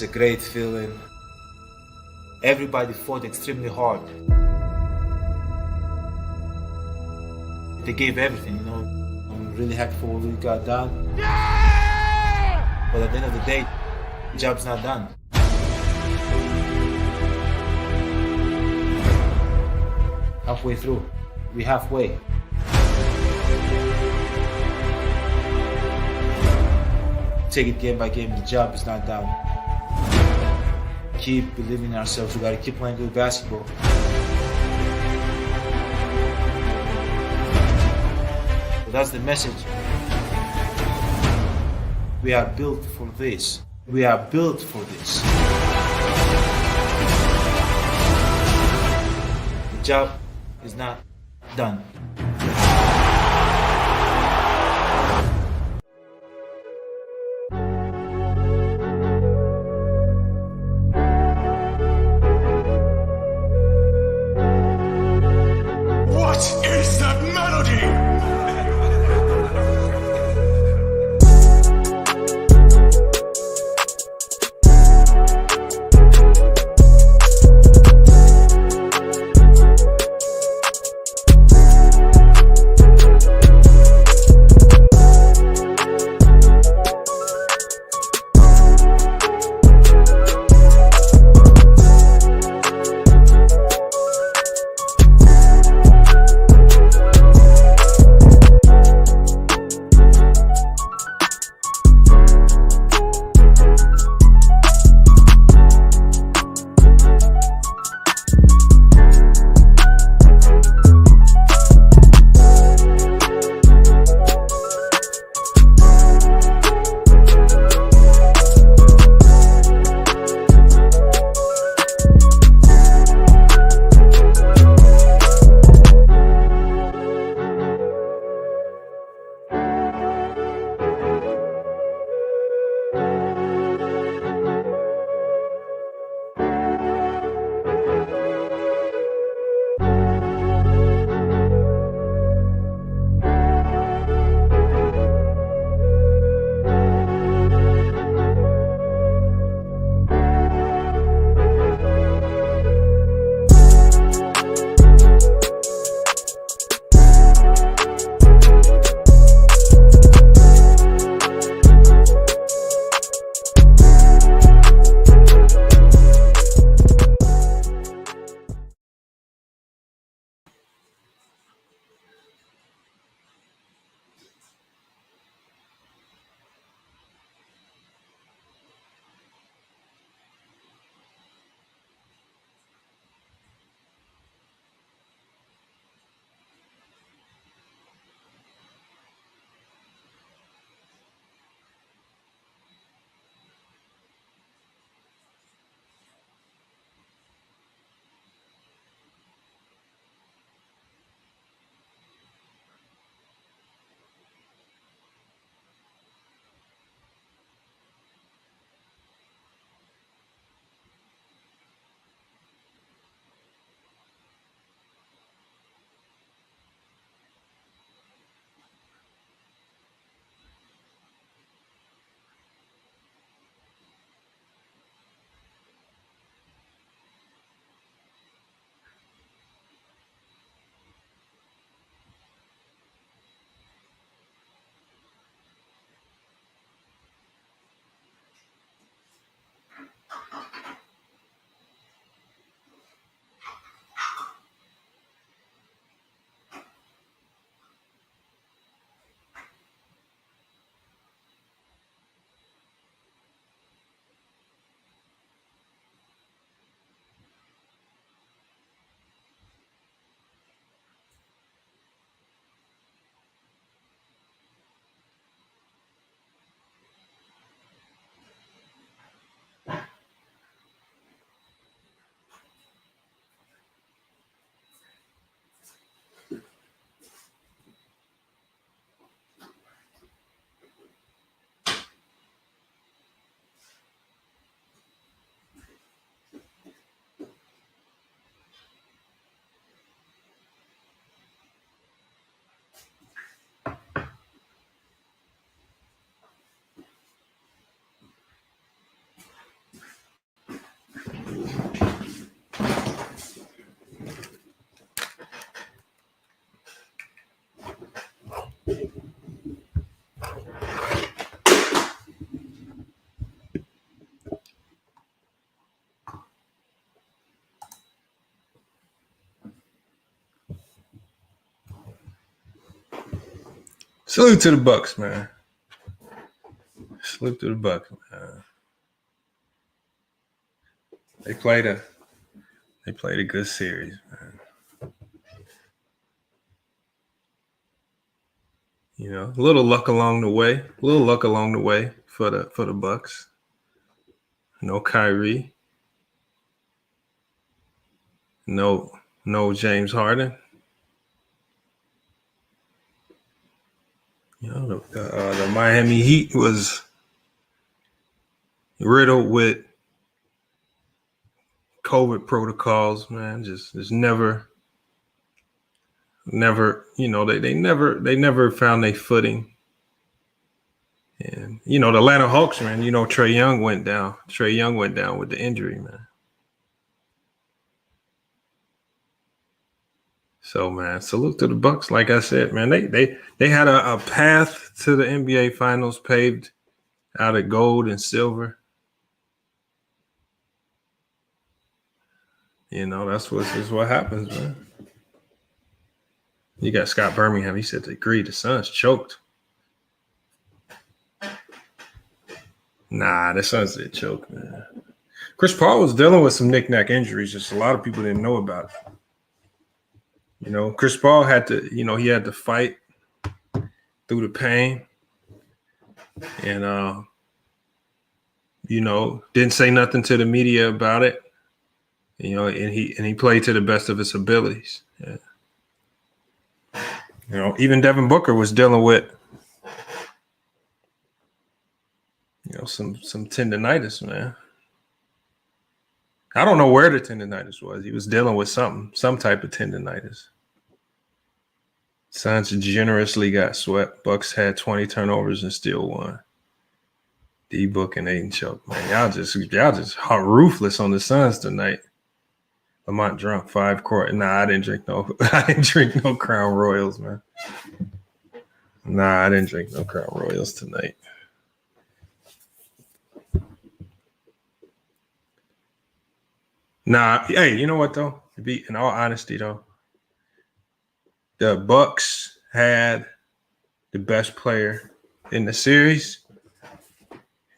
It's a great feeling. Everybody fought extremely hard. They gave everything, you know. I'm really happy for what we got done. Yeah! But at the end of the day, the job's not done. Halfway through. We're halfway. Take it game by game. The job is not done. Keep believing in ourselves. We gotta keep playing good basketball. So that's the message. We are built for this. We are built for this. The job is not done. What is that melody? Salute to the Bucks, man. Salute to the Bucks, man. They played a good series, man. You know, a little luck along the way. For the Bucks. No Kyrie. No James Harden. You know, the Miami Heat was riddled with COVID protocols, man. Just never, you know, they never found their footing. And, you know, the Atlanta Hawks, man, you know, Trae Young went down with the injury, man. So, man, salute to the Bucks. Like I said, man, they had a path to the NBA Finals paved out of gold and silver. You know, that's what happens, man. You got Scott Birmingham. He said, "Agreed, the Suns choked." Nah, the Suns did choke, man. Chris Paul was dealing with some knick-knack injuries. Just a lot of people didn't know about it. You know, Chris Paul had to fight through the pain, and you know, didn't say nothing to the media about it. You know, and he played to the best of his abilities. Yeah. You know, even Devin Booker was dealing with, you know, some tendinitis, man. I don't know where the tendinitis was. He was dealing with some type of tendinitis. Suns generously got swept. Bucks had 20 turnovers and still won. D-Book and Aiden choke, man. Y'all just hot ruthless on the Suns tonight. Lamont drunk 5 quart. Nah, I didn't drink no Crown Royals, man. Nah, I didn't drink no Crown Royals tonight. Nah, hey, you know what though? In all honesty though, the Bucks had the best player in the series.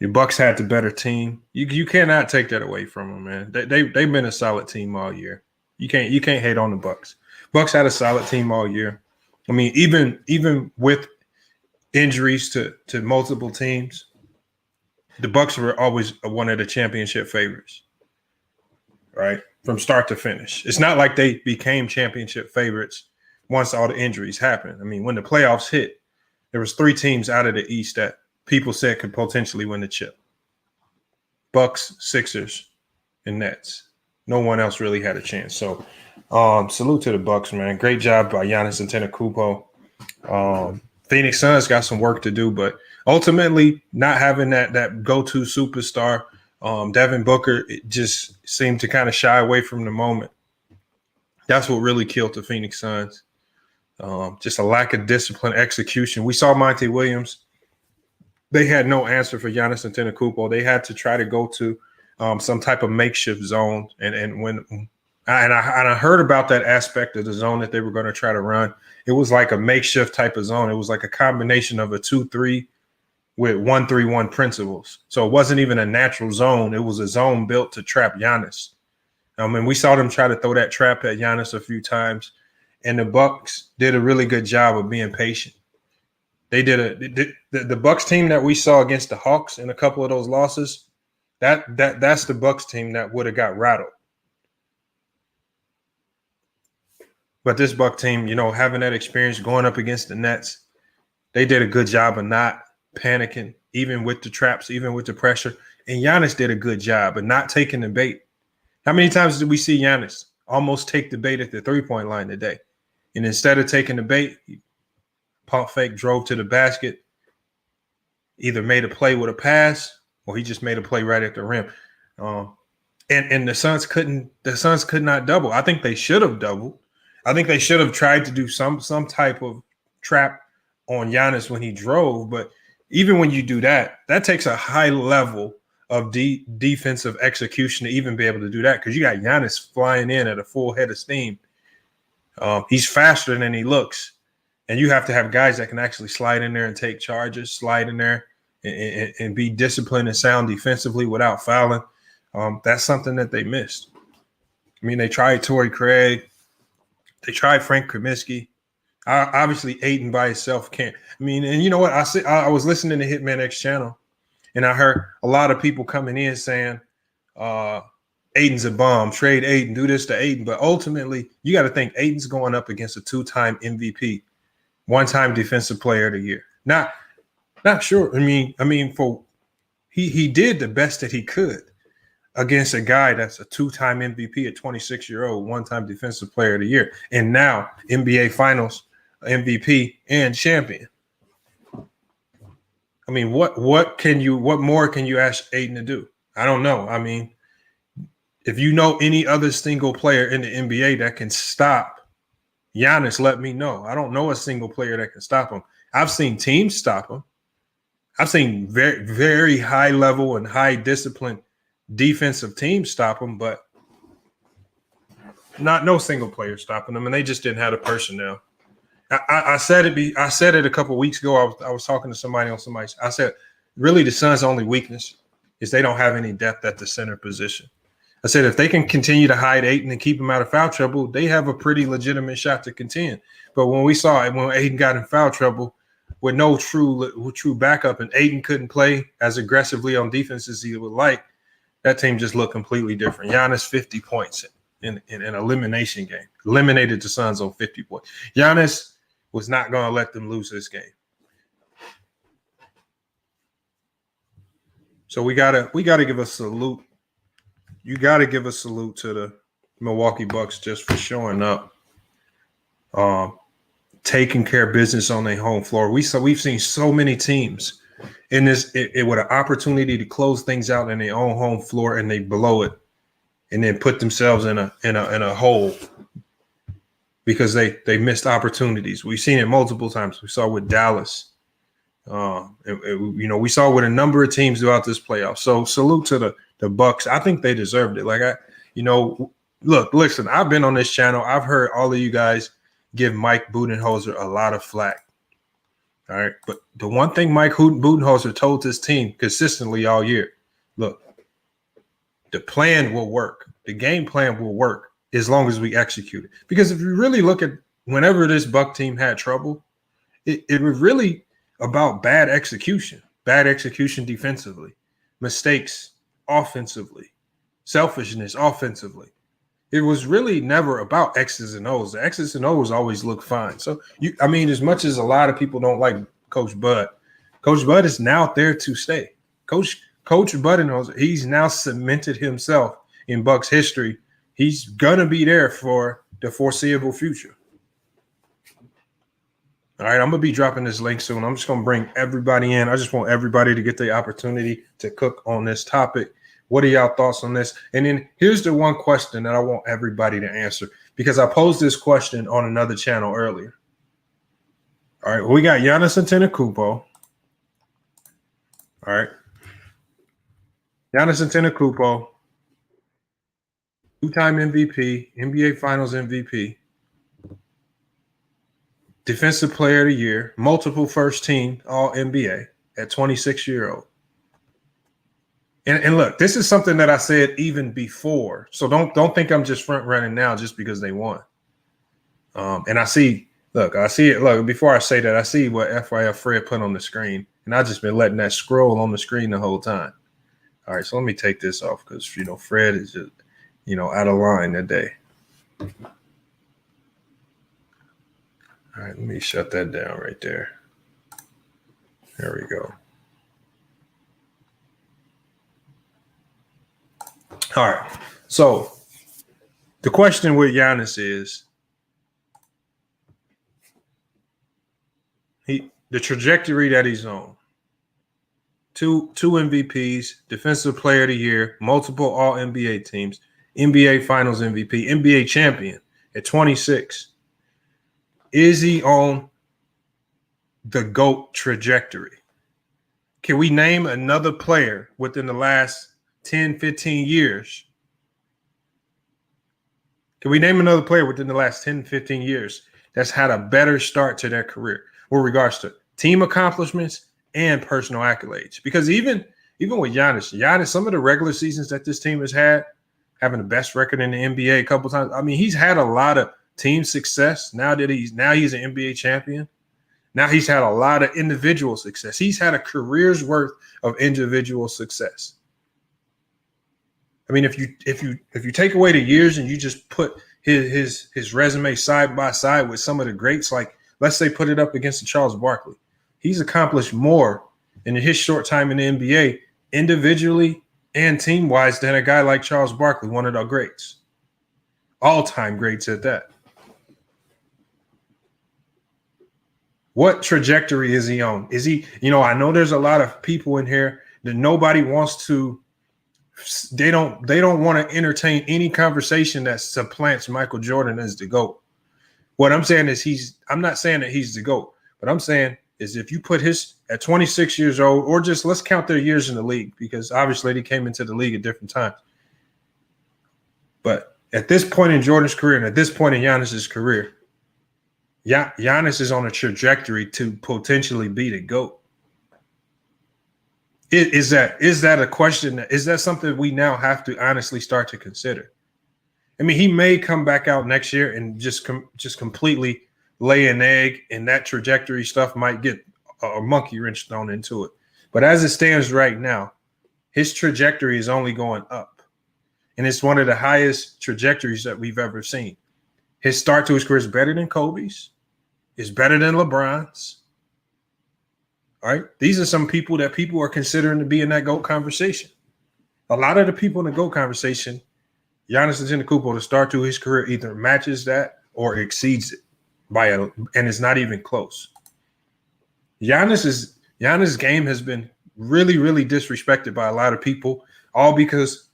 The Bucks had the better team. You cannot take that away from them, man. They've been a solid team all year. You can't hate on the Bucks. Bucks had a solid team all year. I mean, even with injuries to multiple teams, the Bucks were always one of the championship favorites, right? From start to finish. It's not like they became championship favorites once all the injuries happened. I mean, when the playoffs hit, there was 3 teams out of the East that people said could potentially win the chip. Bucks, Sixers, and Nets. No one else really had a chance. So salute to the Bucks, man. Great job by Giannis Antetokounmpo. Phoenix Suns got some work to do, but ultimately not having that go-to superstar, Devin Booker, it just seemed to kind of shy away from the moment. That's what really killed the Phoenix Suns. Just a lack of discipline, execution. We saw Monty Williams. They had no answer for Giannis Antetokounmpo. They had to try to go to some type of makeshift zone. And I heard about that aspect of the zone that they were going to try to run. It was like a makeshift type of zone. It was like a combination of a 2-3 with 1-3-1 principles. So it wasn't even a natural zone. It was a zone built to trap Giannis. I mean, we saw them try to throw that trap at Giannis a few times, and the Bucks did a really good job of being patient. They did the Bucks team that we saw against the Hawks in a couple of those losses. That's the Bucks team that would have got rattled. But this Buck team, you know, having that experience going up against the Nets, they did a good job of not panicking, even with the traps, even with the pressure. And Giannis did a good job of not taking the bait. How many times did we see Giannis almost take the bait at the three-point line today? And instead of taking the bait, he pump fake, drove to the basket, either made a play with a pass or he just made a play right at the rim. And the Suns could not double. I think they should have doubled. I think they should have tried to do some type of trap on Giannis when he drove. But even when you do that, that takes a high level of defensive execution to even be able to do that, because you got Giannis flying in at a full head of steam. He's faster than he looks. And you have to have guys that can actually slide in there and take charges, slide in there and be disciplined and sound defensively without fouling. That's something that they missed. I mean, they tried Torrey Craig. They tried Frank Kaminsky. Obviously, Ayton by himself can't. I mean, and you know what? I was listening to Hitman X channel, and I heard a lot of people coming in saying, Ayton's a bomb, trade Ayton, do this to Ayton. But ultimately, you got to think Ayton's going up against a 2-time MVP, 1-time Defensive Player of the Year. Not sure. I mean, for he did the best that he could against a guy that's a 2-time MVP, a 26-year-old, 1-time Defensive Player of the Year, and now NBA Finals MVP and champion. I mean, what more can you ask Ayton to do? I don't know. I mean, if you know any other single player in the NBA that can stop Giannis, let me know. I don't know a single player that can stop him. I've seen teams stop him. I've seen very, very high level and high discipline defensive teams stop him, but no single player stopping them, and they just didn't have the personnel. I said it a couple of weeks ago. I was talking to somebody. I said, really, the Suns' only weakness is they don't have any depth at the center position. I said, if they can continue to hide Ayton and keep him out of foul trouble, they have a pretty legitimate shot to contend. But when we saw it, when Ayton got in foul trouble with no true backup, and Ayton couldn't play as aggressively on defense as he would like, that team just looked completely different. Giannis 50 points in an elimination game, eliminated the Suns on 50 points. Giannis was not going to let them lose this game. So we gotta give a salute. You gotta give a salute to the Milwaukee Bucks just for showing up, taking care of business on their home floor. We've seen so many teams in this it with an opportunity to close things out in their own home floor, and they blow it, and then put themselves in a hole because they missed opportunities. We've seen it multiple times. We saw with Dallas. We saw with a number of teams throughout this playoff. So salute to the Bucks. I think they deserved it. Listen, I've been on this channel. I've heard all of you guys give Mike Budenholzer a lot of flack. All right. But the one thing Mike Budenholzer told his team consistently all year, look, the plan will work. The game plan will work as long as we execute it. Because if you really look at whenever this Buck team had trouble, it was really about bad execution defensively, mistakes offensively, selfishness offensively. It was really never about X's and O's. The X's and O's always look fine. So, as much as a lot of people don't like Coach Bud is now there to stay. Coach Budenholzer, he's now cemented himself in Bucks history. He's going to be there for the foreseeable future. All right, I'm going to be dropping this link soon. I'm just going to bring everybody in. I just want everybody to get the opportunity to cook on this topic. What are y'all thoughts on this? And then here's the one question that I want everybody to answer, because I posed this question on another channel earlier. All right, we got Giannis Antetokounmpo. All right. Giannis Antetokounmpo, 2-time MVP, NBA Finals MVP, Defensive Player of the Year, multiple first team All-NBA at 26-year-old. And look, this is something that I said even before. So don't think I'm just front running now just because they won. And I see it. Look, before I say that, I see what FYF Fred put on the screen, and I just been letting that scroll on the screen the whole time. All right, so let me take this off because Fred is just out of line today. All right, let me shut that down right there. There we go. All right. So the question with Giannis is the trajectory that he's on. Two MVPs, Defensive Player of the Year, multiple All-NBA teams, NBA Finals MVP, NBA champion at 26. Is he on the GOAT trajectory? Can we name another player within the last 10, 15 years? Can we name another player within the last 10, 15 years that's had a better start to their career with regards to team accomplishments and personal accolades. Because even with Giannis, some of the regular seasons that this team has had, having the best record in the NBA a couple times. I mean, he's had a lot of team success. Now he's an NBA champion. Now he's had a lot of individual success. He's had a career's worth of individual success. I mean, if you take away the years and you just put his resume side by side with some of the greats, like let's say put it up against Charles Barkley, he's accomplished more in his short time in the NBA individually and team-wise than a guy like Charles Barkley, one of the greats, all-time greats at that. What trajectory is he on? Is he, I know there's a lot of people in here that nobody wants to, they don't want to entertain any conversation that supplants Michael Jordan as the GOAT. What I'm saying is I'm not saying that he's the GOAT, but I'm saying is if you put his at 26 years old, or just let's count their years in the league, because obviously they came into the league at different times. But at this point in Jordan's career and at this point in Giannis's career, Giannis is on a trajectory to potentially be the GOAT. Is that a question? Is that something we now have to honestly start to consider? I mean, he may come back out next year and just completely lay an egg, and that trajectory stuff might get a monkey wrench thrown into it. But as it stands right now, his trajectory is only going up, and it's one of the highest trajectories that we've ever seen. His start to his career is better than Kobe's. It's better than LeBron's. All right. These are some people that people are considering to be in that GOAT conversation. A lot of the people in the GOAT conversation, Giannis Antetokounmpo, to start to his career, either matches that or exceeds it and it's not even close. Giannis' game has been really, really disrespected by a lot of people, all because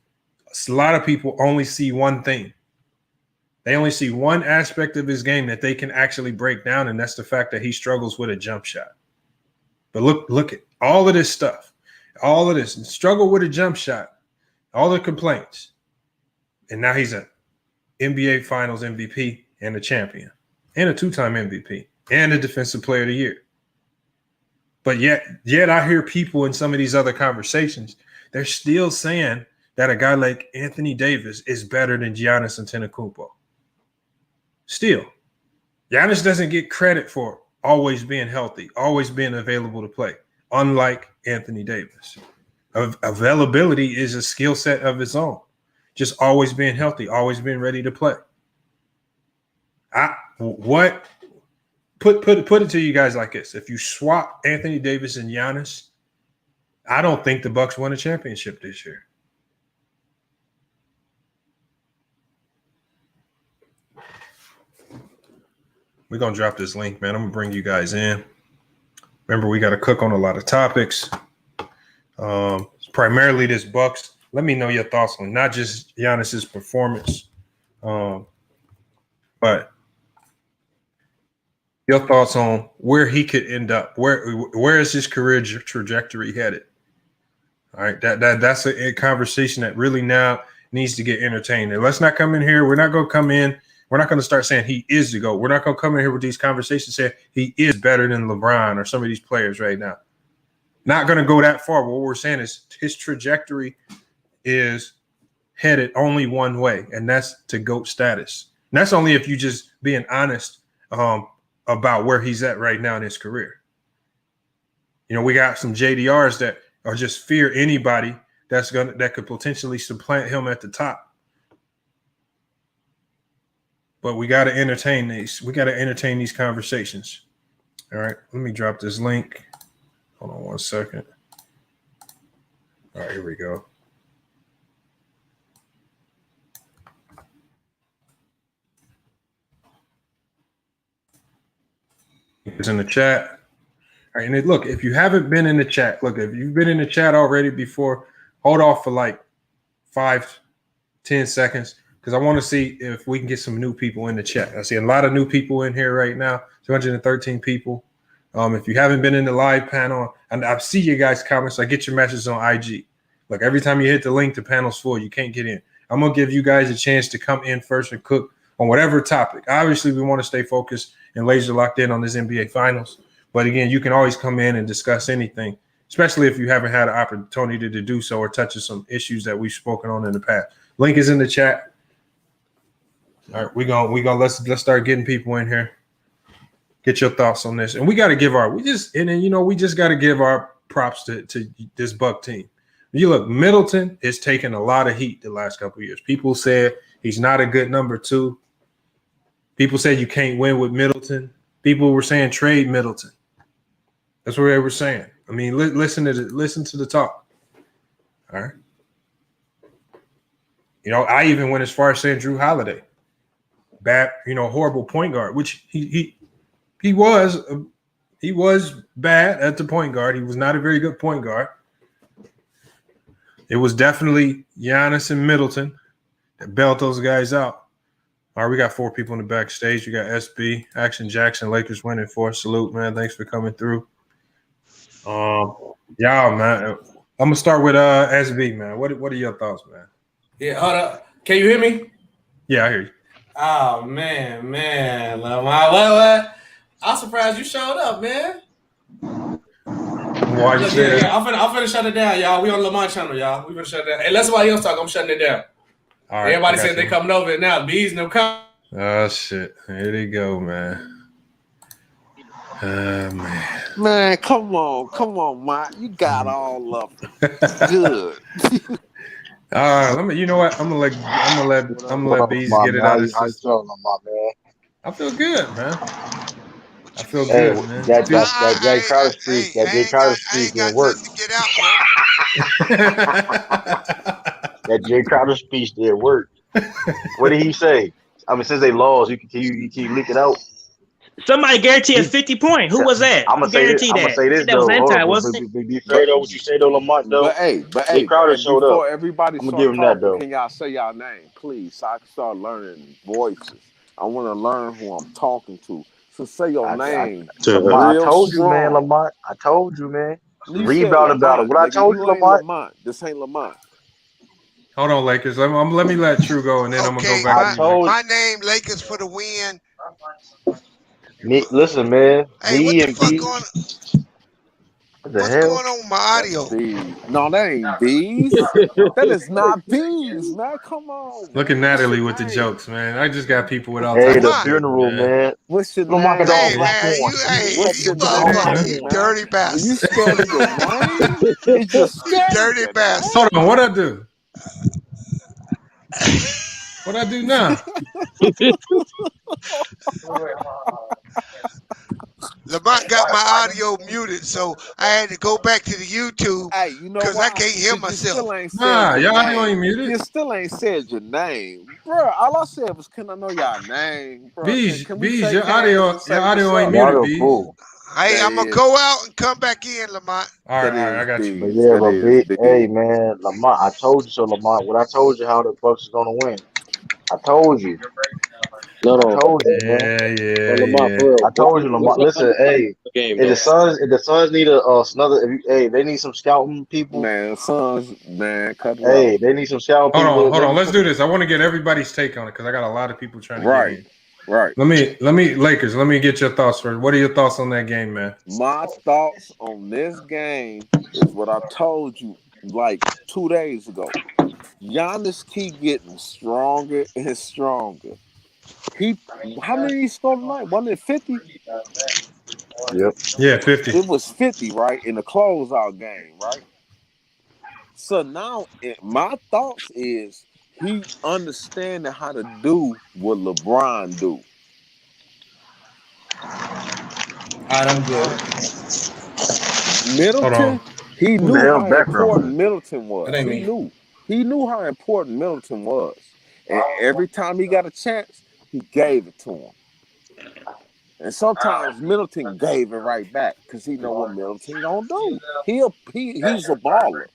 a lot of people only see one thing. They only see one aspect of his game that they can actually break down, and that's the fact that he struggles with a jump shot. But look at all of this stuff, all of this struggle with a jump shot, all the complaints, and now he's an NBA Finals MVP and a champion, and a two-time MVP, and a Defensive Player of the Year. But yet I hear people in some of these other conversations, they're still saying that a guy like Anthony Davis is better than Giannis Antetokounmpo. Still, Giannis doesn't get credit for always being healthy, always being available to play, unlike Anthony Davis. Availability is a skill set of its own. Just always being healthy, always being ready to play. Put it to you guys like this. If you swap Anthony Davis and Giannis, I don't think the Bucks won a championship this year. We're going to drop this link, man. I'm going to bring you guys in. Remember, we got to cook on a lot of topics. Primarily this Bucks. Let me know your thoughts on not just Giannis's performance, but your thoughts on where he could end up. Where is his career trajectory headed? All right, that's a conversation that really now needs to get entertained. And let's not come in here. We're not going to come in. We're not going to start saying he is the GOAT. We're not going to come in here with these conversations saying he is better than LeBron or some of these players right now. Not going to go that far. But what we're saying is his trajectory is headed only one way, and that's to GOAT status. And that's only if you just being honest about where he's at right now in his career. We got some JDRs that are just fear anybody that could potentially supplant him at the top. But we got to entertain these. We got to entertain these conversations. All right, let me drop this link. Hold on one second. All right, here we go. It's in the chat. All right, and look, if you haven't been in the chat, if you've been in the chat already before, hold off for like 5-10 seconds. Because I want to see if we can get some new people in the chat. I see a lot of new people in here right now, 213 people. If you haven't been in the live panel, and I see your guys' comments, I get your messages on IG. Look, every time you hit the link, the panel's full. You can't get in. I'm going to give you guys a chance to come in first and cook on whatever topic. Obviously, we want to stay focused and laser locked in on this NBA Finals. But again, you can always come in and discuss anything, especially if you haven't had an opportunity to do so or touch on some issues that we've spoken on in the past. Link is in the chat. All right, we gonna let's start getting people in here. Get your thoughts on this, and we got to give we just got to give our props to this Buck team. You look, Middleton is taking a lot of heat the last couple of years. People said he's not a good number 2. People said you can't win with Middleton. People were saying trade Middleton. That's what they were saying. I mean, listen to the talk. All right. I even went as far as saying Drew Holiday, bad, horrible point guard, which he was bad at the point guard. He was not a very good point guard. It was definitely Giannis and Middleton that bailed those guys out. All right, we got 4 people in the backstage. We got SB, Action Jackson, Lakers winning 4. Salute, man. Thanks for coming through. Y'all, man. I'm gonna start with SB, man. What are your thoughts, man? Yeah, hold up. Can you hear me? Yeah, I hear you. Oh man. What? I'm surprised you showed up, man. Why you say that? Yeah, I'm finna shut it down, y'all. We on Lamont channel, y'all. We finna shut it down. Hey, let somebody else talk. I'm shutting it down. All right, everybody said they coming over it now. Bees no come. Oh shit! Here they go, man. Man. Man, come on, Mike. You got all of them. Good. Let me. You know what? I'm gonna let Bees get it out of his system. I feel good, man. I feel good, man. That Jay Crowder speech, didn't work. That Jay Crowder speech didn't work. What did he say? I mean, since they lost, you keep leaking out. Somebody guaranteed a 50 point. Who was that? I'm gonna say this. That was anti, wasn't it? Be fair though, what you say though, Lamont though. But Jay Crowder showed up. Before everybody I'm gonna give him that though. Can y'all say y'all name, please, so I can start learning voices? I want to learn who I'm talking to. So say your name. I told you, man, Lamont. I told you, man. Rebound about it. What I told you, Lamont. This ain't Lamont. Hold on, Lakers. Let me let True go, and then I'm gonna go back. My name, Lakers for the win. Listen, man. Hey, what the fuck going on? What's going on with my audio? No, that ain't bees. That is not bees, man. Come on. Look at Natalie with the jokes, man. I just got people with all types of funeral, man. What's your name? Hey, man, you dirty bastard. You scared of your name? You just dirty bastard. Hold on, what'd I do? What'd I do now? Lamont got my audio muted, so I had to go back to the YouTube because I can't hear myself. Nah, your audio ain't muted. You still ain't said your name, bro. All I said was, "Can I know your name?" Bro. Bees, your audio ain't muted, Bees. Hey, I'm gonna go out and come back in, Lamont. All right, I got you. But yeah, hey man, Lamont, I told you so, Lamont. What I told you how the Bucks is gonna win. I told you. I told you, man. Yeah. I told you, Lamont. Listen, hey, if the Suns need another, they need some scouting people. Man, Suns, man, they need some scouting people. Hold on. Let's do this. I want to get everybody's take on it because I got a lot of people trying to get in. Right. Let me, Lakers. Let me get your thoughts first. What are your thoughts on that game, man? My thoughts on this game is what I told you like 2 days ago. Giannis keep getting stronger and stronger. How many he scored tonight? 150? Yep. Yeah, 50. It was 50, right? In the closeout game, right? So now my thoughts is he understanding how to do what LeBron do. I'm good. Middleton, he knew how important Middleton was. He knew how important Middleton was. And every time he got a chance, he gave it to him. And sometimes Middleton gave it right back because he know what Middleton gonna do. He's a baller.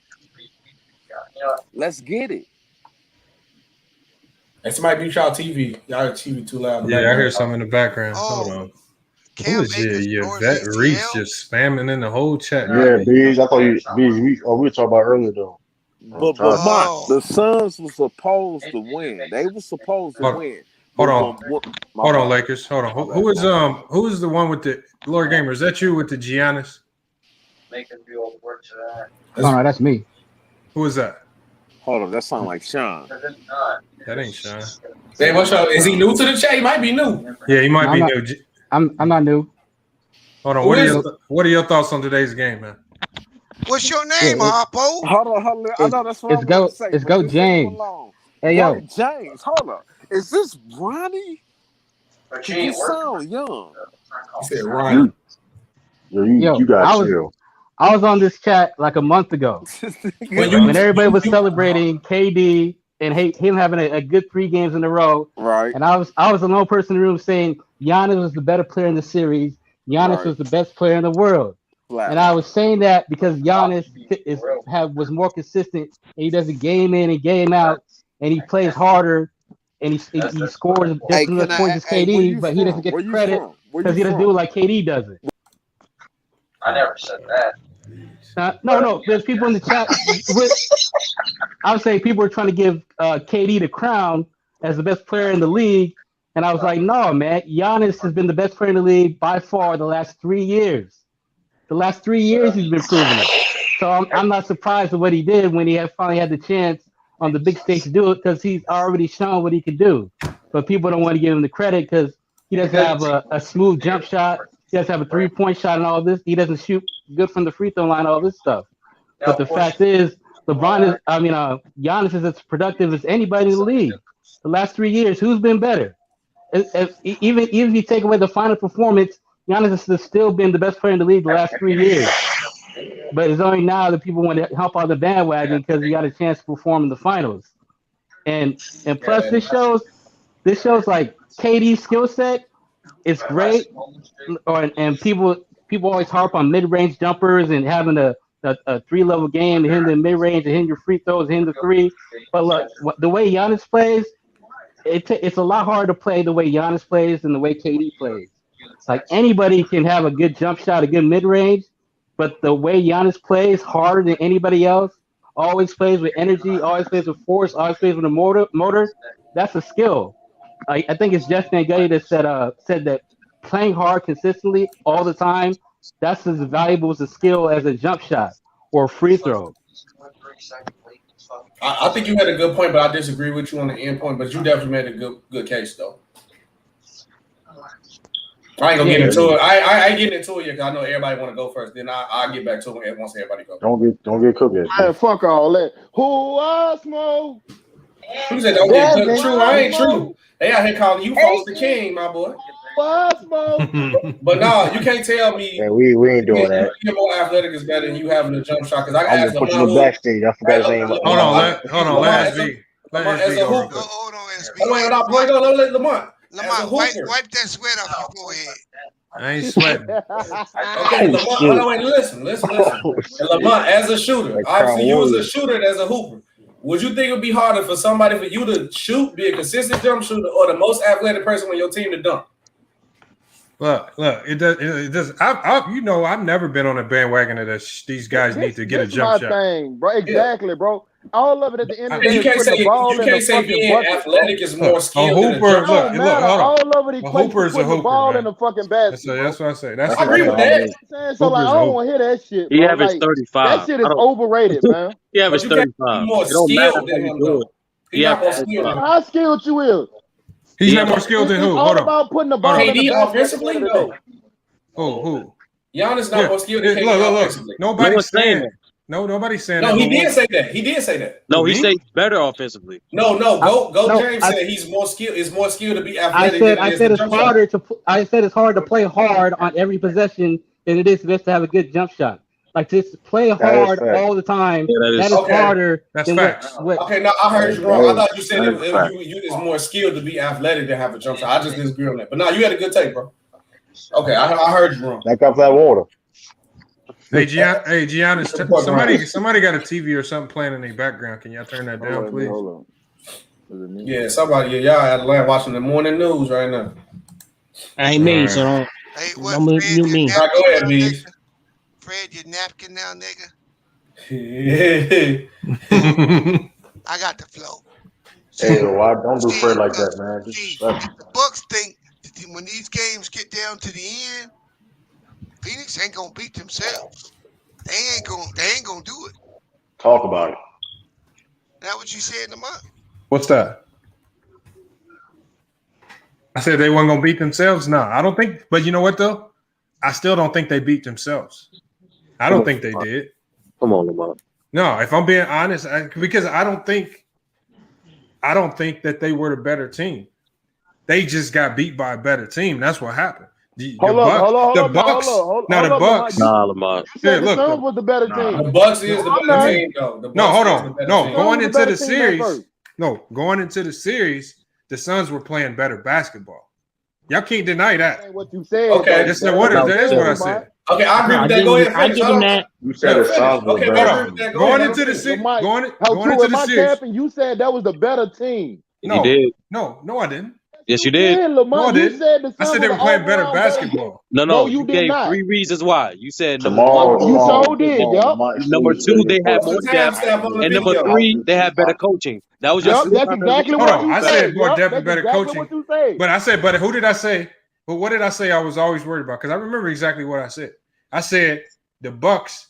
Let's get it. Hey, somebody mute y'all TV. Y'all TV too loud. Yeah, I hear something in the background. Hold on. Who is your vet Reese just spamming in the whole chat? Yeah, Bees. I thought we were talking about earlier though. But Mike, the Suns were supposed to win. They were supposed to win. Hold on, Lakers. Hold on. Who is the one with the Lord Gamer? Is that you with the Giannis? No, that's me. Who is that? Hold on, that sounds like Sean. That ain't Sean. Say, what's up? Is he new to the chat? He might be new. Yeah, he might be new. I'm not new. Hold on. What are your thoughts on today's game, man? What's your name, Harpo? Hold on. I know that's what I'm going to say. It's Go James. Hey, yo. James, hold on. Is this Ronnie? You sound young. He said Ronnie. You got chill. I was on this chat like a month ago when everybody was celebrating KD and him having a good 3 games in a row. Right. And I was the lone person in the room saying Giannis was the better player in the series. Giannis was the best player in the world. And I was saying that because Giannis was more consistent and he does it game in and game out and he plays harder and he scores just as much points as KD, but he doesn't get the credit because he doesn't do it like KD does it. I never said that. No. There's people in the chat. I would say people are trying to give KD the crown as the best player in the league. And I was like, no, man. Giannis has been the best player in the league by far the last 3 years. The last 3 years he's been proving it. So I'm not surprised at what he did when he finally had the chance on the big stage to do it because he's already shown what he can do. But people don't want to give him the credit because he doesn't have a smooth jump shot. He doesn't have a 3-point shot and all this. He doesn't shoot good from the free throw line, all this stuff. But the fact is, Giannis is as productive as anybody in the league. The last 3 years, who's been better? Even if you take away the final performance, Giannis has still been the best player in the league the last 3 years. But it's only now that people want to help out the bandwagon because he got a chance to perform in the finals. And plus, this shows like KD's skill set. It's great, and people always harp on mid-range jumpers and having a 3-level game, hitting the mid-range, and hitting your free throws, hitting the 3. But look, the way Giannis plays, it's a lot harder to play the way Giannis plays than the way KD plays. Like anybody can have a good jump shot, a good mid-range, but the way Giannis plays harder than anybody else, always plays with energy, always plays with force, always plays with a motor. That's a skill. I think it's Jeff Van Gundy that said that playing hard consistently all the time, that's as valuable as a skill as a jump shot or a free throw. I think you had a good point, but I disagree with you on the end point. But you definitely made a good case, though. I ain't gonna get into it. I ain't getting into it yet because I know everybody want to go first. Then I'll get back to it once everybody goes. Don't get cooked. Man, fuck all that. Who I smoke? Who said don't get cooked? True, I ain't true. They out here calling you false the king, my boy. But no, you can't tell me. Man, we ain't doing that. You're more athletic is better than you having a jump shot. Because I can ask Lamar. Put you in the backstage. I forgot his name. Hold on. Let SB. As a hooper. Hold on, SB. Let Lamar. Wipe that sweat off your forehead. I ain't sweating. Okay, Lamar. Listen. And Lamar, as a shooter, obviously you was a shooter as a hooper. Would you think it would be harder for you to shoot, be a consistent jump shooter, or the most athletic person on your team to dunk? Look, it does. I've never been on a bandwagon that these guys need to get a jump shot. Thing, bro. Exactly, bro. All of it at the end of the day. You can't say being athletic is more skilled than a hooper. jump shot. All over the hooper is a hooper. Ball in the fucking basket. That's what I say. I agree with that. So like, I don't want to hear that shit. He averaged 35. That shit is overrated, man. He averaged 35. More skilled than him, though. How skilled you is? He's not more skilled than who? All about putting the ball in the basket. Offensively, though. Who? Giannis not more skilled than KD offensively. Nobody's saying that. No, nobody's saying that. No, he did say that. No, he said better offensively. No. James said he's more skilled. It's more skilled to be athletic. I said it's hard to play hard on every possession than it is just to have a good jump shot. Like just play hard all the time. That is harder. That's than facts. Okay, no, I heard you wrong. I thought you said you is more skilled to be athletic than have a jump shot. I just disagree on that. But no, you had a good take, bro. Okay, I heard you wrong. That cup that water. Hey, Giannis, somebody got a TV or something playing in the background. Can y'all turn that down, please? Hold on. Yeah, somebody. Y'all at the land watching the morning news right now. I ain't me, so don't. Hey, don't mute me. All right, go ahead, B. Fred, your napkin now, nigga. Yeah. I got the flow. Hey, why don't do Fred like that, man? The Bucks think that when these games get down to the end, Phoenix ain't gonna beat themselves. They ain't gonna do it. Talk about it. That what you said, Lamont? What's that? I said they weren't gonna beat themselves. No, I don't think. But you know what though? I still don't think they beat themselves. I don't think they did. Come on, Lamont. No, if I'm being honest, because I don't think that they were the better team. They just got beat by a better team. That's what happened. The Bucks. Nah, Lamont. You said the Suns was the better team. The Bucks is the better team, though. No, hold on. No, going into the series. No, going into the series, the Suns were playing better basketball. Y'all can't deny that. What you said. Okay. That's what I said. Okay, I agree with that. Go ahead. I give him that. You said the Suns were better. Going into the series. Going into the series. You said that was the better team. No, you did. No, I didn't. Yes, you did. No, I didn't. I said they were playing better basketball. No, you you did gave not. 3 reasons why. You said Tomorrow. You so did, yup. number 2, they had more depth, and number 3, they had better coaching. That was your. That's exactly what you said. I said more depth and better exactly coaching. What you said. But who did I say? But what did I say? I was always worried about because I remember exactly what I said. I said the Bucks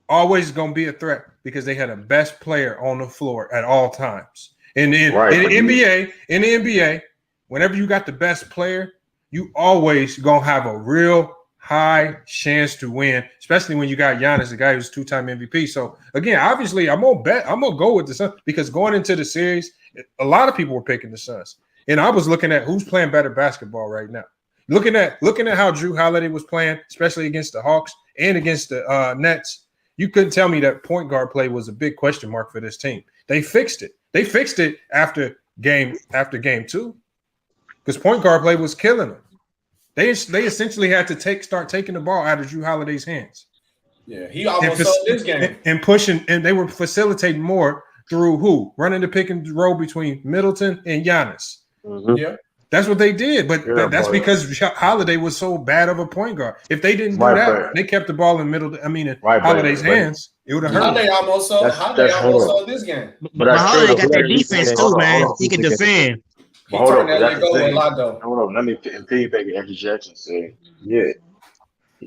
always gonna be a threat because they had the best player on the floor at all times. In the NBA, whenever you got the best player, you always gonna have a real high chance to win, especially when you got Giannis, the guy who's 2-time MVP. So again, obviously, I'm gonna go with the Suns because going into the series, a lot of people were picking the Suns, and I was looking at who's playing better basketball right now. Looking at how Drew Holiday was playing, especially against the Hawks and against the Nets, you couldn't tell me that point guard play was a big question mark for this team. They fixed it. They fixed it after game 2 because point guard play was killing them. They essentially had to start taking the ball out of Drew Holiday's hands. Yeah, he almost sold this game. And pushing, and they were facilitating more through who? Running the pick and roll between Middleton and Giannis. Mm-hmm. Yeah. That's what they did, but that's because Holiday was so bad of a point guard. If they didn't do that, they kept the ball in Holiday's hands. It would have hurt. Holiday almost sold this game. But Holiday got that defense too, man. He can defend. Hold on, let me piggyback Andrew Jackson said. Yeah,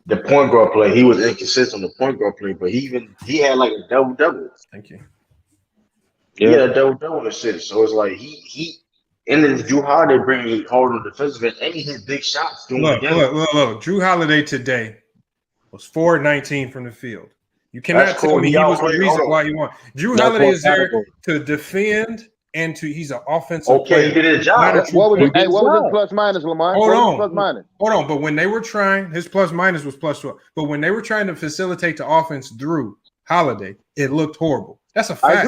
the point guard play, he was inconsistent on the point guard play, but he had like a double. Thank you. He had a double in the city, so it's like he. And then Drew Holiday bringing hard on the defensive end, and he hit big shots. Look. Drew Holiday today was 4-19 from the field. You cannot tell me he was the reason why he won. Drew Holiday is there to defend and he's an offensive player. He did his job. What was his plus minus, Lamar? Hold on. But when they were trying, his plus minus was +12. But when they were trying to facilitate the offense through Holiday, it looked horrible. That's a fact.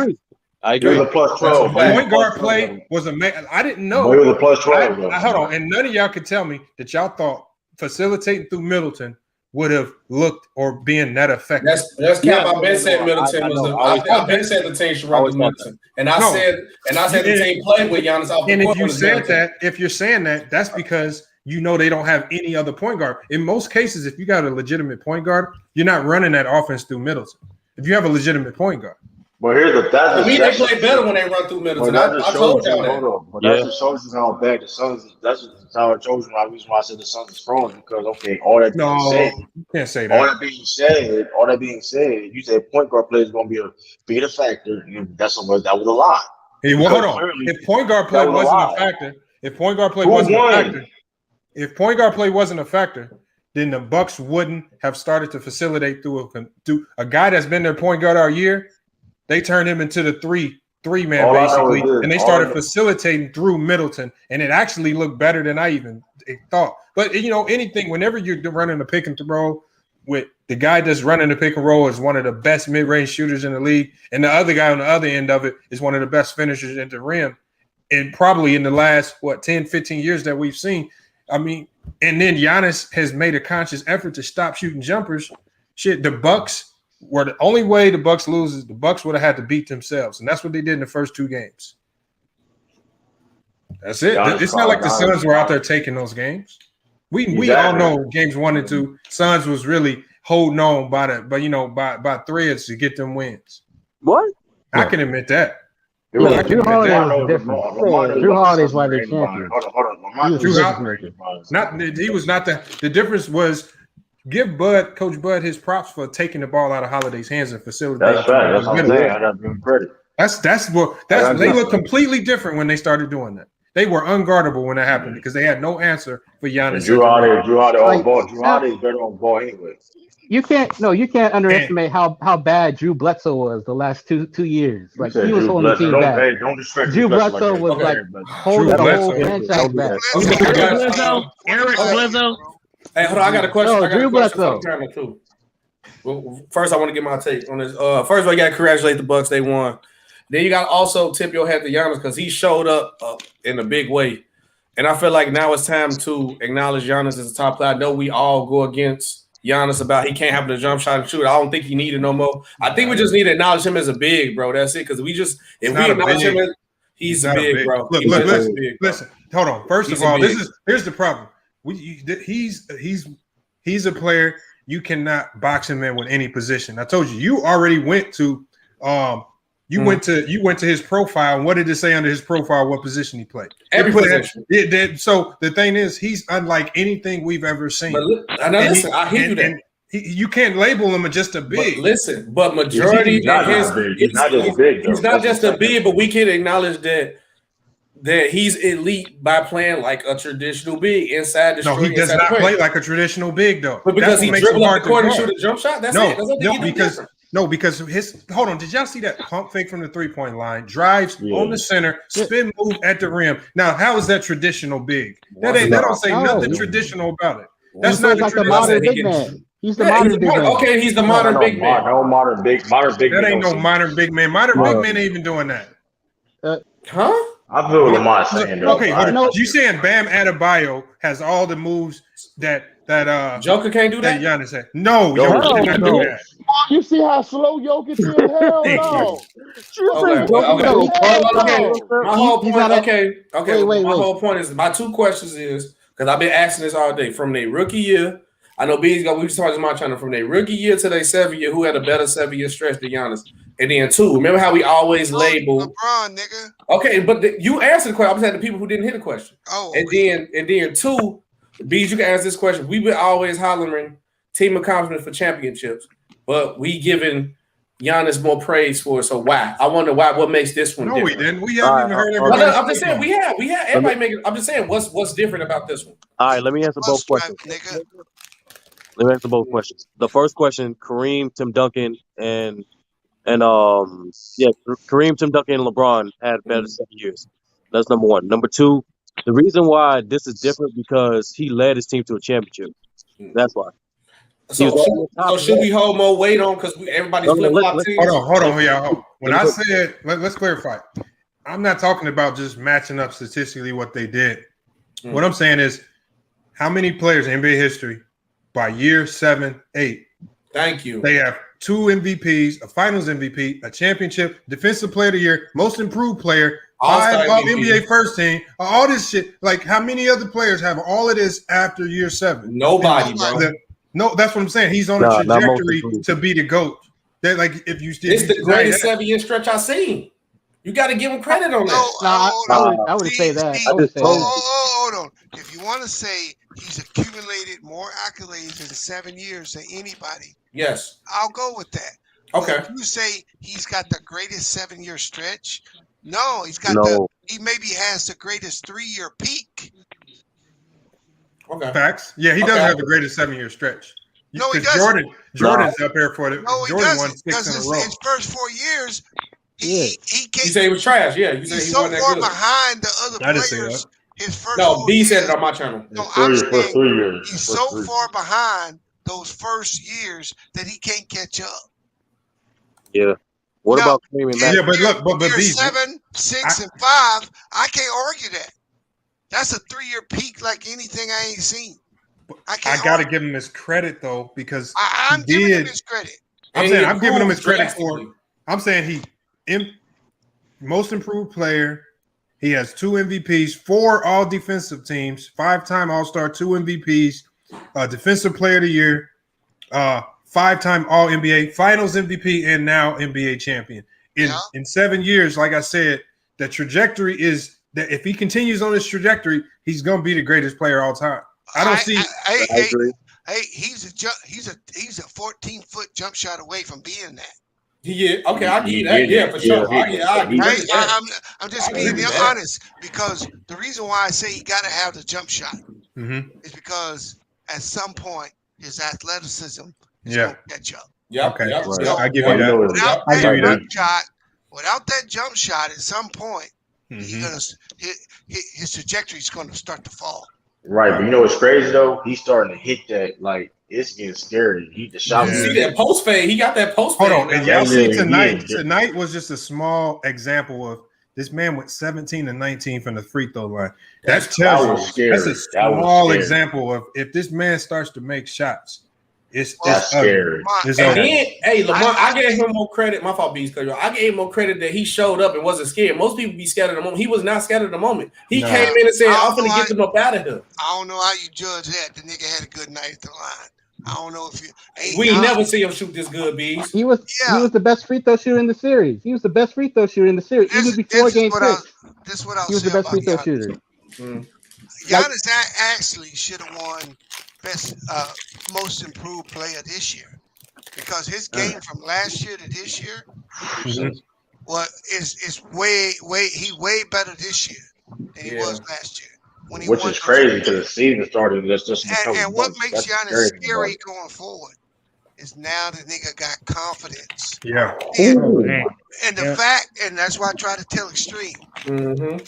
I agree. It was a +12. Point guard play was I didn't know. It was a +12. Hold on, and none of y'all could tell me that y'all thought facilitating through Middleton would have looked or been that effective. That's cap. I've been saying Middleton was. I've been saying the team should run through Middleton, and I said the team played with Giannis off the court. And if you're saying that, that's because you know they don't have any other point guard. In most cases, if you got a legitimate point guard, you're not running that offense through Middleton. If you have a legitimate point guard. But here's to me, they play better when they run through Middleton. I told y'all that. But that just shows you how bad the Suns. That's how I told you the reason why I said the Suns is frozen because all that being said, you can't say that. All that being said, you said point guard play is going to be a factor. And that was a lie. Hey, hold on. If point guard play wasn't a factor, if point guard play wasn't a factor, then the Bucks wouldn't have started to facilitate through a guy that's been their point guard all year. They turned him into the three-man basically, and they started facilitating through Middleton, and it actually looked better than I even thought. But anything, whenever you're running a pick and roll with the guy that's running the pick and roll is one of the best mid-range shooters in the league, and the other guy on the other end of it is one of the best finishers at the rim, and probably in the last 10, 15 years that we've seen. I mean, and then Giannis has made a conscious effort to stop shooting jumpers. The Bucks. Where the only way the Bucks loses, the Bucks would have had to beat themselves, and that's what they did in the first 2 games. That's it. It's not like the Suns were out there taking those games. We all know games 1 and 2, Suns was really holding on by threads to get them wins. What? I can admit that. Yeah, Drew Holiday was different. Drew Holiday's why they're champions. Hold on. He was not the difference was give Coach Bud his props for taking the ball out of Holiday's hands and facilitating. That's right. That's what I'm saying. I got to give him credit. They look completely different when they started doing that. They were unguardable when that happened because they had no answer for Giannis. Drew Holiday on ball. Drew Holiday is better on ball anyway. You can't underestimate how bad Drew Bledsoe was the last two years. Like he was holding the team back. Hey, don't disrespect Drew Bledsoe was like holding the whole franchise back. Eric Bledsoe. Hey, hold on, I got a question. No, Drew Bledsoe. Well, first, I want to get my take on this. First of all, you got to congratulate the Bucks; they won. Then you got to also tip your hat to Giannis because he showed up in a big way, and I feel like now it's time to acknowledge Giannis as a top player. I know we all go against Giannis about he can't have the jump shot and shoot. I don't think he needed no more. I think we just need to acknowledge him as a big, bro. That's it. Because we acknowledge him as he's a big, bro. Listen. Hold on. First of all, here's the problem. He's a player. You cannot box him in with any position. I told you. You already went to went to his profile. And what did it say under his profile? What position he played? Every position. So the thing is, he's unlike anything we've ever seen. I hear you that. You can't label him just a big. But majority he's not just big. He's not just a big, but we can acknowledge that he's elite by playing like a traditional big inside the. No, he does not play like a traditional big though. But because he dribbled up the court and shoot a jump shot, that's it. Because hold on. Did y'all see that pump fake from the 3-point line? Drives on the center, spin move at the rim. Now, how is that traditional big? That don't say nothing traditional about it. That's not like the modern big man. He's the modern big man. Okay, he's the modern big man. No modern big. That ain't no modern big man. Modern big man ain't even doing that. Huh? I feel what Lamar's saying though. Okay, you saying Bam Adebayo has all the moves that Joker can't do that? Giannis said. No, Joker cannot do that. You see how slow Jokic is? Hell no. My whole point. My whole point is my two questions is because I've been asking this all day from their rookie year. I know B's got we talking my channel from their rookie year to their 7-year. Who had a better 7-year stretch than Giannis? And then 2. Remember how we always label LeBron, nigga. Okay, but you answered the question. I'm saying the people who didn't hear the question. Oh, and then 2, B's, you can ask this question. We've been always hollering team accomplishments for championships, but we giving Giannis more praise for it. So why? I wonder why. What makes this one? No, different? we didn't. We haven't even heard everybody. I'm just saying we have. Everybody making. I'm just saying what's different about this one. All right, let me answer both questions. The first question: Kareem, Tim Duncan, and Kareem, Tim Duncan, and LeBron had better 7 years. That's number one. Number 2, the reason why this is different because he led his team to a championship. That's why. So should we hold more weight on because everybody's flip-flop teams? Hold on, y'all. When I said, let's clarify. I'm not talking about just matching up statistically what they did. What I'm saying is how many players in NBA history by year 7, 8. Thank you. They have 2 MVPs, a Finals MVP, a championship, Defensive Player of the Year, Most Improved Player, 5 All-NBA First Team, all this shit. Like, how many other players have all of this after year 7? Nobody, bro. No, that's what I'm saying. He's on a trajectory to be the GOAT. That, like, if you it's the greatest 7-year stretch I've seen. You got to give him credit on that. I wouldn't say that. Hold on. If you want to say he's accumulated more accolades in 7 years than anybody, yes, I'll go with that. Okay. But if you say he's got the greatest 7-year stretch, no, he maybe has the greatest 3-year peak. Okay. Facts. Yeah, he doesn't have the greatest 7-year stretch. No, he doesn't. Jordan's up here for the. No, Jordan won 6 because in a row. his first 4 years, he said he was trash. Yeah, you said he's he so wasn't far that good. behind the other I didn't say players. that. His first No, B said it on my channel. No, I'm saying 3 years. he's so far behind those first years that he can't catch up. Yeah. What about Kareem and Magic? Yeah, but look, but year B, 7, 6, and 5, I can't argue that. That's a 3-year peak like anything I ain't seen. I gotta give him his credit though because I'm giving him his credit. I'm giving him his credit for. I'm saying most improved player. He has 2 MVPs, 4 all defensive teams, 5-time All-Star, 2 MVPs, Defensive Player of the Year, 5-time All NBA, Finals MVP, and now NBA champion. in 7 years, like I said, the trajectory is that if he continues on this trajectory, he's gonna be the greatest player all time. I don't see. I agree. Hey, he's a 14-foot jump shot away from being that. Yeah, okay, I give you that. Yeah, for sure. I'm just being honest because the reason why I say he got to have the jump shot is because at some point his athleticism is going to catch up. Yeah, okay. So I give you that. Without that jump shot, at some point, his trajectory is going to start to fall. Right, but you know what's crazy though? He's starting to hit that like it's getting scary. You see that post fade? He got that post fade. Hold on, and y'all see tonight. Tonight was just a small example of this man went 17 and 19 from the free throw line. That's a small example of if this man starts to make shots. It's scary. It's and then, hey, Lamar, I gave him more credit. My fault, Beast. I gave him more credit that he showed up and wasn't scared. Most people be scared at the moment. He was not scared at the moment. He came in and said, "I'm gonna get them up out of here." I don't know how you judge that. The nigga had a good night at the line. I don't know if you. We never see him shoot this good, Beast. He was the best free throw shooter in the series. Even before game 6. This is what I'll he was the best free throw shooter. Giannis actually should have won best most improved player this year because his game from last year to this year is way better this year than he was last year. Which is crazy because the season started. And what makes Giannis scary going forward is now the nigga got confidence. Yeah. And the fact, and that's why I try to tell Extreme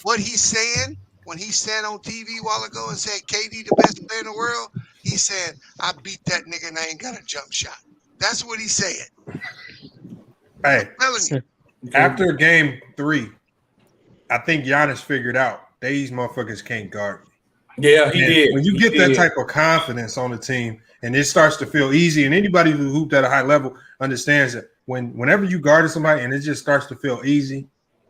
what he's saying when he said on TV a while ago and said KD the best player in the world. He said, "I beat that nigga and I ain't got a jump shot." That's what he said. Hey, after game 3, I think Giannis figured out these motherfuckers can't guard me. Yeah, he did. When you get that type of confidence on the team and it starts to feel easy, and anybody who hooped at a high level understands that whenever you guarded somebody and it just starts to feel easy,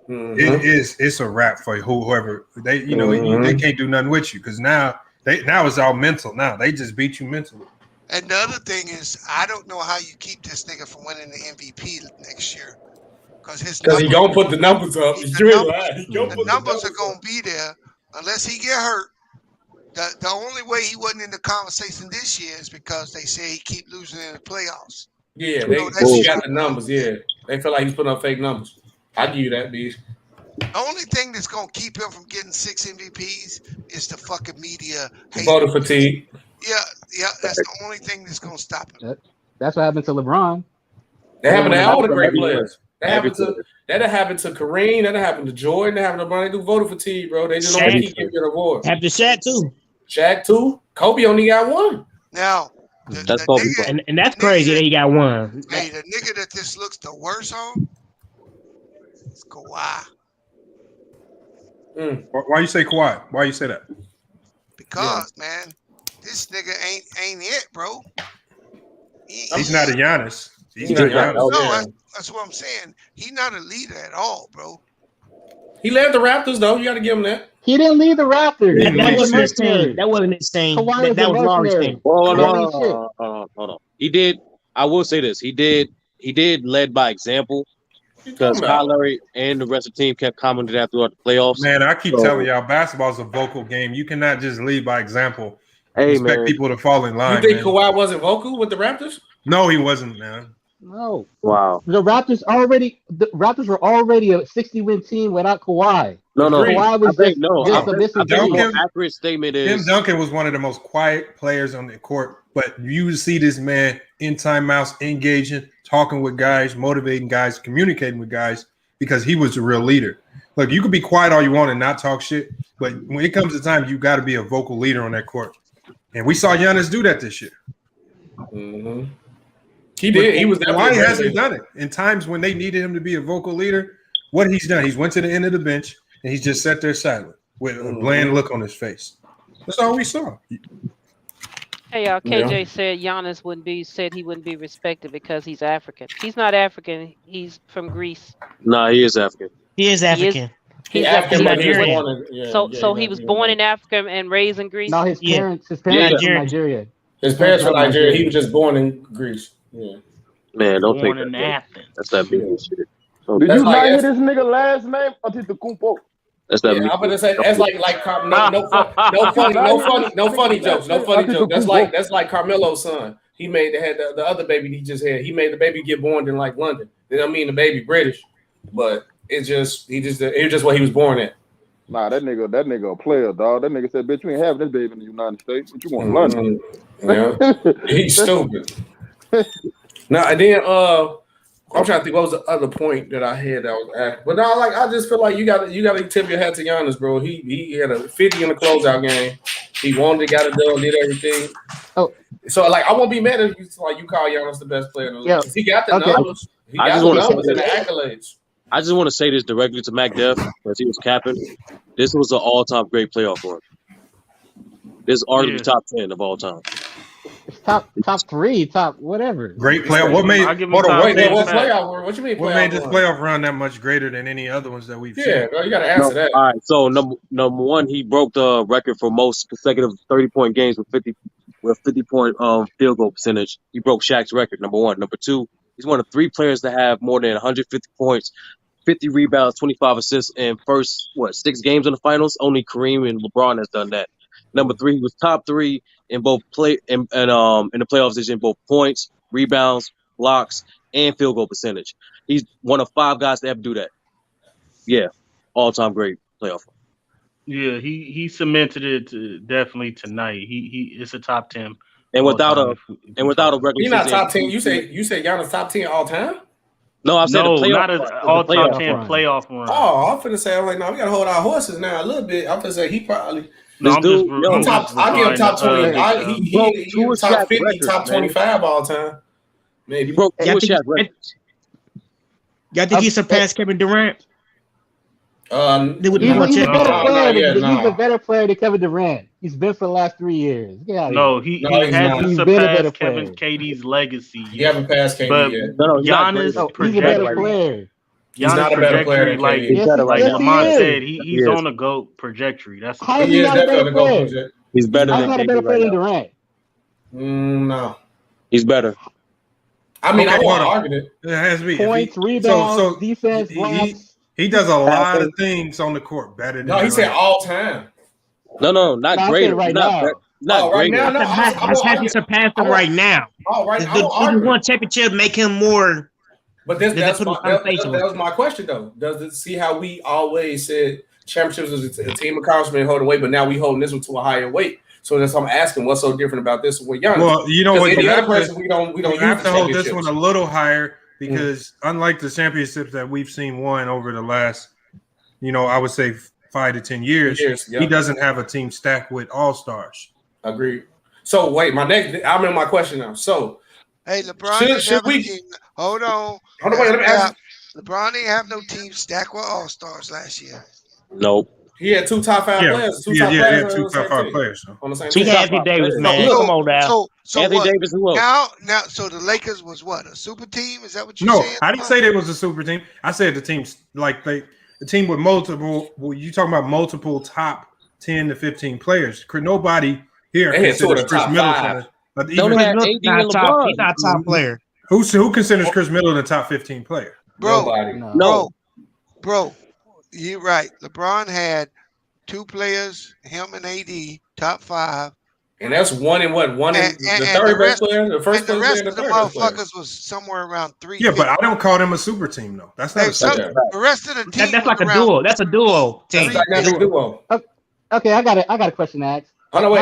it's a wrap for whoever they they can't do nothing with you because now it's all mental. Now they just beat you mentally. And the other thing is, I don't know how you keep this nigga from winning the MVP next year. Because he gonna put the numbers up. The numbers are gonna be there unless he get hurt. The only way he wasn't in the conversation this year is because they say he keep losing in the playoffs. Yeah, they got the numbers. Yeah, they feel like he's putting up fake numbers. I give you that, Beast. The only thing that's gonna keep him from getting 6 MVPs is the fucking media. Voter fatigue. Yeah, that's the only thing that's gonna stop him. That's what happened to LeBron. That happened to all the great players. That happened to Kareem. That happened to Jordan. That happened to LeBron. They do voter fatigue, bro. They just don't keep giving awards. Happened to Shaq too. Shaq too. Kobe only got 1. Now, that's crazy that he got 1. Hey, the nigga that this looks the worst on is Kawhi. Why you say Kawhi? Why you say that? Because man, this nigga ain't it, bro. He's not a Giannis. He's not Giannis. No, that's what I'm saying. He's not a leader at all, bro. He led the Raptors, though. You got to give him that. He didn't lead the Raptors. That wasn't his team. That wasn't his team. That was Laurie's team. Hold on. He did. I will say this. He did led by example because Kyle Lowry and the rest of the team kept commenting that throughout the playoffs. Man, I keep telling y'all, basketball is a vocal game. You cannot just lead by example. Expect people to fall in line. You think Kawhi wasn't vocal with the Raptors? No, he wasn't, man. No. Wow. The Raptors were already a 60-win team without Kawhi. No. Kawhi was the accurate statement is Tim Duncan was one of the most quiet players on the court, but you see this man in timeouts, engaging, talking with guys, motivating guys, communicating with guys because he was a real leader. Look, you could be quiet all you want and not talk shit, but when it comes to time, you got to be a vocal leader on that court. And we saw Giannis do that this year. Mm-hmm. He did. He was. Why hasn't done it in times when they needed him to be a vocal leader? What he's done, he's went to the end of the bench and he's just sat there silent with a bland look on his face. That's all we saw. Hey, KJ said Giannis said he wouldn't be respected because he's African. He's not African. He's from Greece. No, he is African. He is African. He's Nigerian. So he was born in Africa and raised in Greece. No, his parents are from Nigeria. His parents were Nigeria. He was just born in Greece. Yeah. Man, don't think that. That's that big shit. Did you not hear this nigga last name? Antetokounmpo. That's that. Yeah, I'm gonna say that's like no funny jokes. No funny joke. That's like Carmelo's son. He had the other baby he just had. He made the baby get born in like London. They don't mean the baby British, but it's just what he was born at. Nah, that nigga a player, dog. That nigga said, "Bitch, you ain't having this baby in the United States. What you want, London?" Yeah, he's stupid. Now and then, I'm trying to think what was the other point that I had that was asked. But no, I just feel like you gotta tip your hat to Giannis, bro. He had a 50 in the closeout game. He wanted it, got it done, did everything. Oh, so I won't be mad if you call Giannis the best player in the league. He got the numbers. He got the numbers and the accolades. I just want to say this directly to Mac Def because he was capping. This was an all-time great playoff run. This is arguably top 10 of all time. It's top 3, top whatever. Great playoff. What made? What you mean? What made this playoff run that much greater than any other ones that we've seen? Yeah, bro, you got to answer that. All right. So number one, he broke the record for most consecutive 30-point games with 50-point field goal percentage. He broke Shaq's record. Number one. Number two, he's one of 3 players to have more than 150 points, 50 rebounds, 25 assists in first 6 games in the finals. Only Kareem and LeBron has done that. Number 3, he was top 3 in both in the playoffs in both points, rebounds, blocks, and field goal percentage. He's one of 5 guys to ever do that. Yeah, all-time great playoff. Yeah, he cemented it definitely tonight. He it's a top 10. And without a regular season. He's not top 10. You say Giannis top 10 all time? No, I'm saying not an all top 10 playoff run. Oh, I'm finna say, I'm like, no, we gotta hold our horses now a little bit. I'm finna say he probably. No, I'll give him top 20. He was top 50, records, top 25 all time. Maybe. Y'all think he surpassed Kevin Durant? He's a better player than Kevin Durant. He's been for the last 3 years. No, he hasn't surpassed KD's legacy. He haven't passed KD yet. No, Giannis he's a better player. He's not a better player. Like Lamont said, he's on a GOAT trajectory. That's he's not a better player. He's better than not a better player than Durant. No, he's better. I mean, I won't argue it. It has to be points, rebounds, defense, blocks. He does a lot of things on the court better than. No, he said all time. No, not great. Right now. Not great. That's happy surpassed him right now. Oh, right. The one championship make him more. But that was my question though. Does it see how we always said championships is a team accomplishment hold weight, but now we holding this one to a higher weight. So that's I'm asking, what's so different about this with Giannis? Well, you know what? We don't have to hold this one a little higher because unlike the championships that we've seen won over the last, I would say 5 to 10 years, he doesn't have a team stacked with all-stars. Agreed. So wait, I remember my question now. So hey, LeBron should we hold on, wait, let me ask. LeBron didn't have no team stacked with all-stars last year. Nope. He had 2 top 5 players. He had 2 top 5 players on the same team. Anthony Davis, man. Come on now. So Anthony Davis, who else? Now, so the Lakers was what? A super team? Is that what you said? No, I didn't say they was a super team. I said the team's the team with multiple. Well, you talking about multiple top 10 to 15 players? Nobody here considers Chris Middleton. He's not a top player. Who considers Chris Middleton a top 15 player? Bro, you're right. LeBron had 2 players, him and AD, top 5. And that's one in the third best player, the first player, the rest and the of the third motherfuckers was somewhere around 3. Yeah, but I don't call them a super team though. That's not the rest of the team. That's like a duo. That's a duo team. That's a duo. Okay, I got a question to ask. Oh no, wait.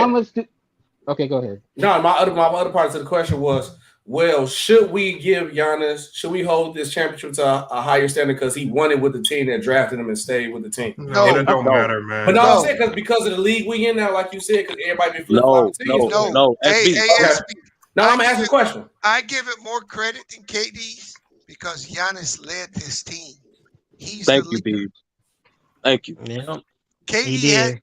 Okay, go ahead. No, my other part to the question was, well, should we hold this championship to a higher standard because he won it with the team that drafted him and stayed with the team? No, it don't matter, man. But I'm saying because of the league we in now, like you said, because everybody been flip-flopping teams. No. No, I'm asking a question. I give it more credit than KD's because Giannis led this team. Thank you, B. Thank you. Yeah. KD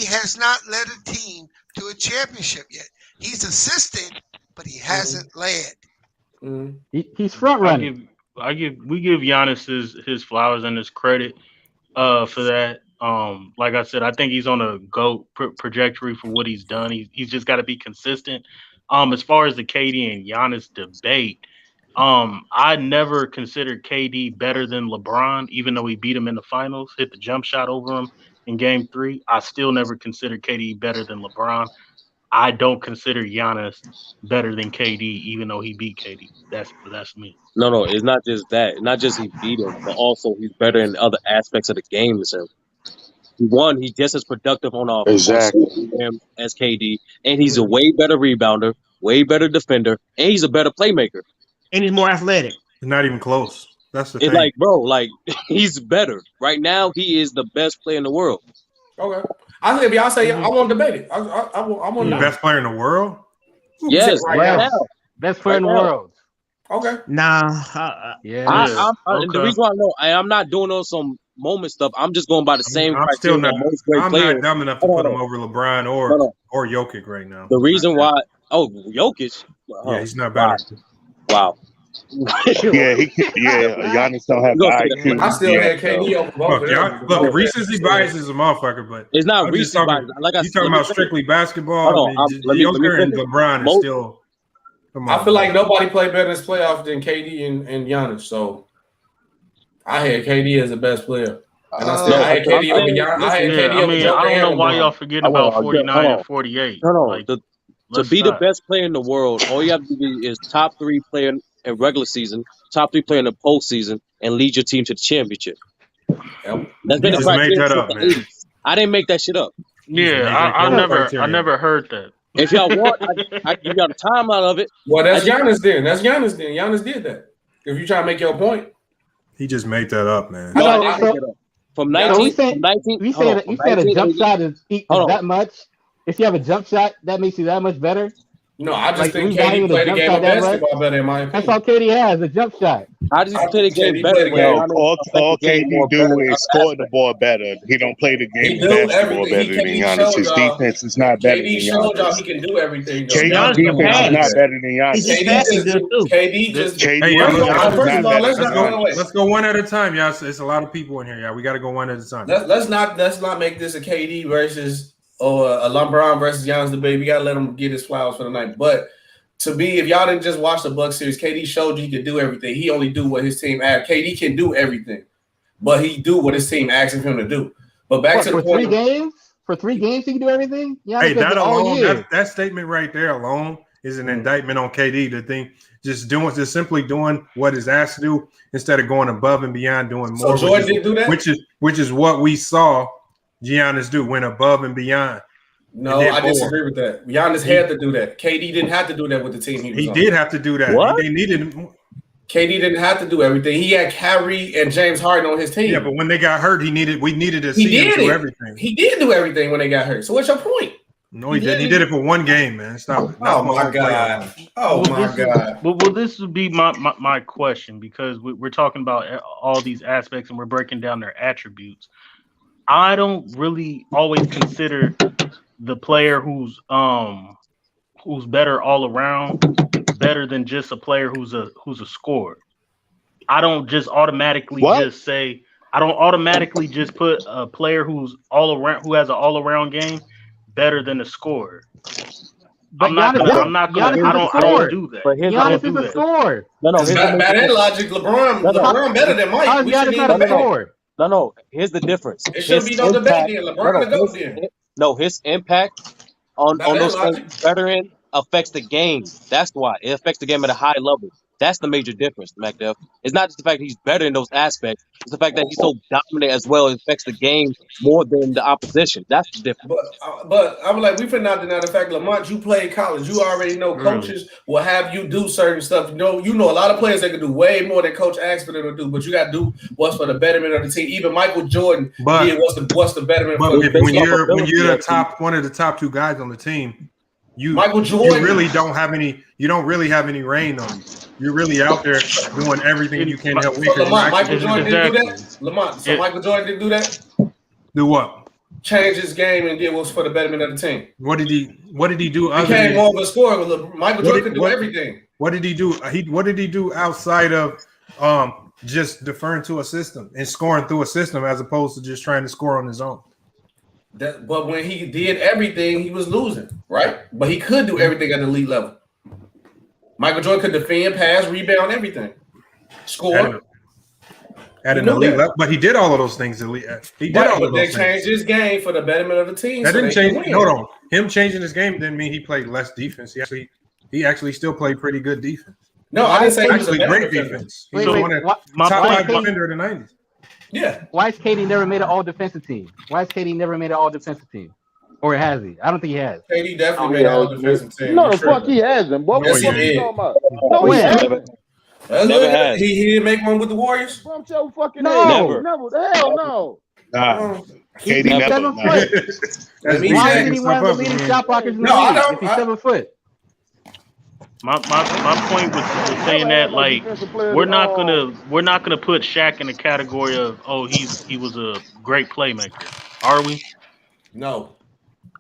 has not led a team to a championship yet. He's assisted, but he hasn't led. He's front running. We give Giannis his flowers and his credit for that. Like I said, I think he's on a GOAT trajectory for what he's done. He's just got to be consistent. As far as the KD and Giannis debate, I never considered KD better than LeBron, even though he beat him in the finals, hit the jump shot over him in Game 3. I still never considered KD better than LeBron. I don't consider Giannis better than KD, even though he beat KD. That's me. No, it's not just that. Not just he beat him, but also he's better in other aspects of the game as him. One, he's just as productive on offense as KD, and he's a way better rebounder, way better defender, and he's a better playmaker. And he's more athletic. Not even close. That's the thing. It's like, bro, he's better. Right now, he is the best player in the world. Okay. I think if y'all say I won't debate it. I want the best player in the world? Yes, right now. Best player in the world. Okay. Nah. The reason why I'm not doing on some moment stuff. I'm just going by the same criteria. I'm not dumb enough to put him over LeBron or Jokic right now. The reason why, Jokic. Yeah, he's not better. Wow. Giannis don't have the IQ. I still had KD over both. Look, recency bias is a motherfucker, but it's not recency bias. You talking about strictly basketball? Joker and LeBron is still. I feel like nobody played better in this playoff than KD and Giannis. So I had KD as the best player. And I had KD over Giannis. I don't know why y'all forget about 49 and 48. To be the best player in the world, all you have to do is top 3 player in regular season, top 3 player in the postseason, and lead your team to the championship. That's been just made that up, man. I didn't make that shit up. Yeah, I never heard that. If y'all want, I give y'all the timeline of it. Well, that's Giannis then. Giannis did that. If you try to make your point. He just made that up, man. No, I didn't make it up. From 19, you said a jump shot is that much. If you have a jump shot, that makes you that much better. No, I just think KD played the game of basketball better in my opinion. That's all KD has, a jump shot. I just play the game better. All KD do is score the ball better. He don't play the game of basketball better than Giannis. His defense is not better than Giannis. KD showed y'all he can do everything. KD's defense is not better than Giannis. KD just. Let's go one at a time, y'all. It's a lot of people in here, y'all. We got to go one at a time. Let's not make this a KD versus. Or a LeBron versus Giannis debate. We gotta let him get his flowers for the night. But if y'all didn't just watch the Bucks series, KD showed you he could do everything. He only do what his team asked. KD can do everything, but he do what his team asking him to do. But back to the point. For 3 games, he can do everything. Hey, that alone, that statement right there alone is an indictment on KD. The thing, just simply doing what is asked to do instead of going above and beyond, doing more. So Jordan didn't do that, which is what we saw. Giannis went above and beyond. No, I disagree with that. Giannis had to do that. KD didn't have to do that with the team he was on. He did have to do that. What? They needed him. KD didn't have to do everything. He had Kyrie and James Harden on his team. Yeah, but when they got hurt, we needed to see him do everything. He did do everything when they got hurt. So what's your point? No, he didn't. He did it for 1 game, man. Stop it. Oh my God. Well, this would be my question, because we're talking about all these aspects and we're breaking down their attributes. I don't really always consider the player who's better all around better than just a player who's a scorer. I don't just automatically just put a player who's all around, who has an all around game, better than a scorer. But I don't do that. But Giannis is a scorer. By that logic, LeBron better than Mike. No. Here's the difference. It should be no debate then. LeBron the GOAT then. No, his impact on those veteran affects the game. That's why it affects the game at a high level. That's the major difference, MacDuff. It's not just the fact that he's better in those aspects. It's the fact that he's so dominant as well. It affects the game more than the opposition. That's the difference. But I'm like, we finna not deny the fact, Lamont, you played college. You already know coaches will have you do certain stuff. You know a lot of players that can do way more than coach asks for them to do. But you got to do what's for the betterment of the team. Even Michael Jordan did what's the betterment. But when you're one of the top 2 guys on the team, Michael Jordan, you really don't have any. You don't really have any reign on you. You're really out there doing everything you can to help. Michael Jordan didn't do that. Michael Jordan didn't do that. Do what? Change his game and did what's for the betterment of the team. What did he do? He became more of a scorer. Michael Jordan could do everything. What did he do? What did he do outside of just deferring to a system and scoring through a system as opposed to just trying to score on his own? But when he did everything, he was losing, right? But he could do everything at the elite level. Michael Jordan could defend, pass, rebound, everything. Score. At an elite level, but he did all of those things. He did all of those things. They changed his game for the betterment of the team. That didn't change. No. Him changing his game didn't mean he played less defense. He actually still played pretty good defense. No, I didn't say actually great defense. He's one of the top 5 defender of the 90s. Yeah. Why has KD never made an all defensive team? Why has KD never made an all defensive team? Or has he? I don't think he has. KD definitely made an all defensive team. No, the fuck he hasn't. What the fuck you talking about? No, he hasn't. Never had. He didn't make one with the Warriors. From your fucking never. Hell no. Nah. KD never. Why did he one of the leading shot blockers in the league if he's 7 foot? My point was saying that like we're not gonna put Shaq in the category of he was a great playmaker, are we? No.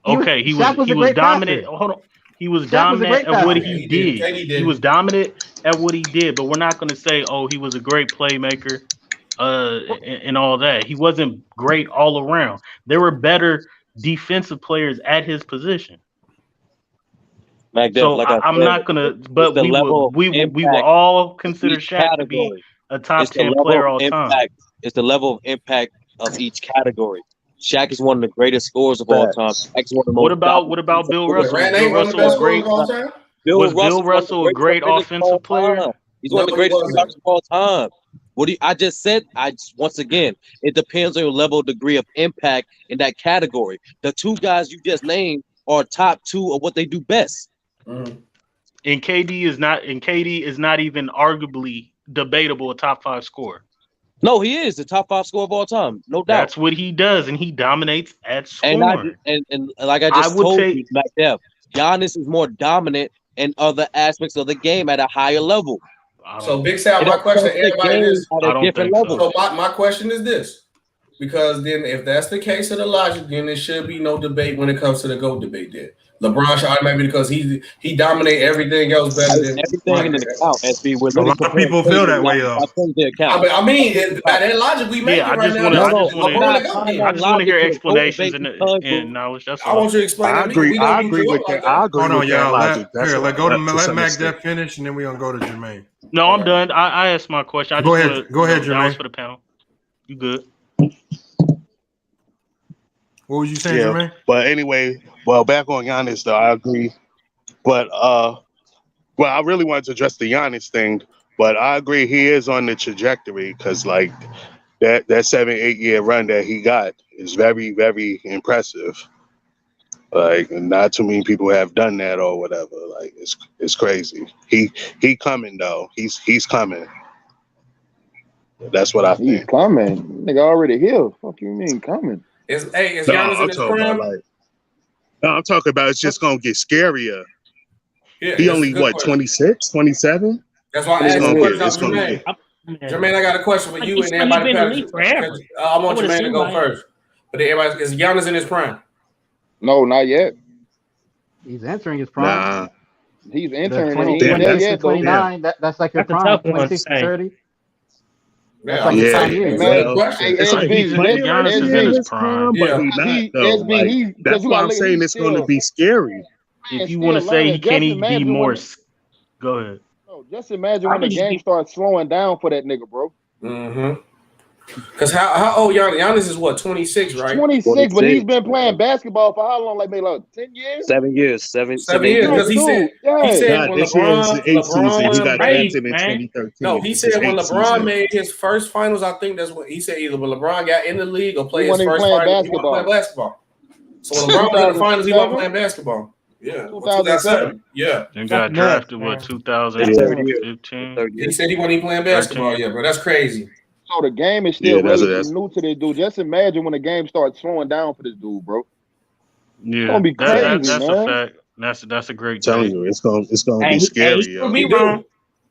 Okay, he was dominant. Hold on. He was dominant at what he did. He was dominant at what he did, but we're not going to say, he was a great playmaker and all that. He wasn't great all around. There were better defensive players at his position. So I'm not going to, but we will all consider Shaq to be a top 10 player all time. It's the level of impact of each category. Shaq is one of the greatest scorers of all time. What about Bill Russell? Was Bill Russell a great offensive player? He's one of the greatest shooters of all time. I just said, once again, it depends on your level of degree of impact in that category. The 2 guys you just named are top 2 of what they do best. And KD is not even arguably debatable a top 5 scorer. No, he is the top 5 scorer of all time, no doubt. That's what he does, and he dominates at scoring. And like I just told you, Mac Dev, Giannis is more dominant in other aspects of the game at a higher level. So, Big Sal, my question to everybody is at a different level. So my question is this, because then if that's the case of the logic, then there should be no debate when it comes to the GOAT debate. Then LeBron should automatically because he dominate everything else better than everything in the account. SB, a lot of people feel that way though. I mean, that logic we make right now. I just want to hear explanations and knowledge. That's all. I want you to explain. I agree with that. I agree with that logic. Let Mac Jeff finish, and then we're gonna go to Jermaine. No, I'm done. I asked my question. Go ahead, Jermaine. That was for the panel. You good? What was you saying, Jermaine? But anyway, back on Giannis though, I agree. But I really wanted to address the Giannis thing, but I agree he is on the trajectory because like that 7-8 year run that he got is very, very impressive. Like not too many people have done that or whatever. Like it's crazy. He coming though. He's coming. That's what I think. He's coming. Nigga already here. Fuck you mean coming? Is Giannis in his prime? No, I'm talking about it's just gonna get scarier. Yeah, he only what 26, 27? That's why I asked you Jermaine. Jermaine, I got a question for you and everybody. I want Jermaine to go first. But everybody, is Giannis in his prime? No, not yet. He's entering his prime. Nah. He's entering. 29. That's like your prime. 26 to 30. Yeah. It's like he's Giannis is in his prime, but he's not though. Like, that's why I'm saying it's going to be scary. If you want to say can he be more, go ahead. No, just imagine when the game starts slowing down for that nigga, bro. Mm-hmm. Because how old Giannis is what, 26, right? 26, but he's been playing basketball for how long? Like maybe like 10 years? 7 years. 7 years. Because he said when LeBron he got drafted in 2013. No, he said when LeBron made his first finals, I think that's what he said. Either when LeBron got in the league or played his first finals, he wasn't playing basketball. So when LeBron was in the finals, he wasn't playing basketball. Yeah, 2007. Yeah, and got drafted 2015. He said he wasn't even playing basketball yet, bro. That's crazy. So the game is still relatively new to this dude. Just imagine when the game starts slowing down for this dude, bro. Yeah, it's gonna be crazy, that's man. a fact. That's a great. I'm telling you, it's gonna be scary. He proved me wrong.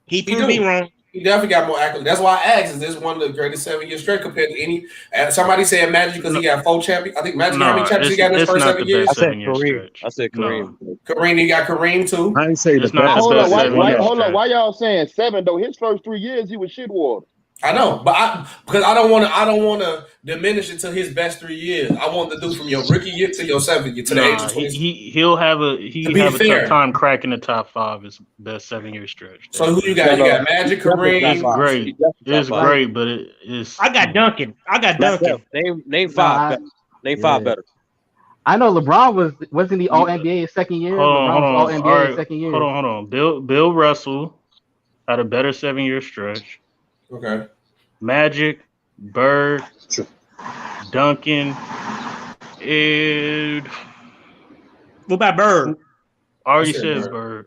He proved me wrong. He definitely got more accolades. That's why I asked: is this one of the greatest 7 years straight compared to any? Somebody said Magic because he got 4 champions. I think Magic how many champions he got in his first 7 years? I said Kareem. Kareem, he got Kareem too. I didn't say Hold on, why y'all saying 7 though? His first 3 years he was shit water. I know, but because I don't want to diminish it to his best 3 years. I want to do from your rookie year to your 7th year to the age of 20. He'll have a tough time cracking the top 5 his best 7-year stretch. So who you got? You got Magic, Kareem. It's great. It's great, but it's. I got Duncan. Name 5. Name 5 better. I know LeBron wasn't he All NBA his second year? Hold on. All NBA his second year. Hold on. Bill Russell had a better 7-year stretch. Okay. Magic, Bird, Duncan, and what about Bird? I already said Bird.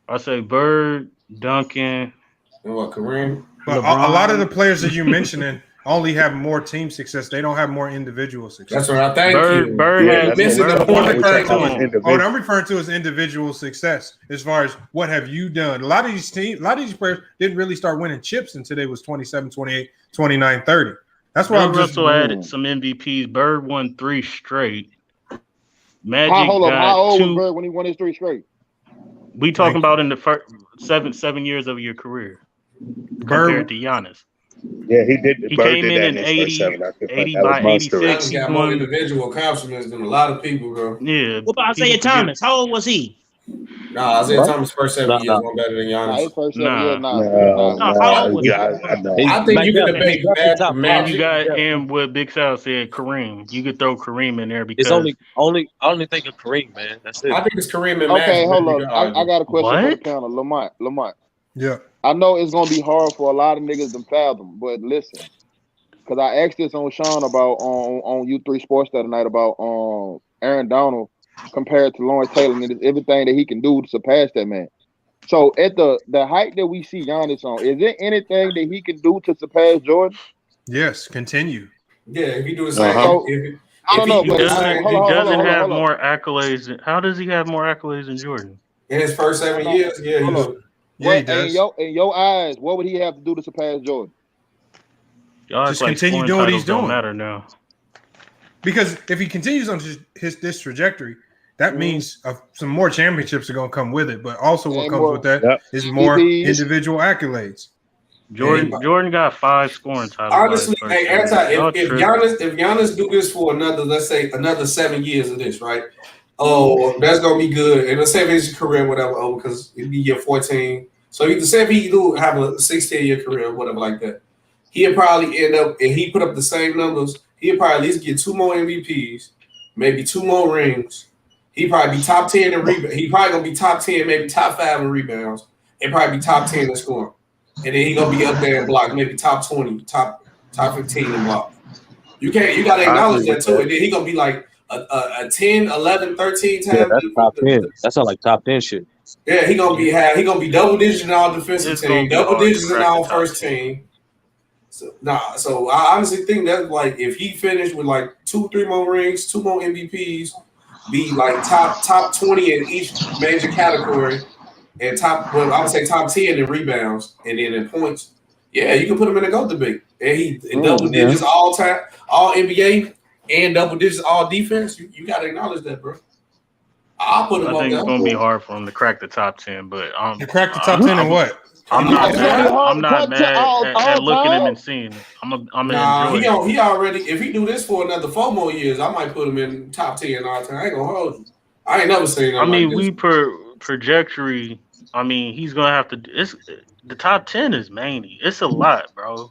I say Bird, Duncan. And what, Kareem? But a lot of the players that you're mentioning only have more team success. They don't have more individual success. That's what I think. Bird I'm Bird referring to as individual success as far as what have you done. A lot of these players didn't really start winning chips until they was 27, 28, 29, 30. That's why I'm just added some MVPs. Bird won 3 straight. Magic How old was 2. Bird when he won his 3 straight? We talking about in the first 7 years of your career compared to Giannis. Yeah, he did. He Bird came did in that in his 80 first 7. 80 by 86. He got more individual accomplishments than a lot of people, bro. Yeah. What about Isaiah Thomas? How old was he? Nah, Isaiah Thomas' first 7 years were better than Giannis. His first 7 years, How old was he? I think you can debate Man, you got and what Big Sal said, Kareem. You could throw Kareem in there because It's only I only think of Kareem, man. That's it. I think it's Kareem and Okay, Magic. hold on. I got a question for the panel. Lamont. Yeah. I know it's gonna be hard for a lot of niggas to fathom, but listen, because I asked this on Sean about on U3 Sports the other night about Aaron Donald compared to Lawrence Taylor and everything that he can do to surpass that man. So at the height that we see Giannis on, is there anything that he can do to surpass Jordan? Yes, continue. Yeah, if you do the same. I don't know, he but doesn't have more accolades. How does he have more accolades than Jordan? In his first 7 years, yeah, he does. Yeah, he does. In your eyes, what would he have to do to surpass Jordan? Just continue doing what he's doing. Don't matter now. Because if he continues on this trajectory, that means some more championships are going to come with it. But also what comes with that is more individual accolades. Jordan got 5 scoring titles. Honestly, if Giannis do this for let's say another 7 years of this, right? Oh, that's gonna be good. And let's say his career, whatever, because it'd be year 14. So you can say if he do have a 16-year career, whatever like that, he'll probably end up, and he put up the same numbers, he'll probably at least get 2 more MVPs, maybe 2 more rings. He probably be top 10 in rebounds. He probably gonna be top 10, maybe top 5 in rebounds, and probably be top 10 in scoring. And then he gonna be up there in block, maybe top 20, top 15 in block. You gotta acknowledge that too. And then he gonna be like a 10, 11, 13 times. Yeah, that's top 10. That's not like top 10 shit. Yeah, he gonna be double digits in our defensive team, double digits in our first team. So I honestly think that like if he finished with like 2-3 more rings, 2 more MVPs, be like top 20 in each major category, and I would say top 10 in rebounds, and then in points. Yeah, you can put him in a GOAT debate. And he double digits all time, all NBA, and double digits all defense. You gotta acknowledge that, bro. I'll put him I on think there. it's gonna be hard for him to crack the top 10, but to crack the top 10 in what? I'm not mad at looking at him and seeing it. I'm gonna enjoy it. He already. If he do this for another 4 more years, I might put him in top 10 all time. I ain't gonna hold you. I ain't never seen. I mean, we per trajectory. I mean, he's gonna have to. The top 10 is manly. It's a lot, bro.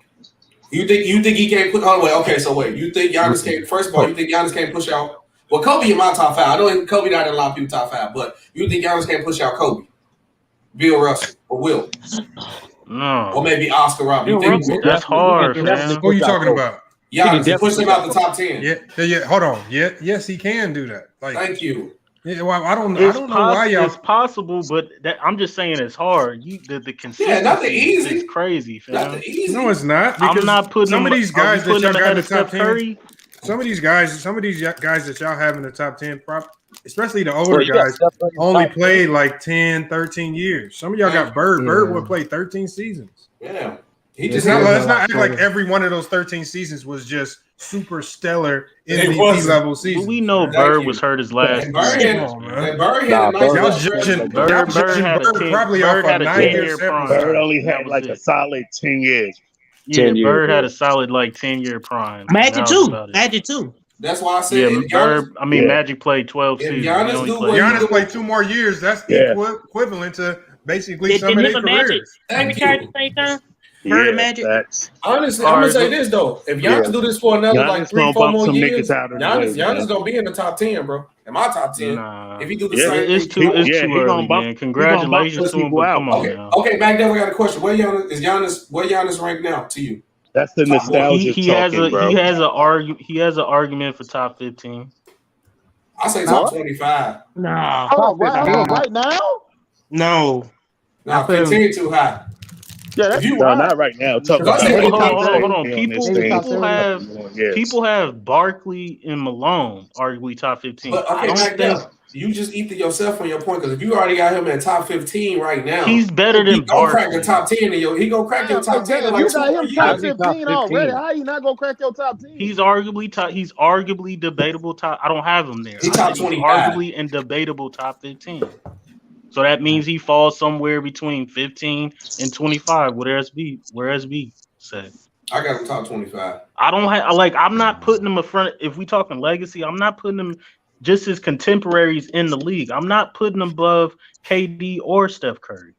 You think he can't put? Oh wait, okay. So wait, you think Giannis can't? First of all, you think Giannis can't push out? Well, Kobe in my top 5. I know Kobe not in a lot of people top 5, but you think Giannis can't push out Kobe, Bill Russell, or Will? No. Or maybe Oscar Robertson. That's hard, man. Who are you talking about? Giannis push him out the top 10. Yeah. Hold on. Yes, he can do that. Like, thank you. Yeah, well, I don't know why y'all. It's possible, but I'm just saying it's hard. The consistency nothing easy. is crazy, fam. Nothing easy. No, it's not. I'm not putting some of these guys that y'all got in the top 10. Curry? Some of these guys that y'all have in the top 10, especially the older guys, only played like 10, 13 years. Some of y'all got Bird. Bird would play 13 seasons. Yeah. Let's not act like every one of those 13 seasons was just super stellar MVP level season. We know Bird was hurt his last. Bird had a nice Y'all judging Bird probably off a 9-year prime. Bird only had like a solid 10 years. Yeah, Bird had a solid like 10-year prime. Magic too. That's why I said Magic played 12 seasons. Giannis played 2 more years. That's equivalent to basically some of their careers. Magic. Honestly, I'm gonna say this though: if Giannis do this for another like 3-4 more years, Giannis gonna be in the top 10, bro. In my top 10, if he do the same, it's too early, man. Congratulations to him, but come on now. Okay, back then we got a question: where Giannis ranked now to you? That's the nostalgia talking, bro. He has an argument for top 15. I say top 25. No. Oh, right now? No. 15 too high. Yeah, that's not right now. Hold on. People have Barkley and Malone arguably top 15. But, you just eat yourself on your point because if you already got him at top 15 right now, he's better than Barkley. Crack the top 10 he gonna crack your top 10. You got him top 15 already. How you not gonna crack your top 10? He's arguably debatable top. I don't have him there. He's top 25. Arguably and debatable top 15. So that means he falls somewhere between 15 and 25. Where SB said. I got him top 25. I'm not putting him in front. If we talking legacy, I'm not putting him just as contemporaries in the league. I'm not putting him above KD or Steph Curry.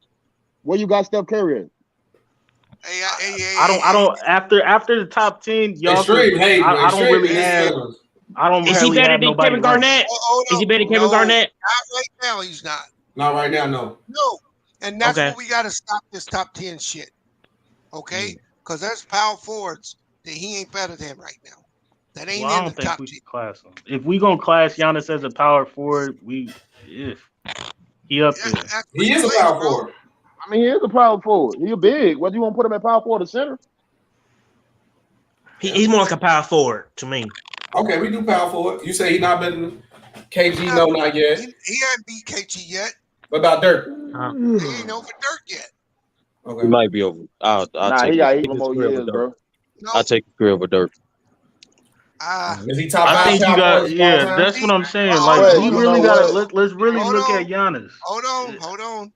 Where you got Steph Curry at? I don't. After the top 10, y'all. I don't really have. I don't. Is he better than Kevin Garnett? Is he better than Kevin Garnett? Not right now. He's not. Not right now. No. And that's what we got to stop this top 10 shit. Okay, because there's power forwards that he ain't better than right now. That ain't I don't think we should class him. If we gonna class Giannis as a power forward, he up there. He is a power forward. I mean, he is a power forward. He's big. Whether you want to put him at power forward or center, he's more like a power forward to me. Okay, we do power forward. You say he's not better than KG? No, not yet. He ain't beat KG yet. What about Dirk? He ain't over Dirk yet. Okay. He might be over. I'll take he got even more years, bro. I'll take his career over Dirk. Is he top 5? I think you got. Yeah, that's what I'm saying. Like we really got. Let's really look at Giannis. Hold on.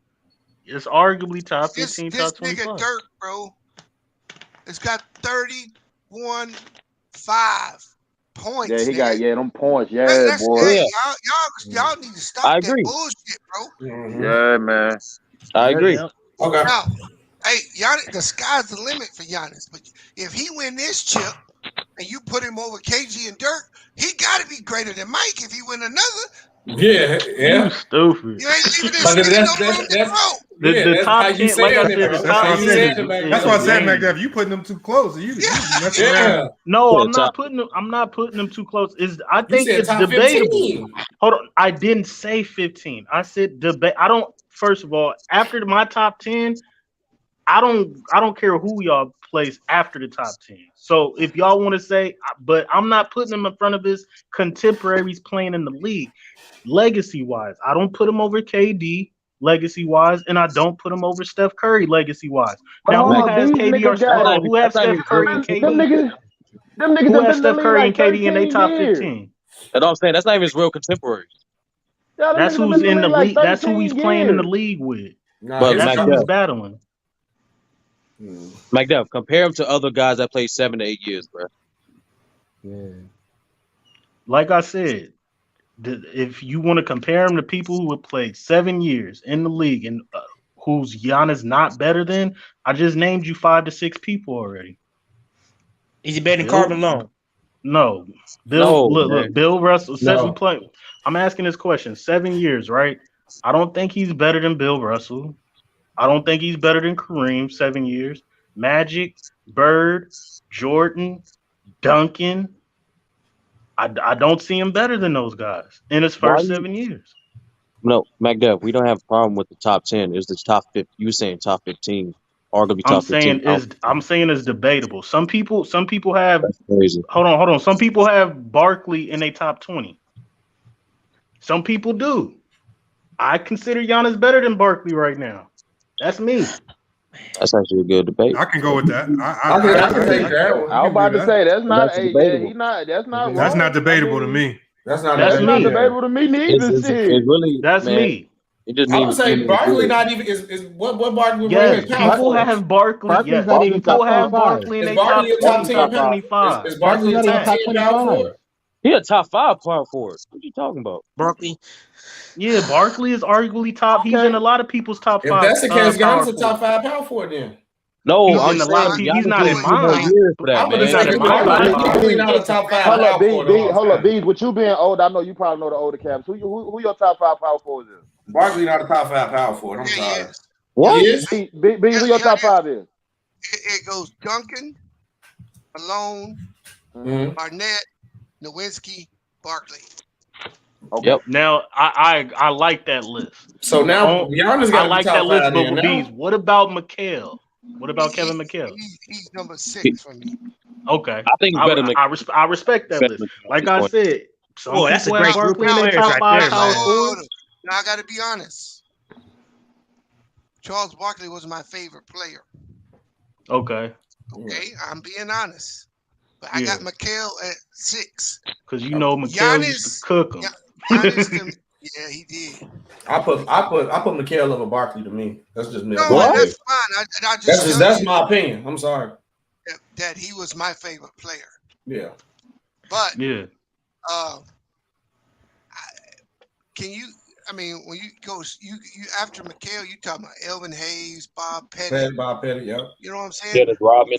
It's arguably top 15, top 25. This nigga Dirk, bro, it's got 31.5 points. Yeah, he got them points. Yeah, boy. Hey, y'all need to stop that bullshit, bro. Yeah, man. I agree. Okay. Now, hey, Giannis, the sky's the limit for Giannis. But if he win this chip and you put him over KG and Dirk, he got to be greater than Mike if he win another. Yeah. You stupid. You ain't leaving this nigga no room to grow. The top 10, like I said, that's why I said, McDuff, you putting them too close. No, I'm not putting them too close. I think it's debatable. 15. Hold on, I didn't say 15. I said debate. I don't. First of all, after my top 10, I don't care who y'all place after the top 10. So if y'all want to say, but I'm not putting him in front of his contemporaries playing in the league. Legacy wise, I don't put him over KD. Legacy wise, and I don't put him over Steph Curry legacy wise. Now who has KD or who has Steph Curry and KD? Who has Steph Curry and KD in their top 15? That's what I'm saying. That's not even his real contemporaries. That's who's in the league. That's who he's playing in the league with. But that's who he's battling. Mike Dev, compare him to other guys that played 7 to 8 years, bro. Yeah. Like I said, if you want to compare him to people who have played 7 years in the league and who's Giannis not better than, I just named you 5 to 6 people already. Is he better than Carvin Long? No. Look, Bill Russell says we play. I'm asking this question. 7 years, right? I don't think he's better than Bill Russell. I don't think he's better than Kareem, 7 years. Magic, Bird, Jordan, Duncan. I don't see him better than those guys in his first 7 years. No, McDuff, we don't have a problem with the top 10. It's the top 50. You saying top 15, arguably top 15. I'm saying it's debatable. Some people have. That's crazy. Hold on. Some people have Barkley in a top 20. Some people do. I consider Giannis better than Barkley right now. That's me. That's actually a good debate. I can go with that. I can take that one. I was about to say that's not that's not wrong. That's not debatable to me. That's not debatable to me neither. It's really that's me. It just I means would say Barkley not even is what Barkley. Yes, people have Barkley. Barkley's not even people top have 25. Barkley in Is their Barkley a top 10 top 25. Is Barkley a top 10 power forward? he a top 5 power forward. What you talking about? Barkley. Yeah, Barkley is arguably top. He's in a lot of people's top 5. If that's the case, Giannis a top 5 power forward then. No, he's I'm in a lot of people. He's not in mine. He's not in mine. Not a top 5. Hold up, Bees. With you being old, I know you probably know the older caps. Who your top 5 power forwards is? Barkley not a top 5 power forward. I'm sorry. What? Bees, who your top 5 is? It goes Duncan, Malone, Barnett, Nowinski, Barkley. Okay. Yep. Now I like that list. So now Giannis got I like that list, but Bees, what about McHale? What about Kevin McHale? He's number 6 for me. Okay. I think better than I respect that list. Like I said, That's a great group of players Now right I got to be honest. Charles Barkley was my favorite player. Okay. Okay, I'm being honest. But I got McHale at 6. Because you know McHale used to cook him. Yeah, he did. I put McHale over Barkley to me. That's just me. No, that's fine. That's my opinion. I'm sorry. That he was my favorite player. Yeah. But can you? I mean, when you go, you after McHale, you talking about Elvin Hayes, Bob Pettit. Bob Pettit, yeah. You know what I'm saying? Dennis Rodman.